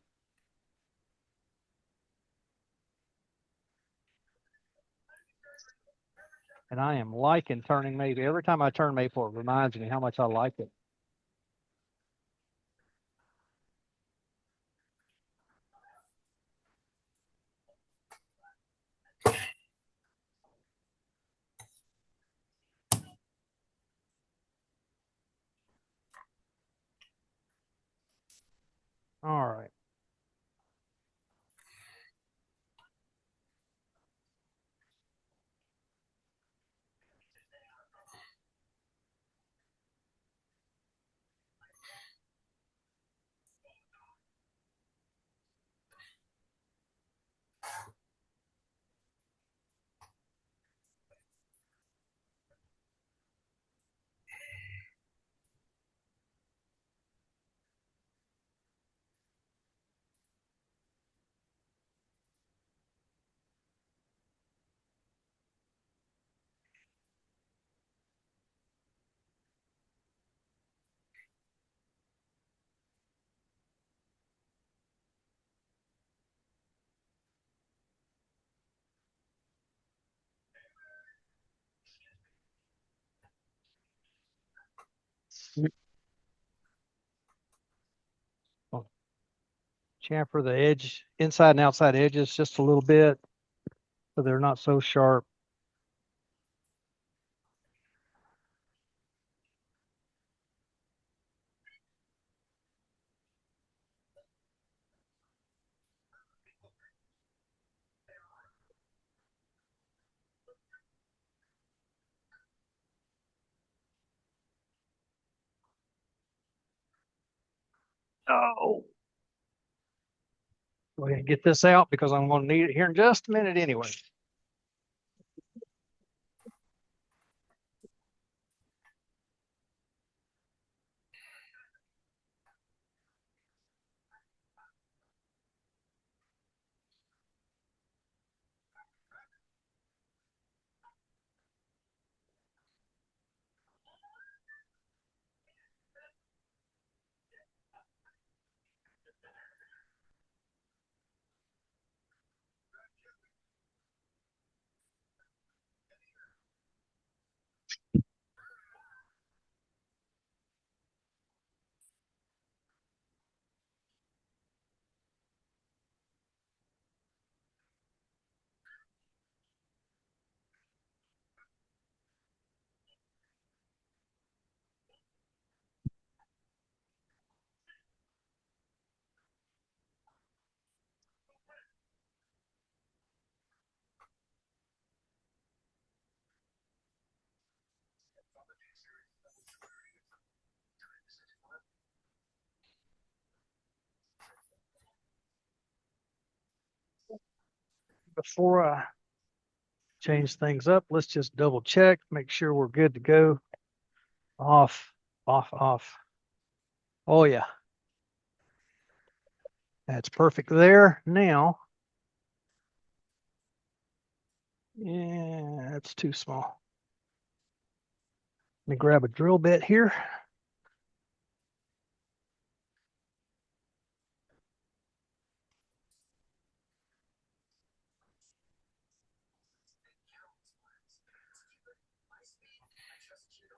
And I am liking turning maple. Every time I turn maple, it reminds me how much I like it. All right. chamfer the edge, inside and outside edges just a little bit, so they're not so sharp. Oh, go ahead and get this out because I'm going to need it here in just a minute anyway. Before I change things up, let's just double check, make sure we're good to go. Off, off, off. Oh yeah. That's perfect there. Now, yeah, that's too small. Let me grab a drill bit here.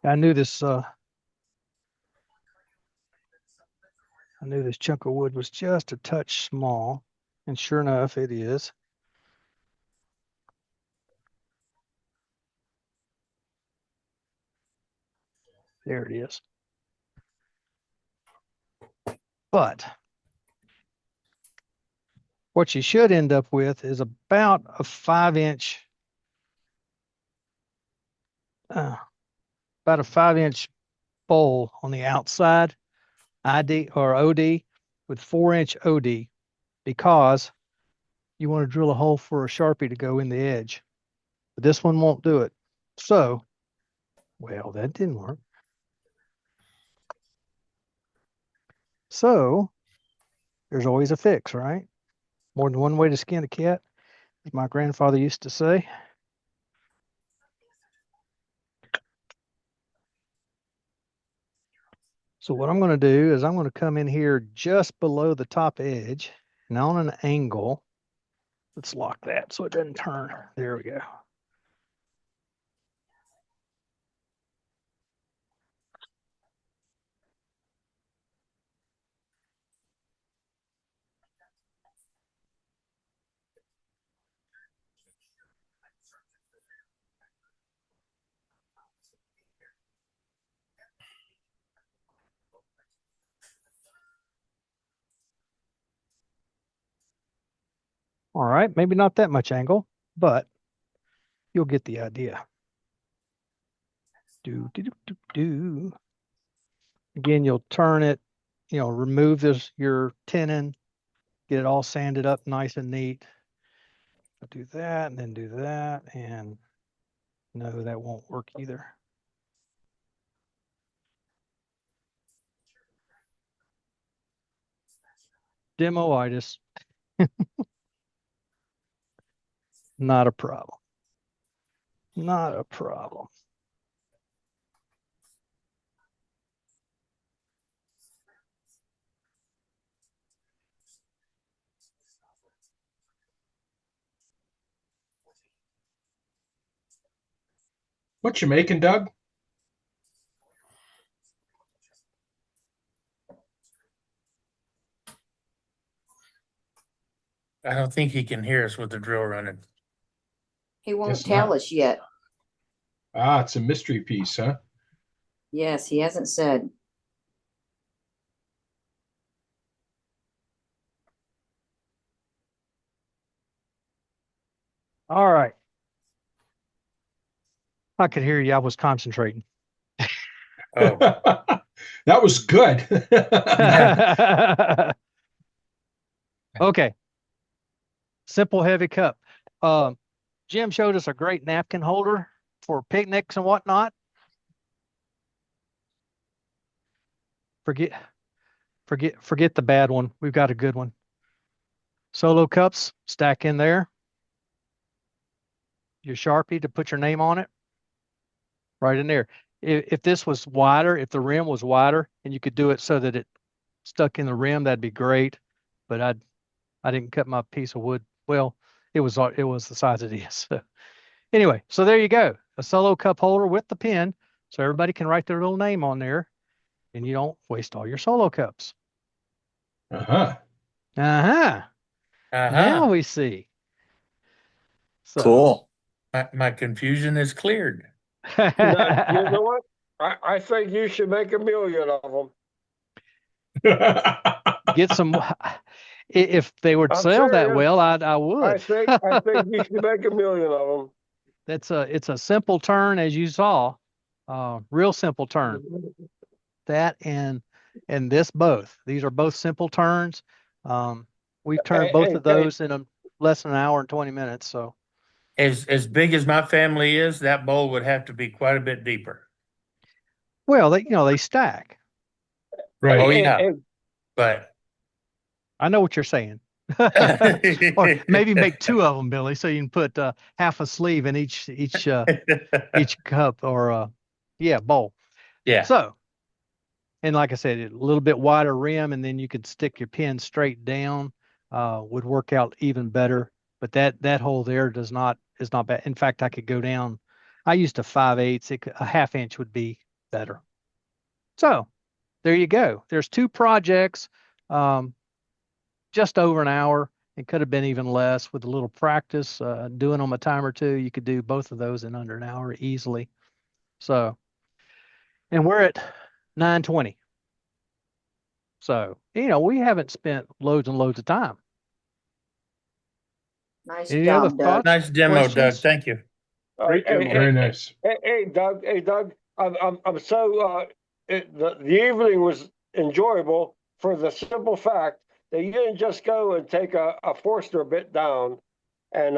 I knew this chunk of wood was just a touch small, and sure enough, it is. There it is. But what you should end up with is about a 5-inch, about a 5-inch bowl on the outside, ID or OD, with 4-inch OD, because you want to drill a hole for a Sharpie to go in the edge. But this one won't do it. So, well, that didn't work. So, there's always a fix, right? More than one way to skin a cat, as my grandfather used to say. So what I'm going to do is I'm going to come in here just below the top edge and on an angle. Let's lock that so it doesn't turn. There we go. All right, maybe not that much angle, but you'll get the idea. Do. Again, you'll turn it, remove your tenon, get it all sanded up nice and neat. I'll do that and then do that, and no, that won't work either. Demoitis. Not a problem. Not a problem. What you making, Doug? I don't think he can hear us with the drill running. He won't Guess tell not. us yet. Ah, it's a mystery piece, huh? Yes, he hasn't said. All right. I could hear you. I was concentrating. Oh, That was good. Okay. Simple heavy cup. Jim showed us a great napkin holder for picnics and whatnot. Forget the bad one. We've got a good one. Solo cups stack in there. Your Sharpie to put your name on it. Right in there. If this was wider, if the rim was wider and you could do it so that it stuck in the rim, that'd be great. But I didn't cut my piece of wood. Well, it was the size it is. So anyway, so there you go. A solo cup holder with the pen, so everybody can write their little name on there, and you don't waste all your solo cups. Uh-huh. Uh-huh. uh-huh. Now we see. So. Cool. My confusion is cleared. Now, you know what? I think you should make 1 million of them. Get some. If they would I'm sell that serious. well, I would. I think you should make 1 million of them. It's a simple turn, as you saw. Real simple turn. That and this both. These are both simple turns. We've turned both of those in less than an hour and 20 minutes. So As big as my family is, that bowl would have to be quite a bit deeper. well, they stack. Right. Oh yeah. But I know what you're saying. Or maybe make 2 of them, Billy, so you can put half a sleeve in each cup or bowl. Yeah. So, and like I said, a little bit wider rim, and then you could stick your pen straight down. Would work out even better. But that hole there is not bad. In fact, I could go down. I used a 5/8. A half inch would be better. So there you go. There's 2 projects. Just over an hour. It could have been even less with a little practice. Doing them a time or two, you could do both of those in under an hour easily. So, and we're at 9:20. So, we haven't spent loads and loads of time. Nice Any job, other Doug. thoughts? Nice demo, questions? Doug. Thank you. Great demo. Very nice. Hey, Doug. I'm so the evening was enjoyable for the simple fact that you didn't just go and take a Forstner bit down and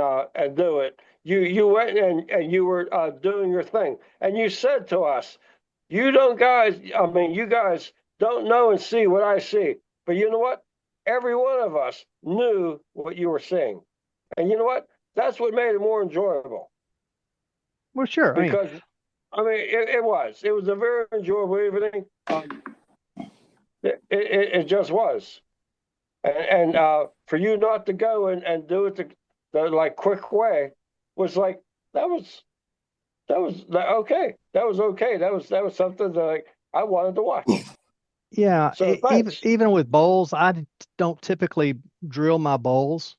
do it. You went and you were doing your thing, and you said to us, you guys don't know and see what I see, but you know what? Every one of us knew what you were seeing, and you know what? That's what made it more enjoyable. Well, sure. Because it was a very enjoyable evening. It just was. And for you not to go and do it the like quick way was like that was okay. That was okay. That was something that I wanted to watch. Yeah, So even with bowls, I don't typically drill my bowls.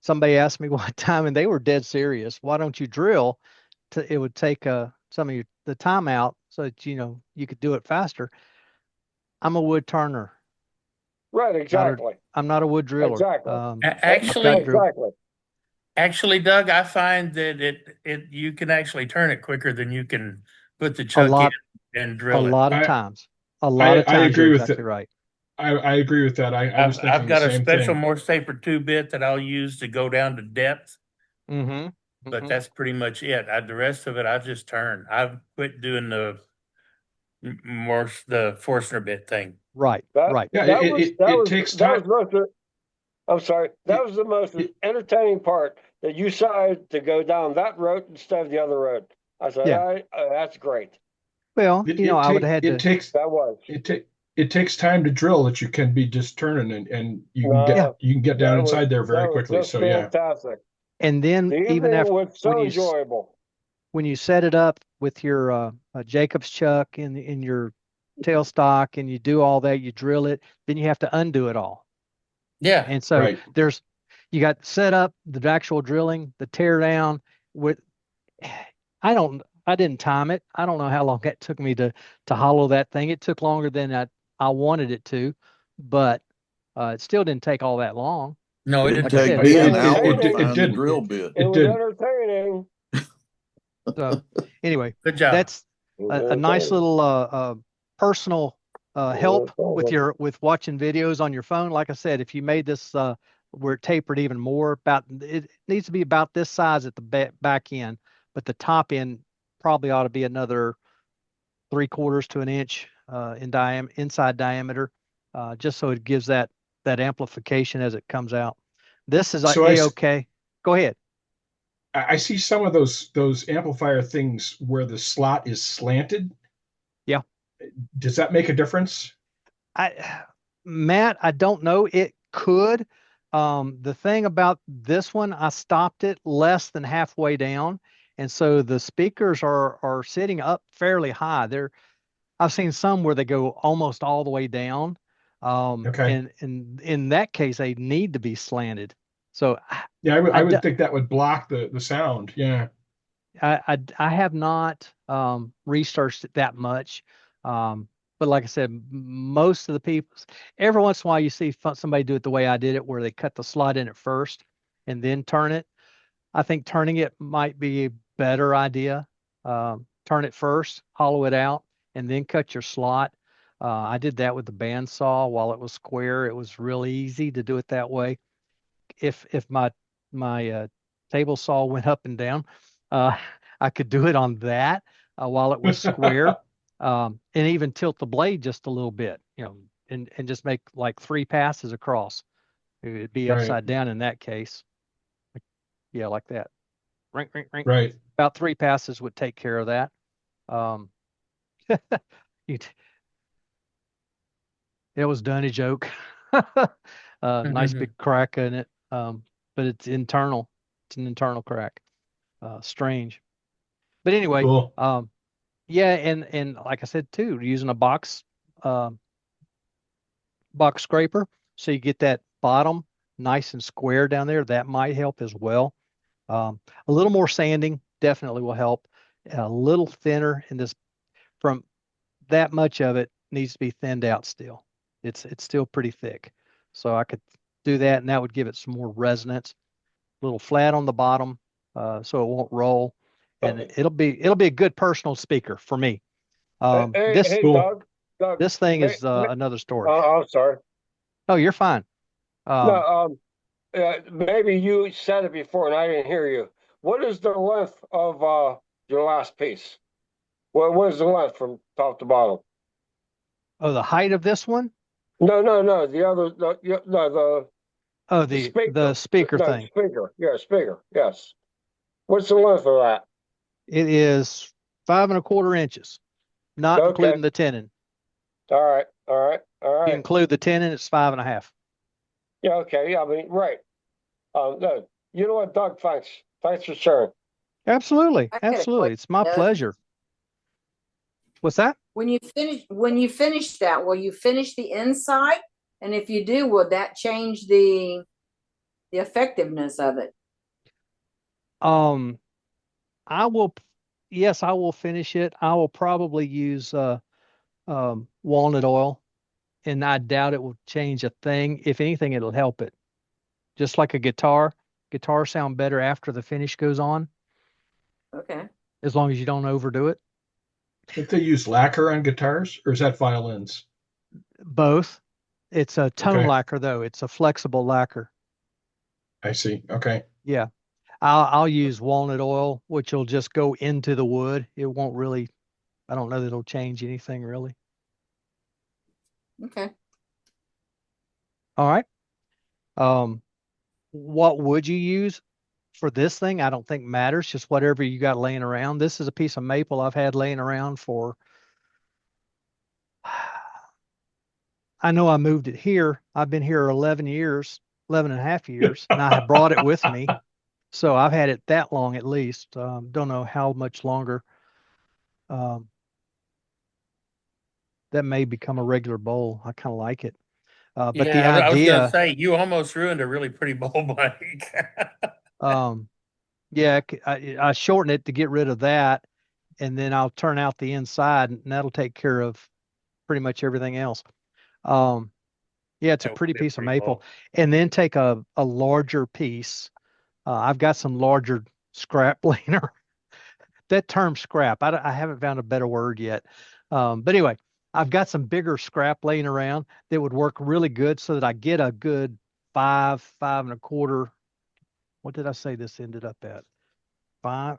Somebody asked me one time, and they were dead serious. Why don't you drill? It would take some of the time out so that you could do it faster. I'm a wood turner. Right, exactly. I'm not a wood driller. Exactly. Actually, Doug, I find that you can actually turn it quicker than you can put the a chuck lot, in and drill a it. lot of times. A lot of times. I agree you're with exactly that. right. I agree with that. I was thinking I've got the a same special thing. Morse taper 2-bit that I'll use to go down to depth. Mm-hmm. But that's pretty much it. The rest of it, I just turn. I've quit doing the Forstner bit thing. Right. Right. Yeah, That takes time. I'm sorry. That was the most entertaining part, that you decided to go down that road instead of the other road. I said, Yeah. that's great. Well, I would have had to. It takes time to drill that you can be just turning and you can get down inside there very quickly. So fantastic. And then The even evening after was so enjoyable. when you set it up with your Jacobs chuck in your tailstock and you do all that, you drill it, then you have to undo it all. Yeah. And so Right. you got set up, the actual drilling, the tear down with, I didn't time it. I don't know how long it took me to hollow that thing. It took longer than I wanted it to, but it still didn't take all that long. No, it Didn't didn't. take said, me It an was hour to entertaining. find the didn't. drill bit. It was didn't. entertaining. So anyway, Good job. that's It was a nice entertaining. little personal help with entertaining. with watching videos on your phone. Like I said, if you made this where it tapered even more, about it needs to be about this size at the back end, but the top end probably ought to be another 3/4 to an inch inside diameter, just so it gives that amplification as it comes out. This is So a-okay. Go ahead. I see some of those amplifier things where the slot is slanted. Yeah. Does that make a difference? Matt, I don't know. It could. The thing about this one, I stopped it less than halfway down, and so the speakers are sitting up fairly high. I've seen some where they go almost all the way down. Okay. And in that case, they need to be slanted. So Yeah, I I d- would think that would block the sound. Yeah. I have not researched it that much. But like I said, most of the people, every once in a while you see somebody do it the way I did it, where they cut the slot in at first and then turn it. I think turning it might be a better idea. Turn it first, hollow it out, and then cut your slot. I did that with the bandsaw while it was square. It was really easy to do it that way. If my table saw went up and down, uh, I could do it on that while it was square, and even tilt the blade just a little bit, and just make like 3 passes across. It'd be Right. upside down in that case. Yeah, like that. Ring, ring, ring. Right. About 3 passes would take care of that. Um, it was done a joke. Nice big crack in it, but it's internal. It's an internal crack. Strange, but anyway, Cool. yeah, and like I said too, using a box scraper, so you get that bottom nice and square down there. That might help as well. A little more sanding definitely will help. A little thinner in this, from that much of it needs to be thinned out still. It's still pretty thick. So I could do that, and that would give it some more resonance. A little flat on the bottom, so it won't roll. And it'll be a good personal speaker for me. This Doug, this thing is another story. I'm sorry. Oh, you're fine. No, maybe you said it before and I didn't hear you. What is the length of your last piece? What is the length from top to bottom? Oh, the height of this one? No. The other, the Oh, the speaker thing. Speaker. Yeah, speaker. Yes. What's the length of that? It is 5 1/4 inches, not Okay. including the tenon. All right. If you include the tenon, it's 5 1/2. Yeah. Okay. I mean, right. No. You know what, Doug? Thanks. Thanks for sharing. Absolutely, I got a absolutely. It's my question, Doug. pleasure. What's that? When you finish that, will you finish the inside? And if you do, will that change the effectiveness of it? I will. Yes, I will finish it. I will probably use walnut oil, and I doubt it will change a thing. If anything, it'll help it. Just like a guitar. Guitars sound better after the finish goes on, Okay. as long as you don't overdo it. If they use lacquer on guitars, or is that violins? Both. It's a tone Okay. lacquer, though. It's a flexible lacquer. I see. Okay. Yeah. I'll use walnut oil, which will just go into the wood. It won't really, I don't know that it'll change anything really. Okay. All right. What would you use for this thing? I don't think matters. Just whatever you got laying around. This is a piece of maple I've had laying around for, I know I moved it here. I've been here 11 years, 11 and a half years, and I have brought it with me. So I've had it that long at least. Don't know how much longer. That may become a regular bowl. I kind of like it. But the Yeah, I was gonna idea, say you almost ruined a really pretty bowl, Mike. um, yeah, I shorten it to get rid of that, and then I'll turn out the inside, and that'll take care of pretty much everything else. Um, yeah, it's a That would pretty be a piece of pretty maple, bowl. and then take a larger piece. I've got some larger scrap planer. That term scrap, I haven't found a better word yet. But anyway, I've got some bigger scrap laying around that would work really good so that I get a good 5.25. What did I say this ended up at? Five,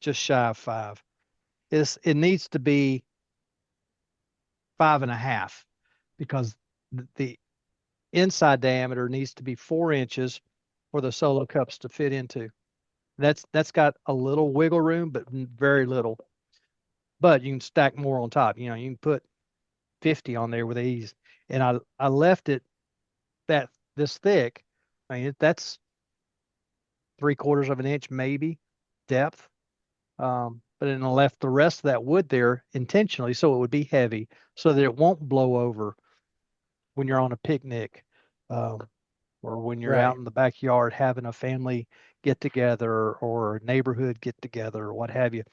just shy of 5. It needs to be 5.5 because the inside diameter needs to be 4 inches for the solo cups to fit into. That's got a little wiggle room, but very little. But you can stack more on top. You can put 50 on there with ease. And I left it this thick. I mean, that's 3/4 of an inch maybe depth. But then I left the rest of that wood there intentionally so it would be heavy, so that it won't blow over when you're on a picnic, um, or when you're out Right. in the backyard having a family get together or a neighborhood get together or what have you.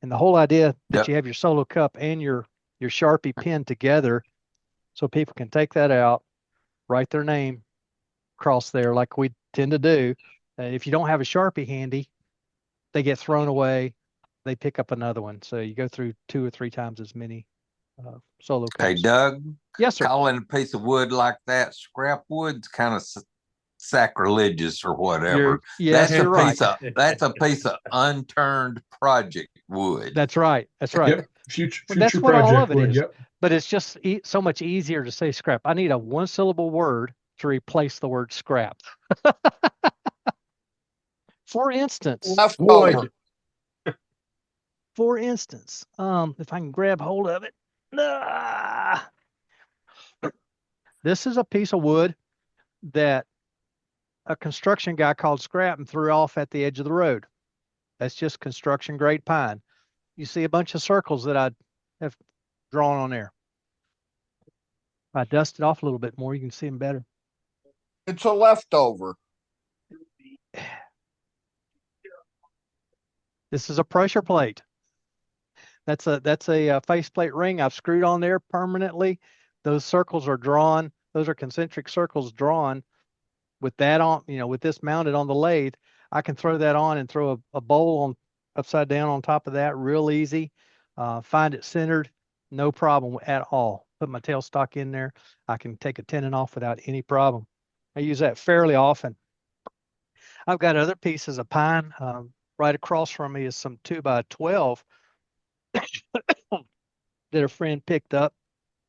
And the whole idea that Yep. you have your solo cup and your Sharpie pen together so people can take that out, write their name across there like we tend to do. And if you don't have a Sharpie handy, they get thrown away. They pick up another one. So you go through 2 or 3 times as many solo Hey, cups. Doug, Yes, sir. calling a piece of wood like that scrap wood's kind of sacrilegious or whatever. Yes, you're right. That's a piece of unturned project wood. That's right. That's right. Yep. Future Well, that's future what all project of it wood. is. Yep. But it's just so much easier to say scrap. I need a 1-syllable word to replace the word scrap. For instance, Leftover. if I can grab hold of it. This is a piece of wood that a construction guy called scrap and threw off at the edge of the road. That's just construction grade pine. You see a bunch of circles that I have drawn on there. If I dust it off a little bit more, you can see them better. It's a leftover. This is a pressure plate. That's a faceplate ring I've screwed on there permanently. Those circles are drawn. Those are concentric circles drawn with that on, with this mounted on the lathe. I can throw that on and throw a bowl on upside down on top of that real easy. Find it centered, no problem at all. Put my tailstock in there. I can take a tenon off without any problem. I use that fairly often. I've got other pieces of pine. Right across from me is some 2x12 that a friend picked up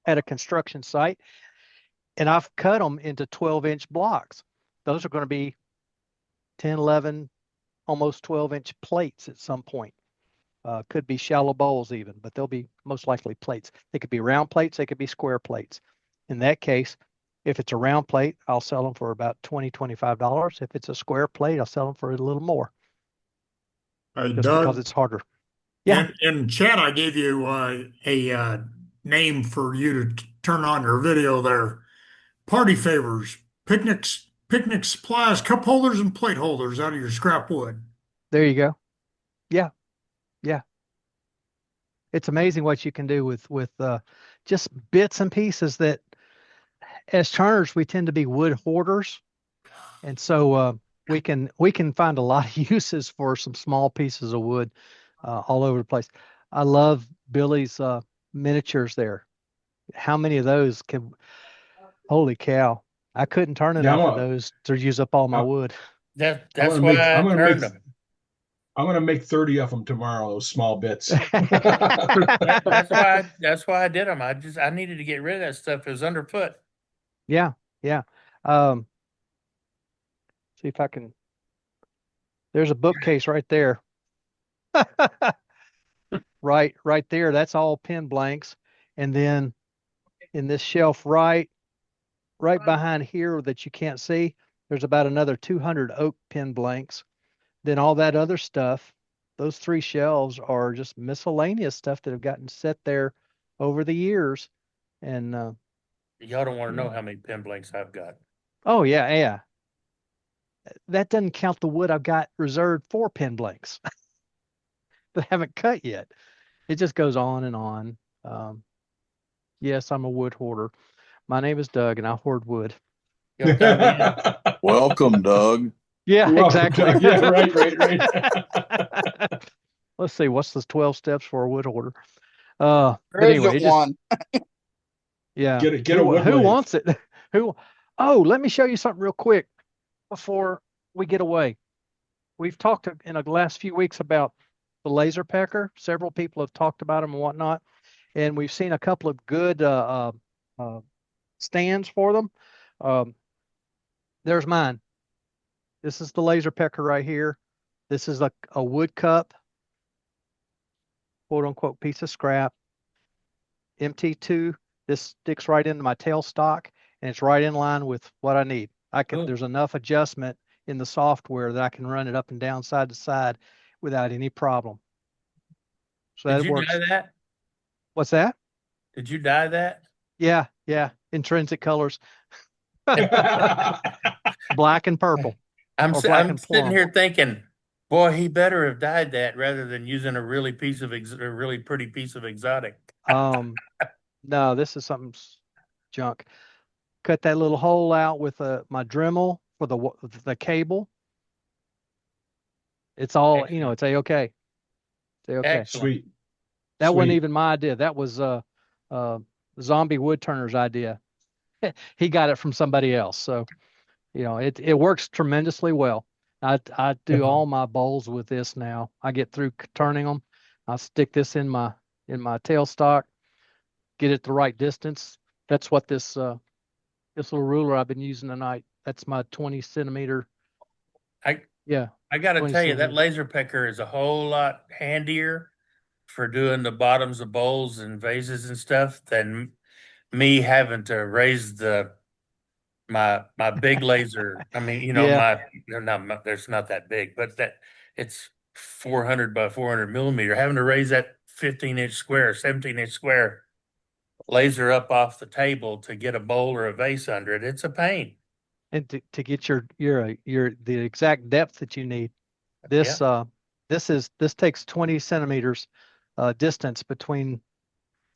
at a construction site, and I've cut them into 12-inch blocks. Those are going to be 10, 11, almost 12-inch plates at some point. Could be shallow bowls even, but they'll be most likely plates. They could be round plates. They could be square plates. In that case, if it's a round plate, I'll sell them for about $20, $25. If it's a square plate, I'll sell them for a little more. Hey, Just Doug, because it's harder. Yeah. in chat, I gave you a name for you to turn on your video there. Party favors, picnic supplies, cup holders, and plate holders out of your scrap wood. There you go. Yeah. Yeah. It's amazing what you can do with just bits and pieces that, as turners, we tend to be wood hoarders. And so we can find a lot of uses for some small pieces of wood all over the place. I love Billy's miniatures there. How many of those holy cow. I couldn't turn Yeah, enough of those to use up all my wood. That's why I turned them. I'm gonna make 30 of them tomorrow. Those small bits. That's why I did them. I needed to get rid of that stuff. It was underfoot. Yeah, yeah. See if I can. There's a bookcase right there. right there. That's all pen blanks. And then in this shelf right behind here that you can't see, there's about another 200 oak pen blanks. Then all that other stuff, those 3 shelves are just miscellaneous stuff that have gotten set there over the years. And Y'all don't want to know how many pin blanks I've got. Oh yeah, yeah. That doesn't count the wood I've got reserved for pin blanks that haven't cut yet. It just goes on and on. Yes, I'm a wood hoarder. My name is Doug, and I hoard wood. You'll come in. Welcome, Doug. Yeah, You're welcome, exactly. Doug. Yeah, right. Let's see, what's the 12 steps for a wood hoarder? But There anyway, isn't one. yeah. Get a wood Who lathe. wants it? Who? Oh, let me show you something real quick before we get away. We've talked in the last few weeks about the laser pecker. Several people have talked about them and whatnot, and we've seen a couple of good stands for them. There's mine. This is the laser pecker right here. This is a wood cup, quote unquote, piece of scrap. MT2. This sticks right into my tailstock, and it's right in line with what I need. There's enough adjustment in the software that I can run it up and down, side to side, without any problem. So Did that you works. dye that? What's that? Did you dye that? Yeah. Intrinsic colors. Black and purple. I'm or black I'm and sitting plum. here thinking, boy, he better have dyed that rather than using a really pretty piece of exotic. No, this is something junk. Cut that little hole out with my Dremel for the cable. It's all, it's A-okay. It's A-okay. Excellent. Sweet. That wasn't even my idea. That was Zombie Woodturner's idea. He got it from somebody else. So, it works tremendously well. I do all my bowls with this now. I get through turning them. I stick this in my tailstock, get it the right distance. That's what this little ruler I've been using tonight. That's my 20 centimeter. I got to 20 tell you, that centimeter. laser pecker is a whole lot handier for doing the bottoms of bowls and vases and stuff than me having to raise my big laser. I mean, Yeah. there's not that big, but it's 400 by 400 millimeter. Having to raise that 15-inch square, 17-inch square laser up off the table to get a bowl or a vase under it, it's a pain. And to get the exact depth that you need. This takes 20 centimeters distance between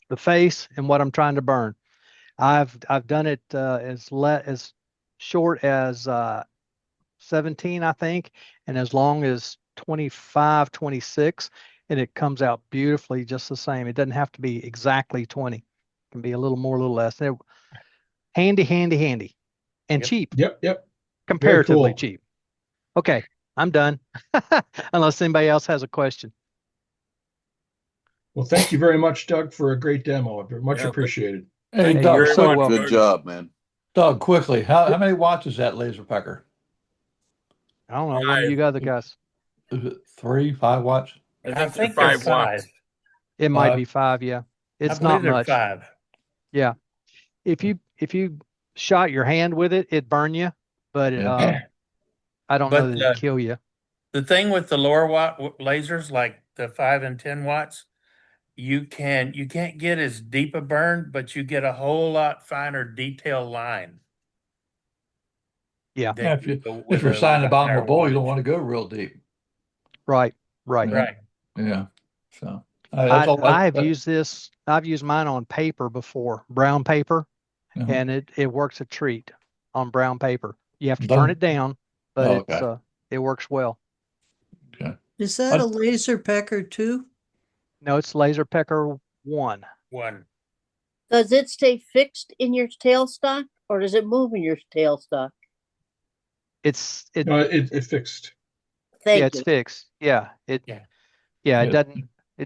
the face and what I'm trying to burn. I've done it as short as 17, I think, and as long as 25, 26, and it comes out beautifully just the same. It doesn't have to be exactly 20. It can be a little more, a little less. Handy, and cheap. Yep. Comparatively cool. cheap. Okay, I'm done. Unless anybody else has a question. Well, thank you very much, Doug, for a great demo. Much appreciated. Hey, Hey, Doug, you're so quick, welcome. good job, man. Doug, quickly, how many watts is that laser pecker? I don't know. One of you other guys. Is it 3, 5 watts? I think they're they're 5 watts. 5. It might be 5. Yeah, it's not they're much. 5. Yeah, if you shot your hand with it, it'd burn you. But I don't know that it'd kill you. The thing with the lower watt lasers, like the 5 and 10 watts, you can't get as deep a burn, but you get a whole lot finer detail line. Yeah. If you're signing the bottom of a bowl, you don't want to go real deep. Right. Yeah. So I've used mine on paper before, brown paper, and it works a treat on brown paper. You have to turn it down, but it works well. Okay. Is that a laser pecker too? No, it's laser pecker 1. Does it stay fixed in your tailstock or does it move in your tailstock? It fixed. It's fixed. Yeah. It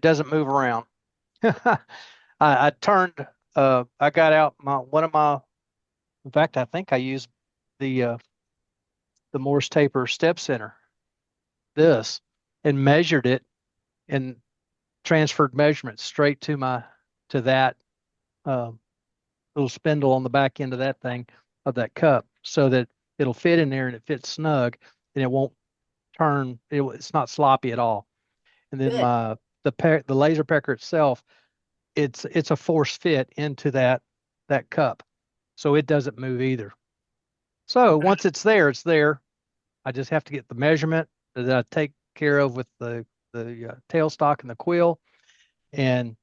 doesn't move around. I turned I got out in fact, I think I used the Morse taper step center, and measured it and transferred measurements straight to that little spindle on the back end of that thing, of that cup, so that it'll fit in there and it fits snug and it won't turn. It's not sloppy at all. And then the laser pecker itself, it's a force fit into that cup. so it doesn't move either. So once it's there, it's there. I just have to get the measurement that I take care of with the tailstock and the quill, and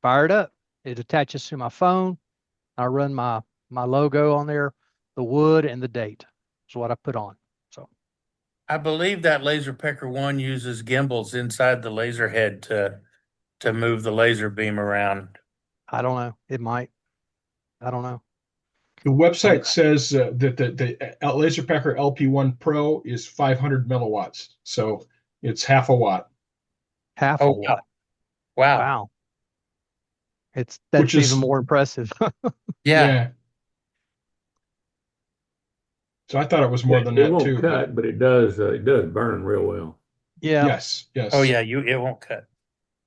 fire it up. It attaches to my phone. I run my logo on there, the wood, and the date is what I put on. So I believe that Laser Pecker 1 uses gimbals inside the laser head to move the laser beam around. I don't know. It might. I don't know. The website says that the LaserPacker LP1 Pro is 500 milliwatts, so it's half a watt. Half a watt. Wow. That's even more impressive. Yeah. So I thought it was more than It that won't too. cut, but it does burn real well. Yeah. Yes. Oh yeah, it won't cut.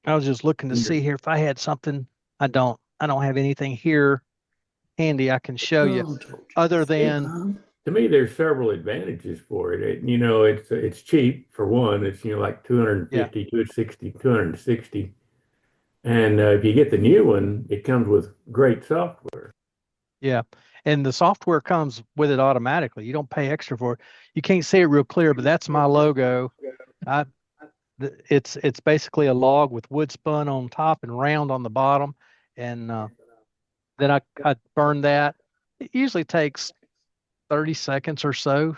I was just looking to see here if I had something. I don't have anything here handy I can show you other than To me, there's several advantages for it. It's cheap for one. It's like 250, 260, 260. And if you get the new one, it comes with great software. Yeah. And the software comes with it automatically. You don't pay extra for it. You can't see it real clear, but that's my logo. It's basically a log with wood spun on top and round on the bottom. And then I burn that. It usually takes 30 seconds or so,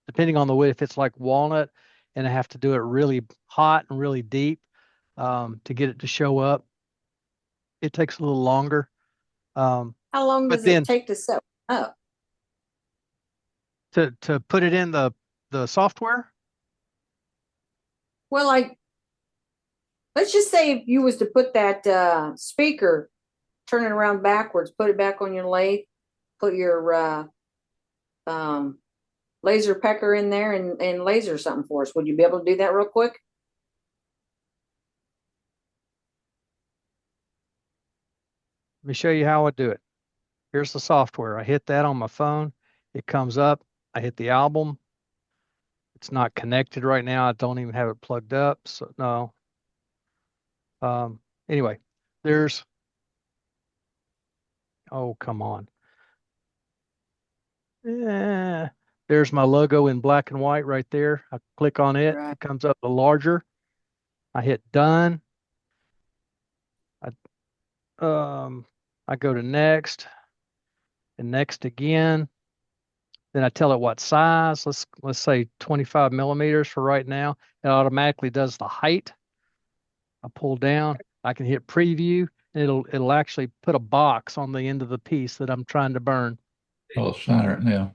depending on the wood. If it's like walnut and I have to do it really hot and really deep to get it to show up, it takes a little longer. How long does it take to set up? To put it in the software? Well, let's just say if you was to put that speaker, turn it around backwards, put it back on your lathe, put your laser pecker in there and laser something for us. Would you be able to do that real quick? Let me show you how I do it. Here's the software. I hit that on my phone. It comes up. I hit the album. It's not connected right now. I don't even have it plugged up. So no. Anyway, oh, come on. Yeah, there's my logo in black and white right there. I click on it. It comes up a larger. I hit done. I go to next and next again. Then I tell it what size. Let's say 25 millimeters for right now. It automatically does the height. I pull down. I can hit preview, and it'll actually put a box on the end of the piece that I'm trying to burn. Oh, center, yeah.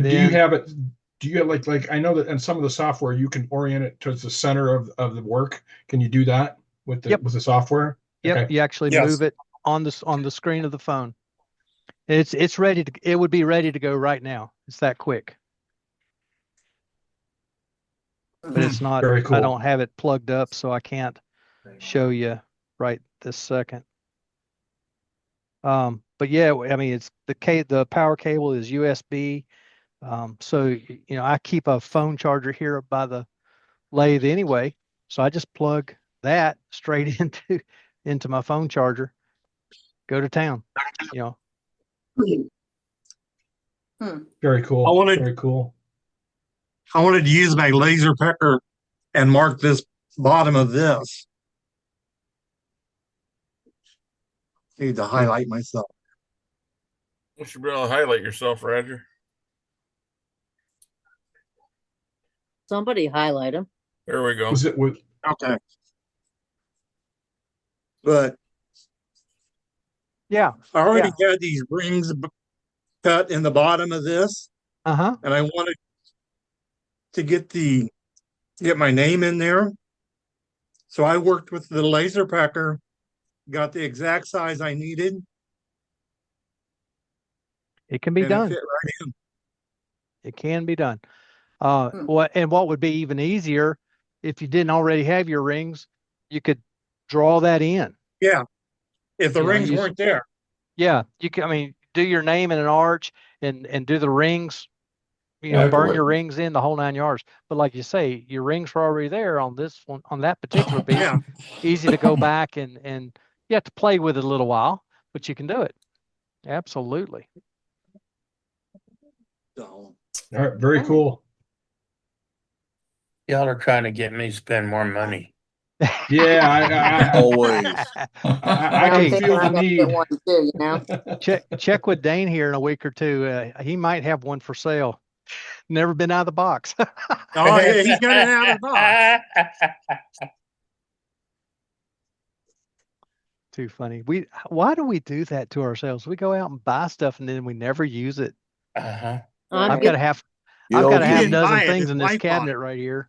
Do you have it? Do you have like I know that in some of the software you can orient it towards the center of the work. Can you do that with the software? Yep, Okay. you actually move it on the screen of the phone. It's ready to. It would be ready to go right now. It's that quick. But it's not. Very cool. I don't have it plugged up, so I can't show you right this second. But yeah, I mean, it's the power cable is USB. So I keep a phone charger here by the lathe anyway, so I just plug that straight into my phone charger. Go to town. Very cool. Very cool. I wanted to use my laser pecker and mark this bottom of this. Need to highlight myself. You should be able to highlight yourself, Roger. Somebody highlight them. There we go. Was it with? Okay. But yeah, I already had these rings cut in the bottom of this. Uh-huh. And I wanted to get my name in there. So I worked with the laser packer, got the exact size I needed. It can be done. It fit right in. It can be done. What would be even easier if you didn't already have your rings, you could draw that in. Yeah. If the rings weren't there. Yeah, you can. I mean, do your name in an arch and do the rings. Yeah, burn your rings in the whole 9 yards. But like you say, your rings were already there on this one, on that particular piece. Yeah. Easy to go back and you have to play with it a little while, but you can do it. Absolutely. All right, very cool. Y'all are trying to get me to spend more money. Yeah, Always. I Hey. can feel the need. One too, you know. Check with Dane here in a week or two. He might have one for sale. Never been out of the box. Oh, yeah, he's got it out of the box. Too funny. Why do we do that to ourselves? We go out and buy stuff and then we never use it. Uh-huh. I've got a half You I've got a owe half me. dozen buy it, things his in this wife bought cabinet right here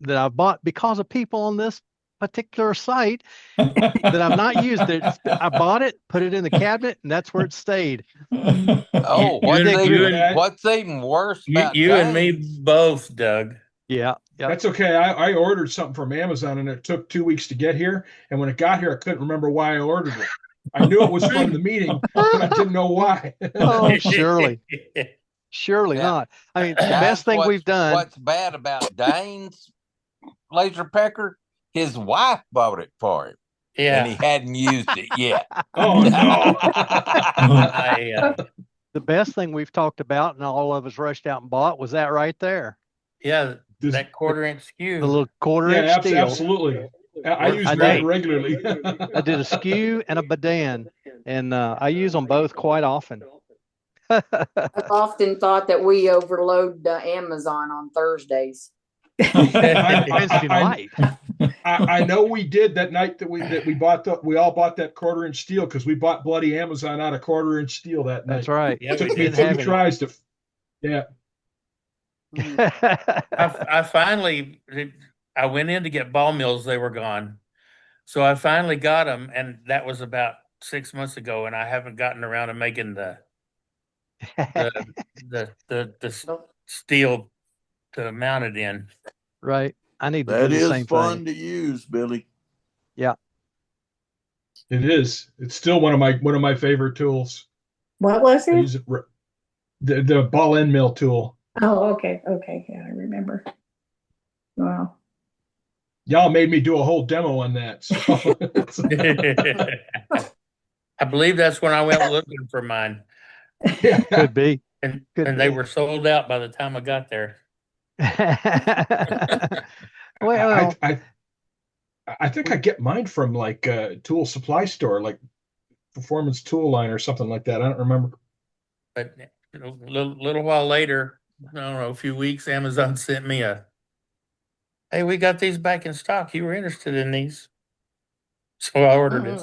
that I bought because of people on this particular site that I've not used it. I bought it, put it in the cabinet, and that's where it stayed. Oh, what's even worse about you and me Danes? both, Doug. Yeah. That's okay. I ordered something from Amazon and it took 2 weeks to get here. And when it got here, I couldn't remember why I ordered it. I knew it was from the meeting, but I didn't know why. Oh, surely Yeah. not. I mean, the Guys, best thing we've done. What's bad about Dane's laser pecker? His wife bought it for him. Yeah. And he hadn't used it yet. Oh no. The best thing we've talked about and all of us rushed out and bought was that right there. Yeah, that 1/4-inch skew. The little 1/4-inch steel. Absolutely. I use that regularly. I did a skew and a badan, and I use them both quite often. I've often thought that we overload Amazon on Thursdays. I know we did that night that we bought we all bought that 1/4-inch steel because we bought bloody Amazon out of 1/4-inch steel that night. That's right. It took me 2 tries to. Yeah. I finally went in to get ball mills. They were gone. So I finally got them. And that was about 6 months ago. And I haven't gotten around to making the steel to mount it in. Right. I need to That do the is same fun thing. to use, Billy. Yeah. It is. It's still one of my favorite tools. What was I it? use it the ball end mill tool. Oh, okay. Okay. Yeah, I remember. Wow. Y'all made me do a whole demo on that. So. I believe that's when I went looking for mine. Could be. And they were sold out by the time I got there. Well, I think I get mine from like a tool supply store, like Performance Tool Line or something like that. I don't remember. But a little while later, I don't know, a few weeks, Amazon sent me hey, we got these back in stock. You were interested in these. So I ordered it.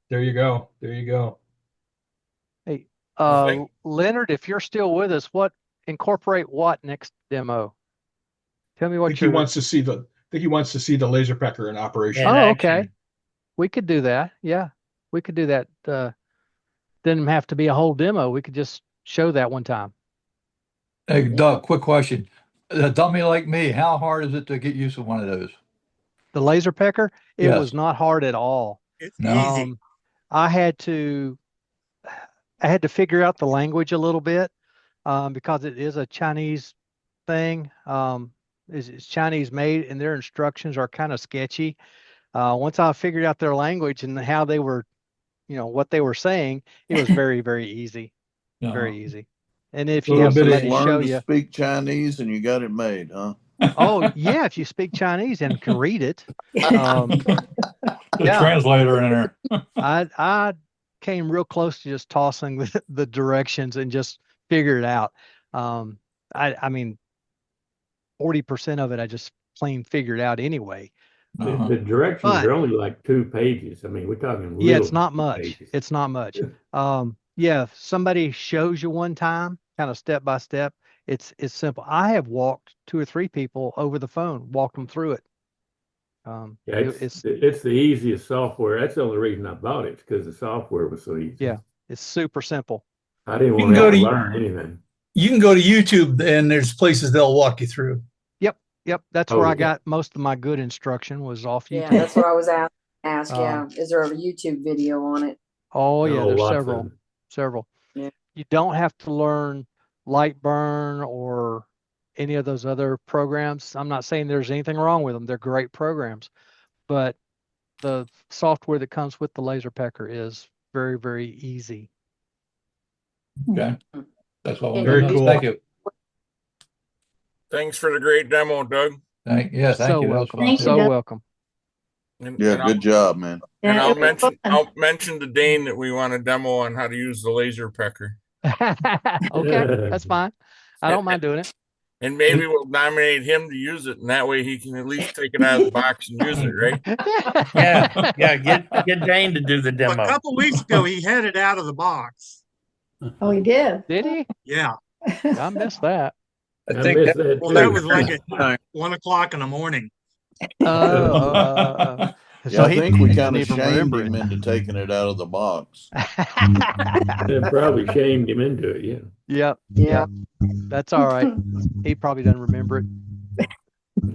There you go. There you go. Hey, Leonard, if you're still with us, incorporate what next demo? Tell me what he wants to see the laser pecker in operation. Oh, okay. We could do that. Yeah, we could do that. Didn't have to be a whole demo. We could just show that one time. Hey, Doug, quick question. A dummy like me, how hard is it to get used to one of those? The laser pecker? It Yes. was not hard at all. It's easy. I had to figure out the language a little bit because it is a Chinese thing. It's Chinese made, and their instructions are kind of sketchy. Once I figured out their language and how they were, what they were saying, it was very, very easy. Very easy. And if you have somebody show you, speak Chinese and you got it made, huh? Oh yeah, if you speak Chinese and can read it. The translator in there. I came real close to just tossing the directions and just figure it out. I mean, 40% of it I just plain figured out anyway. The directions are only like 2 pages. I mean, we're talking it's not much. pages. It's not much. Yeah, if somebody shows you one time, kind of step by step, it's simple. I have walked 2 or 3 people over the phone, walked them through it. It's the easiest software. That's the only reason I bought it, because the software was so easy. Yeah, it's super simple. I didn't want to have to learn anything. You can go to YouTube and there's places they'll walk you through. Yep. That's where I got most of my good instruction was off YouTube. Yeah, that's what I was asked. Yeah, is there a YouTube video on it? Oh yeah, there's several. Yeah. You don't have to learn Lightburn or any of those other programs. I'm not saying there's anything wrong with them. They're great programs, but the software that comes with the laser pecker is very, very easy. Okay. That's all. Very cool. Thank you. Thanks for the great demo, Doug. Thank you. So That was welcome. fun, Thank too. you, So Doug. welcome. Yeah, good job, man. And Yeah, I'll it was fun. mention to Dane that we want a demo on how to use the laser pecker. Okay, that's fine. I don't mind doing it. And maybe we'll nominate him to use it, and that way he can at least take it out of the box and use it, right? Yeah. Get Dane to do the A demo. couple weeks ago, he had it out of the box. Oh, he did. Did he? Yeah. I missed that. I missed that Well, that too. was like at 1 o'clock in the morning. Oh, Yeah, I think we he kind didn't of even shamed remember him it. into taking it out of the box. That probably shamed him into it. Yeah. Yep. Yeah. That's all right. He probably doesn't remember it.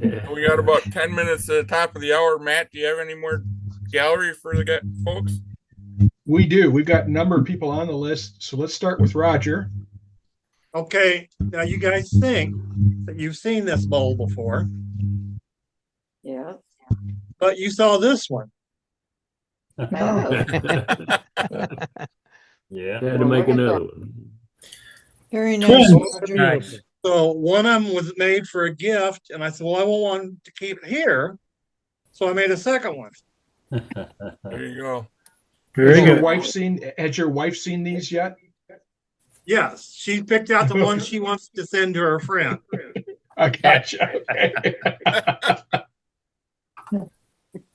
Yeah. We got about 10 minutes at the top of the hour. Matt, do you have any more gallery for the folks? We do. We've got a number of people on the list. So let's start with Roger. Okay, now you guys think that you've seen this bowl before, Yeah. but you saw this one. Yeah. Had to make another one. Very nice. Nice. So one of them was made for a gift, and I said, well, I want to keep it here. So I made a second one. There you go. Very Has your good. wife seen these yet? Yes, she picked out the one she wants to send to her friend. I gotcha. Okay.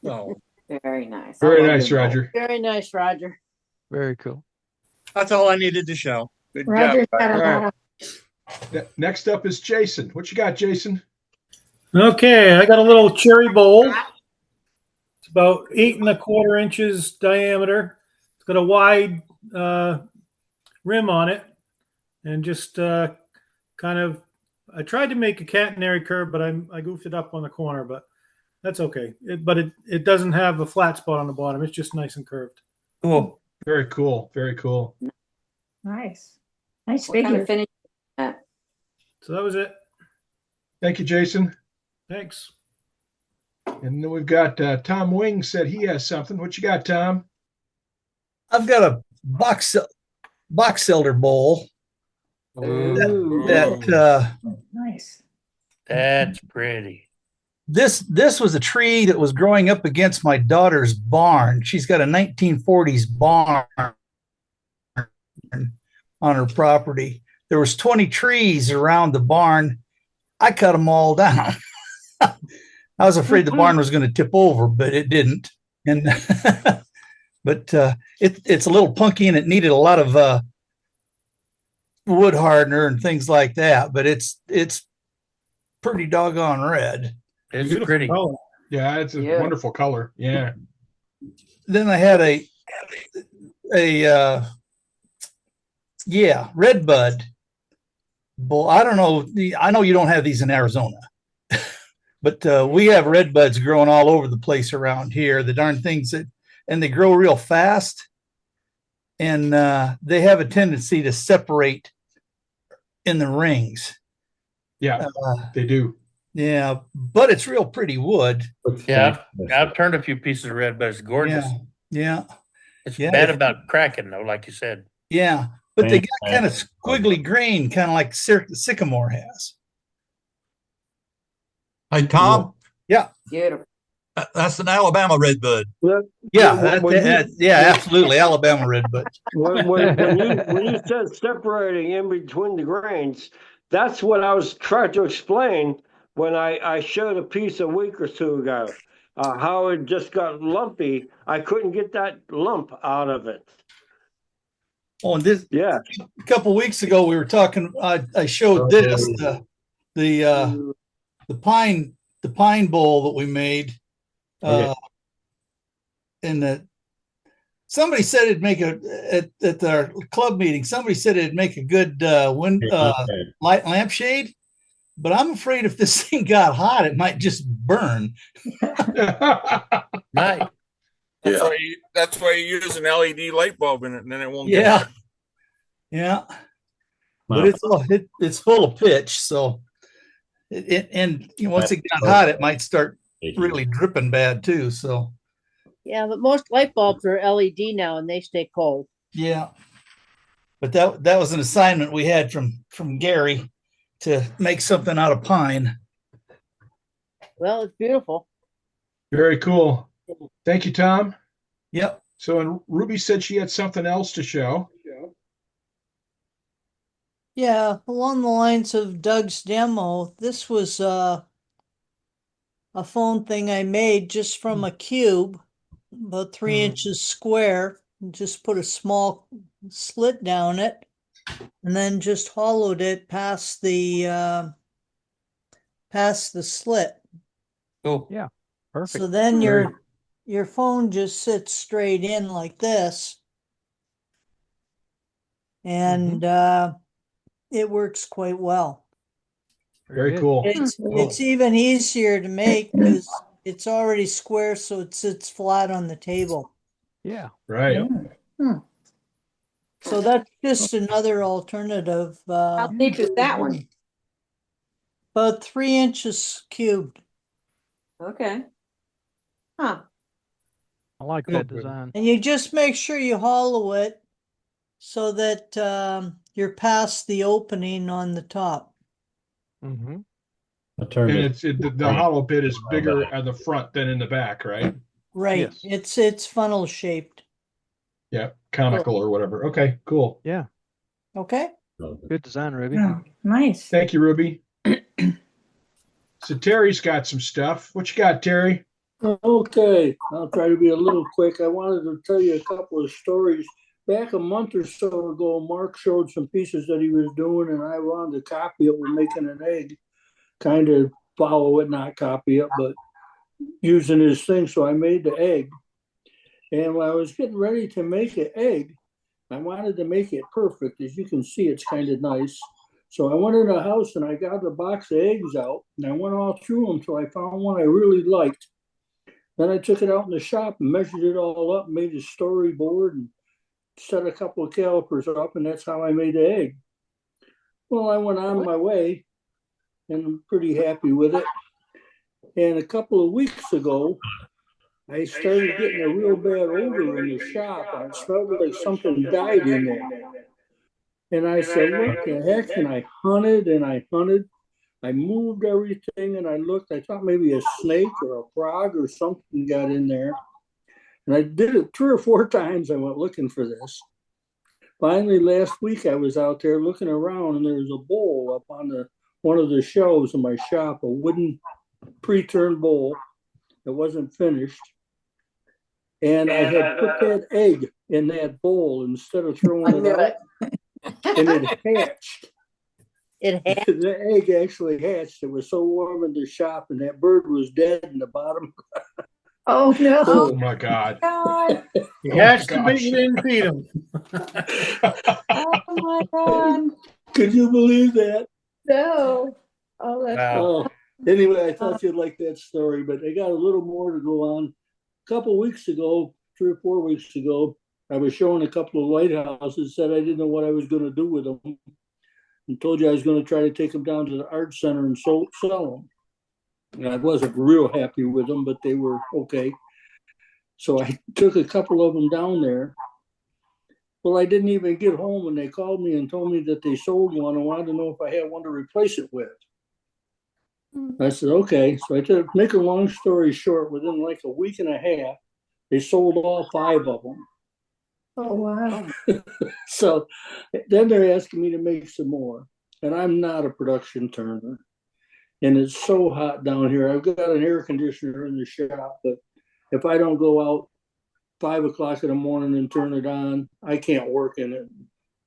So Very nice. Very I love nice, your bowl. Roger. Very nice, Roger. Very cool. that's all I needed to show. Good Roger's job. got a All lot right. of Next up is Jason. What you got, Jason? Okay, I got a little cherry bowl. It's about 8¼ inches diameter. It's got a wide rim on it, and just kind of. I tried to make a catenary curve, but I goofed it up on the corner, but that's okay. But it doesn't have a flat spot on the bottom. It's just nice and curved. Cool. Very cool. Very cool. nice. Nice What kind figure. of finish? So that was it. Thank you, Jason. Thanks. And then we've got Tom Wing said he has something. What you got, Tom? I've got a box elder bowl that Nice. That's pretty. this was a tree that was growing up against my daughter's barn. She's got a 1940s barn on her property. There was 20 trees around the barn. I cut them all down. I was afraid the barn was going to tip over, but it didn't. And but it's a little punky and it needed a lot of wood hardener and things like that. But it's pretty doggone red. It's Beautiful pretty. color. Yeah, it's a wonderful color. Yeah. Then I had a red bud bull. I don't know. I know you don't have these in Arizona, but we have red buds growing all over the place around here. The darn things and they grow real fast, and they have a tendency to separate in the rings. Yeah, they do. Yeah, but it's real pretty wood. Yeah, I've turned a few pieces of red, but it's gorgeous. Yeah. It's Yeah. bad about cracking though, like you said. Yeah, but they got kind of squiggly grain, kind of like sycamore has. Hey, Tom, Yeah. Beautiful. that's an Alabama redbud. Yeah, absolutely. Alabama redbud. When you said separating in between the grains, that's what I was trying to explain when I showed a piece a week or two ago. How it just got lumpy. I couldn't get that lump out of it. Oh, and this a couple weeks ago we were talking. I showed this the pine bowl that we made, and somebody said it'd make at our club meeting. Somebody said it'd make a good light lampshade. But I'm afraid if this thing got hot, it might just burn. Right. That's why you use an LED light bulb in it, and then it won't. Yeah. Get Yeah. But it's full of pitch, so once it got hot, it might start really dripping bad too. So Yeah, but most light bulbs are LED now and they stay cold. Yeah. But that was an assignment we had from Gary to make something out of pine. Well, it's beautiful. Very cool. Thank you, Tom. Yep. So, and Ruby said she had something else to show. Yeah, along the lines of Doug's demo, this was a phone thing I made just from a cube, about 3 inches square. Just put a small slit down it, and then just hollowed it past the slit. Cool. Yeah, perfect. So then your phone just sits straight in like this, and it works quite well. Very cool. It's even easier to make because it's already square, so it sits flat on the table. Yeah. Right. So that's just another alternative. How deep is that one? About 3 inches cubed. Okay. Huh. I like that design. And you just make sure you hollow it so that you're past the opening on the top. Mm-hmm. And the hollow bit is bigger at the front than in the back, right? Right. Yes. It's funnel shaped. Yeah, conical or whatever. Okay, cool. Yeah. Okay. Good design, Ruby. Oh, nice. Thank you, Ruby. So Terry's got some stuff. What you got, Terry? Okay, I'll try to be a little quick. I wanted to tell you a couple of stories. Back a month or so ago, Mark showed some pieces that he was doing, and I wanted to copy it with making an egg, kind of follow it, not copy it, but using his thing. So I made the egg. And when I was getting ready to make an egg, I wanted to make it perfect. As you can see, it's kind of nice. So I went in the house and I got the box of eggs out, and I went all through them until I found one I really liked. Then I took it out in the shop and measured it all up, made a storyboard, and set a couple of calipers up, and that's how I made the egg. Well, I went on my way, and I'm pretty happy with it. And a couple of weeks ago, I started getting a real bad odor in the shop, and it smelled like something died in there. And I said, what the heck? And I hunted and I hunted. I moved everything and I looked. I thought maybe a snake or a frog or something got in there. And I did it 3 or 4 times. I went looking for this. Finally, last week I was out there looking around, and there was a bowl up on one of the shelves in my shop, a wooden pre-turned bowl that wasn't finished. And I had put that egg in that bowl instead of throwing it out. And it hatched. The egg actually hatched. It was so warm in the shop, and that bird was dead in the bottom. Oh no! Oh my God! He hatched him, but you didn't feed him. Oh my God! Could you believe that? No. Oh, that's wow. Anyway, I thought you'd like that story, but I got a little more to go on. A couple weeks ago, 3 or 4 weeks ago, I was showing a couple of lighthouses. Said I didn't know what I was going to do with them, and told you I was going to try to take them down to the art center and sell them. And I wasn't real happy with them, but they were okay. So I took a couple of them down there. Well, I didn't even get home, and they called me and told me that they sold one and wanted to know if I had one to replace it with. I said, okay. So I took, make a long story short, within like a week and a half, they sold all 5 of them. Oh, wow. So then they're asking me to make some more. And I'm not a production turner. And it's so hot down here. I've got an air conditioner in the shop, but if I don't go out 5 o'clock in the morning and turn it on, I can't work in it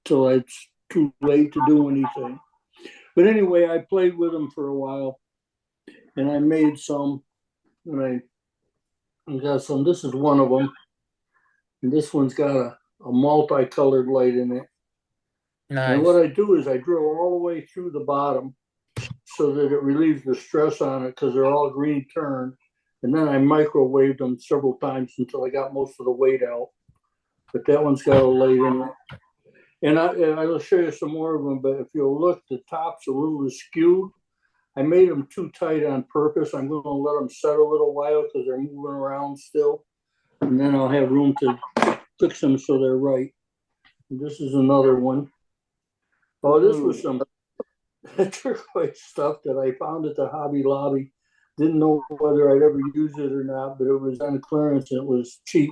till it's too late to do anything. But anyway, I played with them for a while, and I made some, and I got some. This is one of them, and this one's got a multicolored light in it. Nice. And what I do is I drill all the way through the bottom so that it relieves the stress on it, because they're all green turned. And then I microwaved them several times until I got most of the weight out. But that one's got a light in it. And I'll show you some more of them, but if you'll look, the top's a little askew. I made them too tight on purpose. I'm going to let them set a little while because they're moving around still. and then I'll have room to fix them so they're right. And this is another one. Oh, this was some turquoise stuff that I found at the Hobby Lobby. Didn't know whether I'd ever use it or not, but it was on clearance and it was cheap.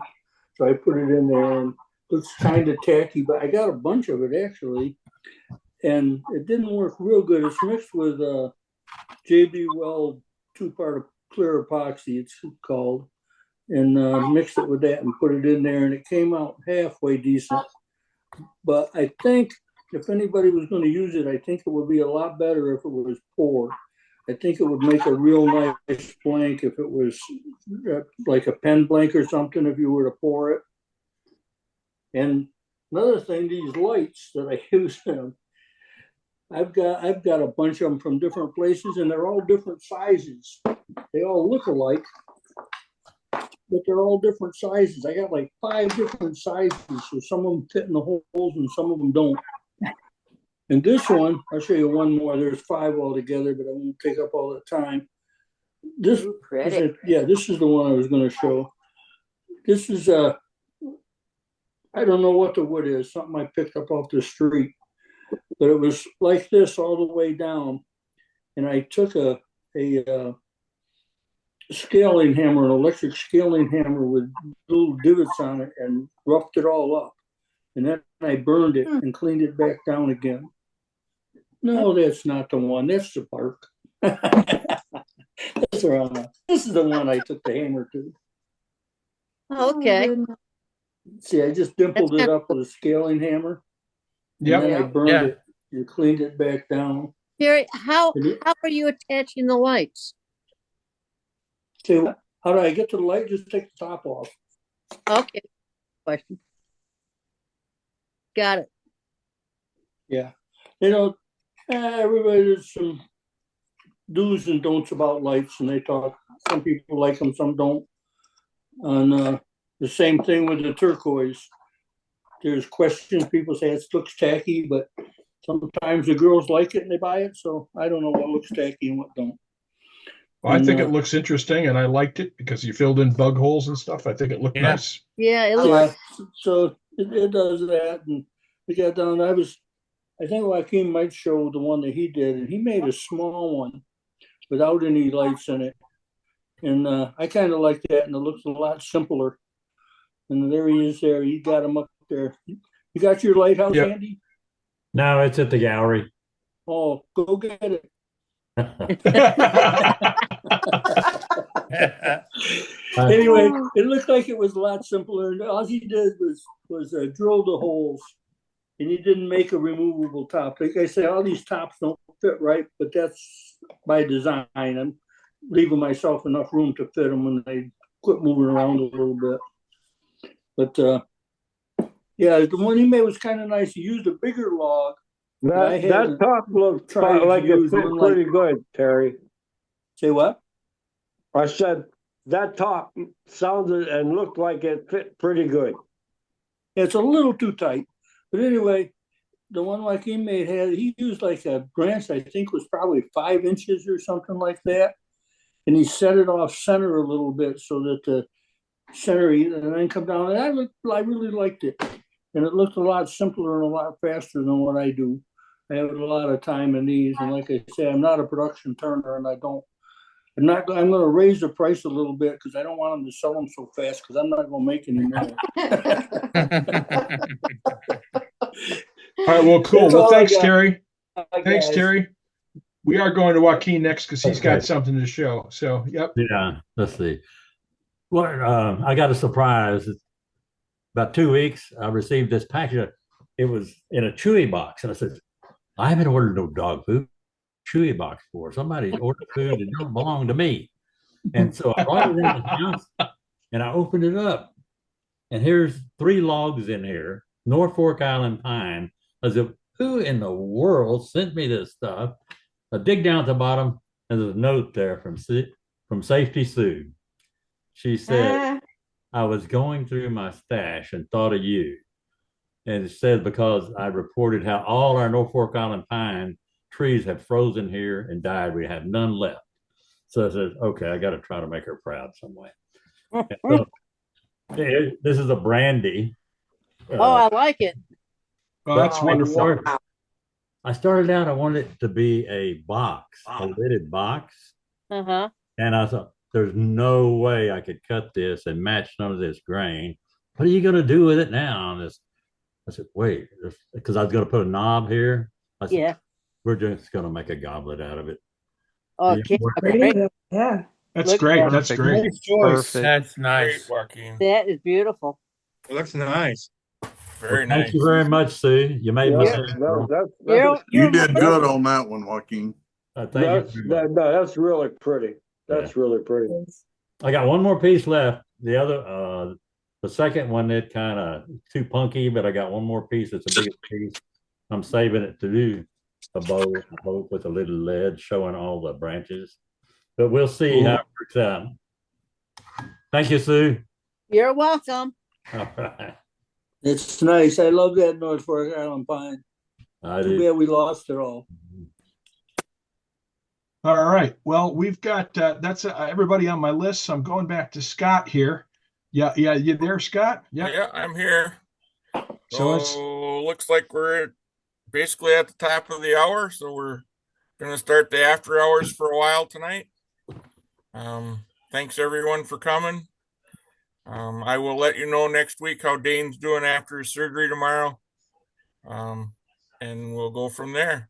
So I put it in there and it looks kind of tacky, but I got a bunch of it actually. And it didn't work real good. It's mixed with JB Weld 2-part clear epoxy, it's called. And mixed it with that and put it in there and it came out halfway decent. But I think if anybody was going to use it, I think it would be a lot better if it was poured. I think it would make a real nice blank if it was like a pen blank or something if you were to pour it. And another thing, these lights that I use in them, I've got a bunch of them from different places and they're all different sizes. They all look alike, but they're all different sizes. I got like 5 different sizes, so some of them fit in the holes and some of them don't. And this one, I'll show you one more. There's 5 altogether, but I won't take up all the time. This, this is the one I was going to show. This is I don't know what the wood is. Something I picked up off the street, but it was like this all the way down. And I took a scaling hammer, an electric scaling hammer with little divots on it, and roughed it all up. And then I burned it and cleaned it back down again. No, that's not the one. That's the bark. That's the wrong one. This is the one I took the hammer to. Okay. See, I just dimpled it up with a scaling hammer. And then I burned it and cleaned it back down. Jerry, how are you attaching the lights? See, how do I get to the light? Just take the top off. Okay. Question. Got it. Yeah. You know, everybody, there's some do's and don'ts about lights, and they talk. Some people like them, some don't. And the same thing with the turquoise. There's questions. People say it looks tacky, but sometimes the girls like it and they buy it. So I don't know what looks tacky and what don't. Well, I think it looks interesting, and I liked it because you filled in bug holes and stuff. I think it looked nice. Yeah, it looks. So it does that, and we got down. I think Joaquin might show the one that he did, and he made a small one without any lights in it. And I kind of like that, and it looks a lot simpler. And there he is there. You got him up there. You got your lighthouse, Andy? No, it's at the gallery. Oh, go get it. Anyway, it looked like it was a lot simpler. And all he did was drill the holes. And he didn't make a removable top. Like I say, all these tops don't fit right, but that's by design. I'm leaving myself enough room to fit them when I quit moving around a little bit. But yeah, the one he made was kind of nice. He used a bigger log. That top looks like it fit pretty good, Terry. Say what? I said that top sounded and looked like it fit pretty good. It's a little too tight. But anyway, the one Joaquin made he used like a branch, I think was probably 5 inches or something like that. And he set it off center a little bit so that the center, and then come down. And I really liked it. And it looked a lot simpler and a lot faster than what I do. I have a lot of time in these. And like I say, I'm not a production turner, and I'm going to raise the price a little bit because I don't want them to sell them so fast because I'm not going to make any more. All right, well, cool. That's Well, all I thanks, got. Terry. Bye, Thanks, guys. Terry. We are going to Joaquin next because he's got something to show. So, yep. Yeah, let's see. Well, I got a surprise. About 2 weeks, I received this package. It was in a Chewy box. And I said, I haven't ordered no dog food. Chewy box for somebody ordered food that don't belong to me. And so I brought it in the house and I opened it up. And here's 3 logs in here, Norfolk Island pine. I said, who in the world sent me this stuff? I dig down at the bottom and there's a note there from Safety Sue. She said, I was going through my stash and thought of you. And it said, because I reported how all our Norfolk Island pine trees have frozen here and died. We have none left. So I said, okay, I got to try to make her proud some way. So This is a brandy. Oh, I like it. Oh, that's wonderful. I started out, I wanted it to be a box, a lidded box. Uh-huh. And I thought, there's no way I could cut this and match none of this grain. What are you going to do with it now? And I said, wait, because I was going to put a knob here. I said, Yeah. we're just going to make a goblet out of it. Okay. Pretty? Yeah. That's Look great. at That's that. great. Nice choice. That's nice. Great, Joaquin. That is beautiful. Looks nice. Very Thank nice. you very much, Sue. You made my Yeah, day, girl. You did good on that one, Joaquin. Thank you very much. That's really pretty. That's really pretty. I got one more piece left. The other, the second one, it kind of too punky, but I got one more piece. It's a bigger piece. I'm saving it to do a boat with a little lid showing all the branches. But we'll see how it works out. Thank you, Sue. You're welcome. All right. It's nice. I love that North Fork Island pine. I Too do. bad we lost it all. All right. Well, we've got that's everybody on my list. So I'm going back to Scott here. Yeah, you there, Scott? Yeah, I'm here. So So looks like we're basically at the top of the hour, so we're gonna start the after hours for a while tonight. Thanks everyone for coming. I will let you know next week how Dane's doing after his surgery tomorrow. And we'll go from there.